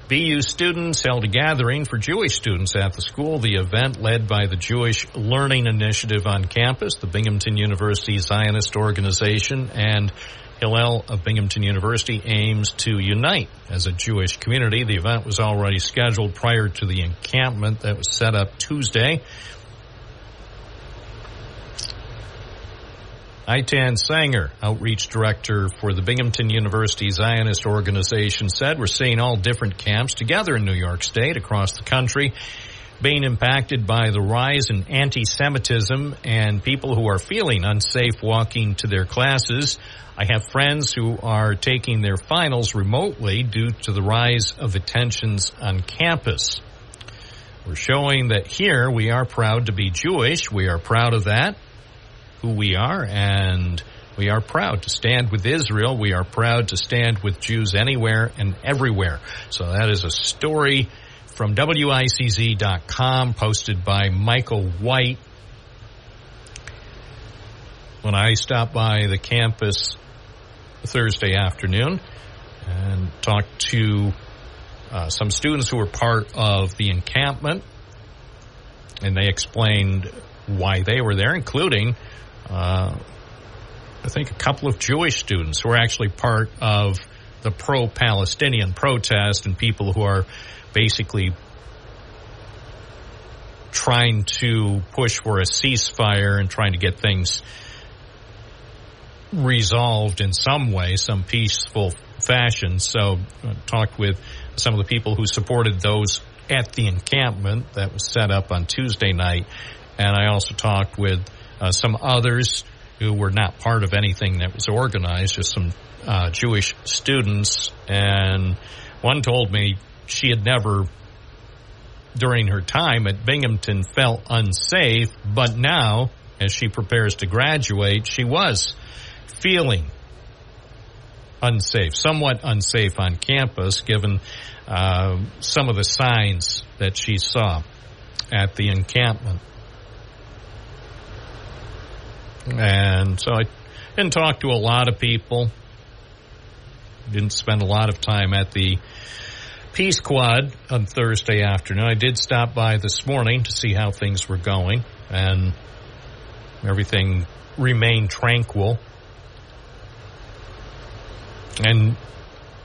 BU students held a gathering for Jewish students at the school. The event, led by the Jewish Learning Initiative on campus, the Binghamton University Zionist Organization, and Hillel of Binghamton University, aims to unite as a Jewish community. The event was already scheduled prior to the encampment that was set up Tuesday. Eitan Sanger, outreach director for the Binghamton University Zionist Organization, said we're seeing all different camps together in New York State, across the country, being impacted by the rise in anti-Semitism and people who are feeling unsafe walking to their classes. I have friends who are taking their finals remotely due to the rise of the tensions on campus. We're showing that here we are proud to be Jewish. We are proud of that, who we are, and we are proud to stand with Israel. We are proud to stand with Jews anywhere and everywhere. So that is a story from WICZ.com, posted by Michael White. When I stopped by the campus Thursday afternoon and talked to some students who were part of the encampment, and they explained why they were there, including, I think, a couple of Jewish students who are actually part of the pro-Palestinian protest and people who are basically trying to push for a ceasefire and trying to get things resolved in some way, some peaceful fashion. So I talked with some of the people who supported those at the encampment that was set up on Tuesday night. And I also talked with some others who were not part of anything that was organized, just some Jewish students. And one told me she had never, during her time at Binghamton, felt unsafe, but now, as she prepares to graduate, she was feeling unsafe, somewhat unsafe on campus, given some of the signs that she saw at the encampment. And so I didn't talk to a lot of people, didn't spend a lot of time at the Peace Quad on Thursday afternoon. I did stop by this morning to see how things were going, and everything remained tranquil. And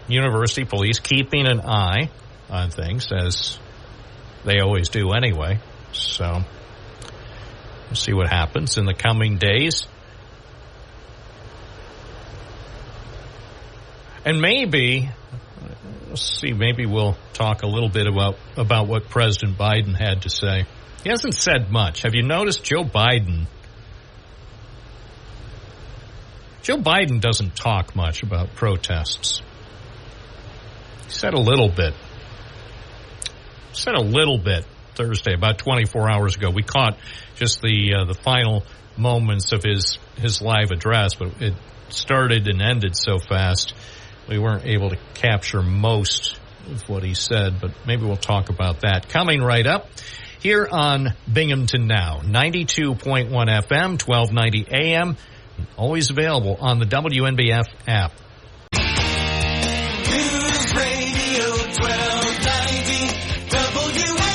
university police keeping an eye on things, as they always do anyway. So we'll see what happens in the coming days. And maybe we'll talk a little bit about what President Biden had to say. He hasn't said much. Have you noticed Joe Biden? Joe Biden doesn't talk much about protests. He said a little bit. Thursday, about 24 hours ago. We caught just the final moments of his live address, but it started and ended so fast we weren't able to capture most of what he said, but maybe we'll talk about that. Coming right up here on Binghamton Now, 92.1 FM, 1290 AM, always available on the WNBF app. News Radio 1290 WNBF.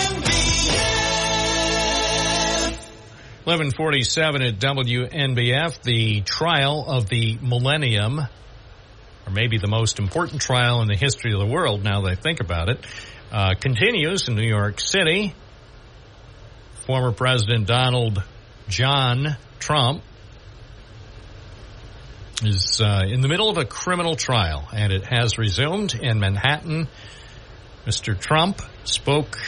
11:47 at WNBF. The trial of the millennium, or maybe the most important trial in the history of the world, now that I think about it, continues in New York City. Former President Donald John Trump is in the middle of a criminal trial, and it has resumed in Manhattan. Mr. Trump spoke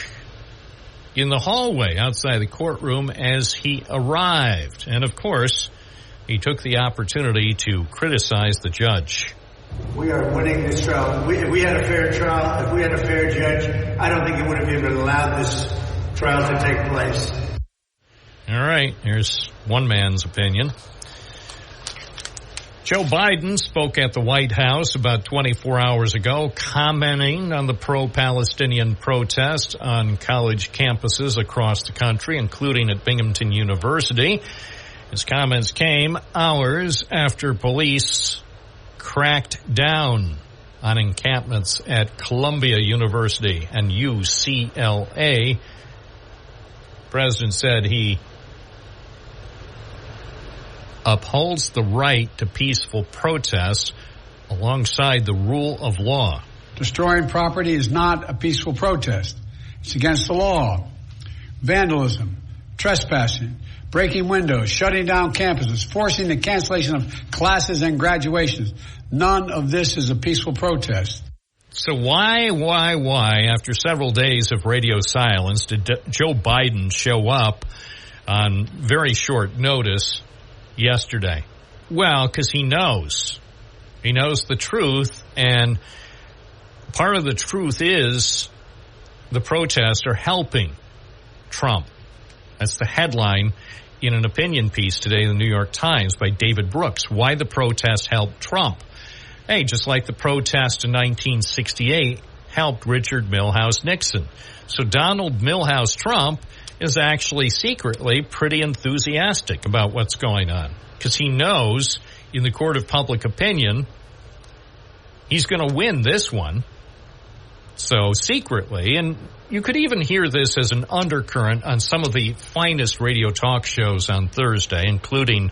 in the hallway outside the courtroom as he arrived. And, of course, he took the opportunity to criticize the judge. We are winning this trial. If we had a fair trial, if we had a fair judge, I don't think it would have even allowed this trial to take place. All right, here's one man's opinion. Joe Biden spoke at the White House about 24 hours ago, commenting on the pro-Palestinian protest on college campuses across the country, including at Binghamton University. His comments came hours after police cracked down on encampments at Columbia University and UCLA. The president said he upholds the right to peaceful protest alongside the rule of law. Destroying property is not a peaceful protest. It's against the law. Vandalism, trespassing, breaking windows, shutting down campuses, forcing the cancellation of classes and graduations. None of this is a peaceful protest. So why, after several days of radio silence, did Joe Biden show up on very short notice yesterday? Well, because he knows. He knows the truth, and part of the truth is the protests are helping Trump. That's the headline in an opinion piece today in the New York Times by David Brooks. Why the protests helped Trump. Hey, just like the protest in 1968 helped Richard Milhous Nixon. So Donald Milhous Trump is actually secretly pretty enthusiastic about what's going on, because he knows in the court of public opinion he's going to win this one. So secretly, and you could even hear this as an undercurrent on some of the finest radio talk shows on Thursday, including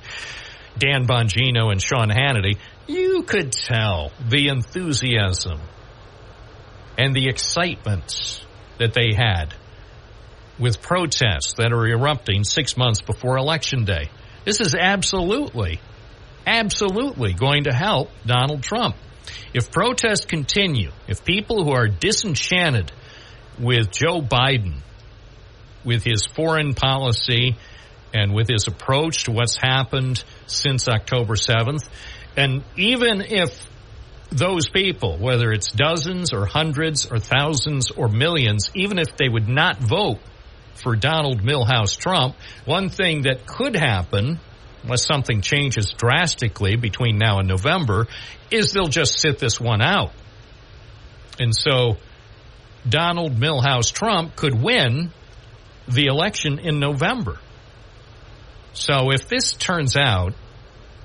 Dan Bongino and Sean Hannity, you could tell the enthusiasm and the excitement that they had with protests that are erupting 6 months before Election Day. This is absolutely going to help Donald Trump. If protests continue, if people who are disenchanted with Joe Biden, with his foreign policy, and with his approach to what's happened since October 7th, and even if those people, whether it's dozens or hundreds or thousands or millions, even if they would not vote for Donald Milhous Trump, one thing that could happen, unless something changes drastically between now and November, is they'll just sit this one out. And so Donald Milhous Trump could win the election in November. So if this turns out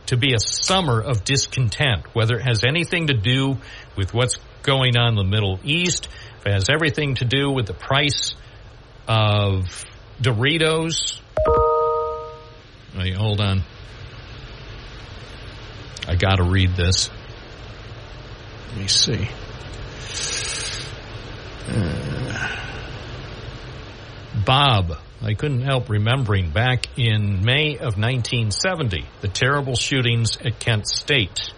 to be a summer of discontent, whether it has anything to do with what's going on in the Middle East, if it has everything to do with the price of Doritos. Wait, hold on. I got to read this. Let me see. Bob, I couldn't help remembering back in May of 1970, the terrible shootings at Kent State.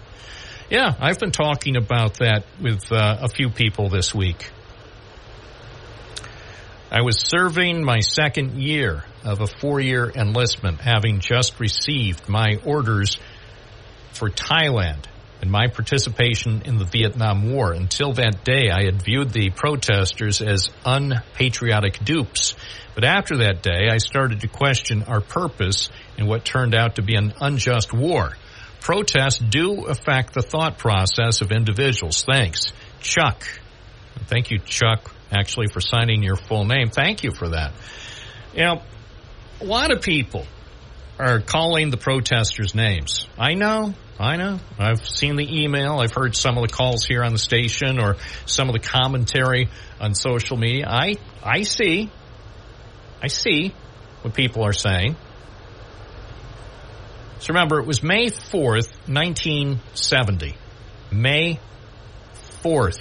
Yeah, I've been talking about that with a few people this week. I was serving my second year of a 4-year enlistment, having just received my orders for Thailand and my participation in the Vietnam War. Until that day, I had viewed the protesters as unpatriotic dupes. But after that day, I started to question our purpose in what turned out to be an unjust war. Protests do affect the thought process of individuals. Thanks, Chuck. Thank you, Chuck, actually, for signing your full name. Thank you for that. You know, a lot of people are calling the protesters names. I know. I've seen the email. I've heard some of the calls here on the station or some of the commentary on social media. I see what people are saying. So remember, it was May 4th, 1970. May 4th.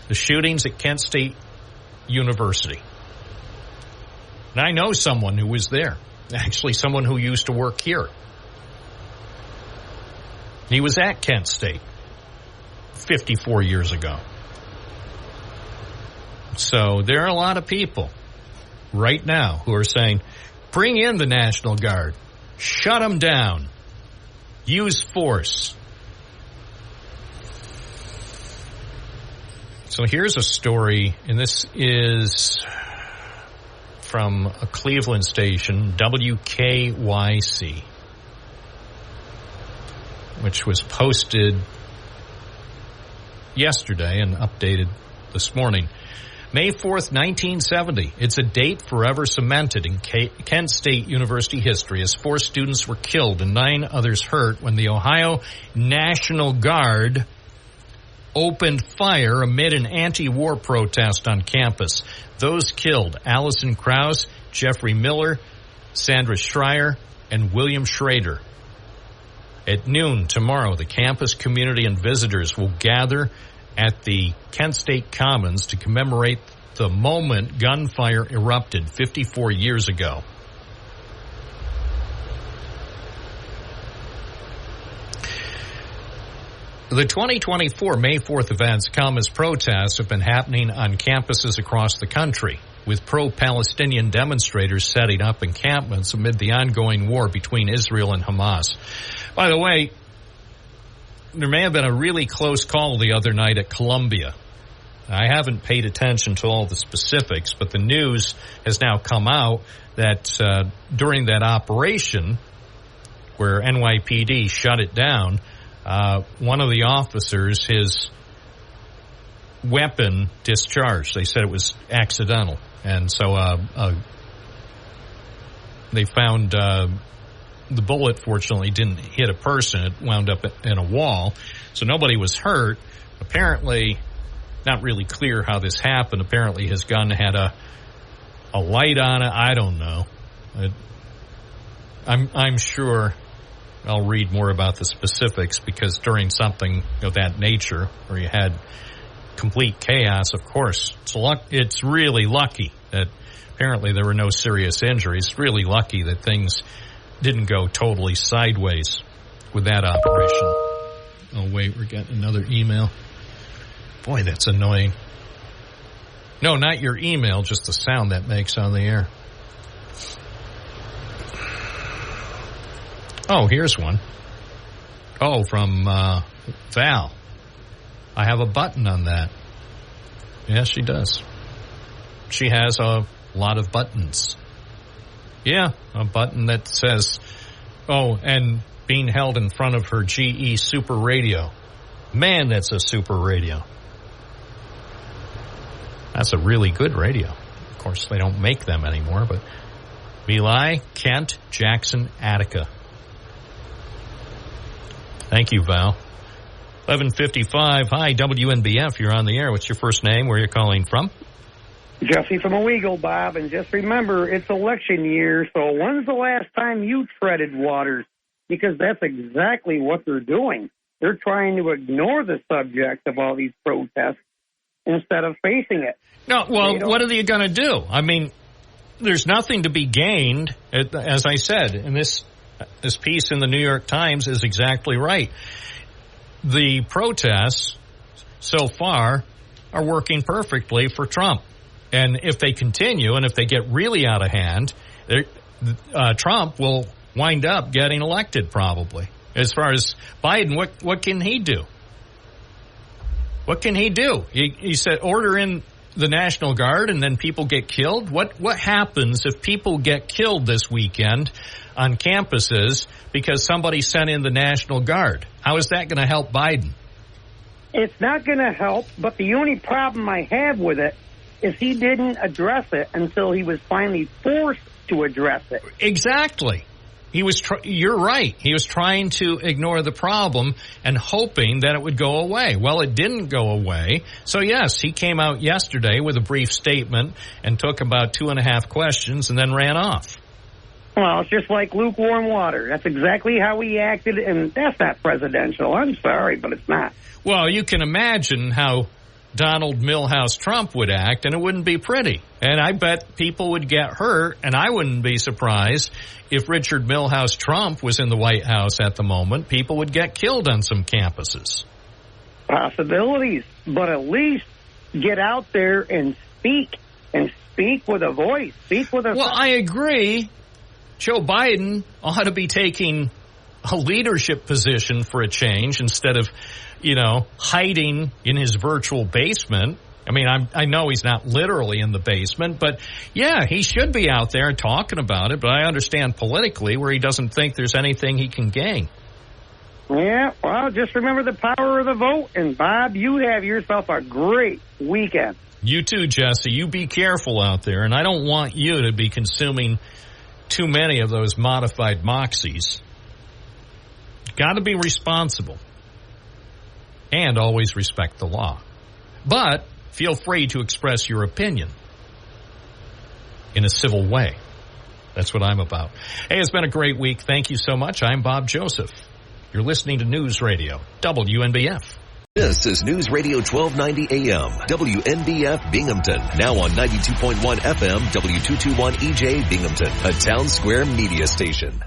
The shootings at Kent State University. And I know someone who was there. Actually, someone who used to work here. He was at Kent State 54 years ago. So there are a lot of people right now who are saying, bring in the National Guard, shut them down, use force. So here's a story, and this is from a Cleveland station, WKYC, which was posted yesterday and updated this morning. May 4th, 1970. It's a date forever cemented in Kent State University history as 4 students were killed and 9 others hurt when the Ohio National Guard opened fire amid an anti-war protest on campus. Those killed: Allison Krause, Jeffrey Miller, Sandra Schreier, and William Schrader. At noon tomorrow, the campus community and visitors will gather at the Kent State Commons to commemorate the moment gunfire erupted 54 years ago. The 2024 May 4th events come as protests have been happening on campuses across the country, with pro-Palestinian demonstrators setting up encampments amid the ongoing war between Israel and Hamas. By the way, there may have been a really close call the other night at Columbia. I haven't paid attention to all the specifics, but the news has now come out that during that operation where NYPD shut it down, one of the officers, his weapon discharged. They said it was accidental. And so they found the bullet, fortunately, didn't hit a person. It wound up in a wall. So nobody was hurt. Apparently, not really clear how this happened. Apparently, his gun had a light on it. I don't know. I'm sure I'll read more about the specifics, because during something of that nature where you had complete chaos, of course, it's really lucky that apparently there were no serious injuries. It's really lucky that things didn't go totally sideways with that operation. Oh, wait, we're getting another email. Boy, that's annoying. No, not your email, just the sound that makes on the air. Oh, here's one. Oh, from Val. I have a button on that. Yes, she does. She has a lot of buttons. Yeah, a button that says, oh, and being held in front of her GE Super Radio. Man, that's a super radio. That's a really good radio. Of course, they don't make them anymore, but Belay, Kent, Jackson, Attica. Thank you, Val. 11:55. Hi, WNBF. You're on the air. What's your first name? Where are you calling from? Jesse from Owego, Bob. And just remember, it's election year, so when's the last time you treaded waters? Because that's exactly what they're doing. They're trying to ignore the subject of all these protests instead of facing it. No, well, what are they going to do? I mean, there's nothing to be gained, as I said, and this piece in the New York Times is exactly right. The protests so far are working perfectly for Trump. And if they continue, and if they get really out of hand, Trump will wind up getting elected probably. As far as Biden, what can he do? What can he do? He said order in the National Guard and then people get killed? What happens if people get killed this weekend on campuses because somebody sent in the National Guard? How is that going to help Biden? It's not going to help, but the only problem I have with it is he didn't address it until he was finally forced to address it. Exactly. You're right. He was trying to ignore the problem and hoping that it would go away. Well, it didn't go away. So, yes, he came out yesterday with a brief statement and took about 2.5 questions and then ran off. Well, it's just like lukewarm water. That's exactly how he acted, and that's not presidential. I'm sorry, but it's not. Well, you can imagine how Donald Milhouse Trump would act, and it wouldn't be pretty. And I bet people would get hurt, and I wouldn't be surprised if Richard Milhouse Trump was in the White House at the moment. People would get killed on some campuses. Possibilities, but at least get out there and speak with a voice. Speak with a... Well, I agree. Joe Biden ought to be taking a leadership position for a change instead of, hiding in his virtual basement. I mean, I know he's not literally in the basement, but yeah, he should be out there talking about it. But I understand politically where he doesn't think there's anything he can gain. Yeah, well, just remember the power of the vote. And Bob, you have yourself a great weekend. You too, Jesse. You be careful out there. And I don't want you to be consuming too many of those modified moxies. Got to be responsible. And always respect the law. But feel free to express your opinion in a civil way. That's what I'm about. Hey, it's been a great week. Thank you so much. I'm Bob Joseph. You're listening to News Radio, WNBF. This is News Radio 1290 AM, WNBF Binghamton. Now on 92.1 FM, W221 EJ Binghamton, a Town Square media station.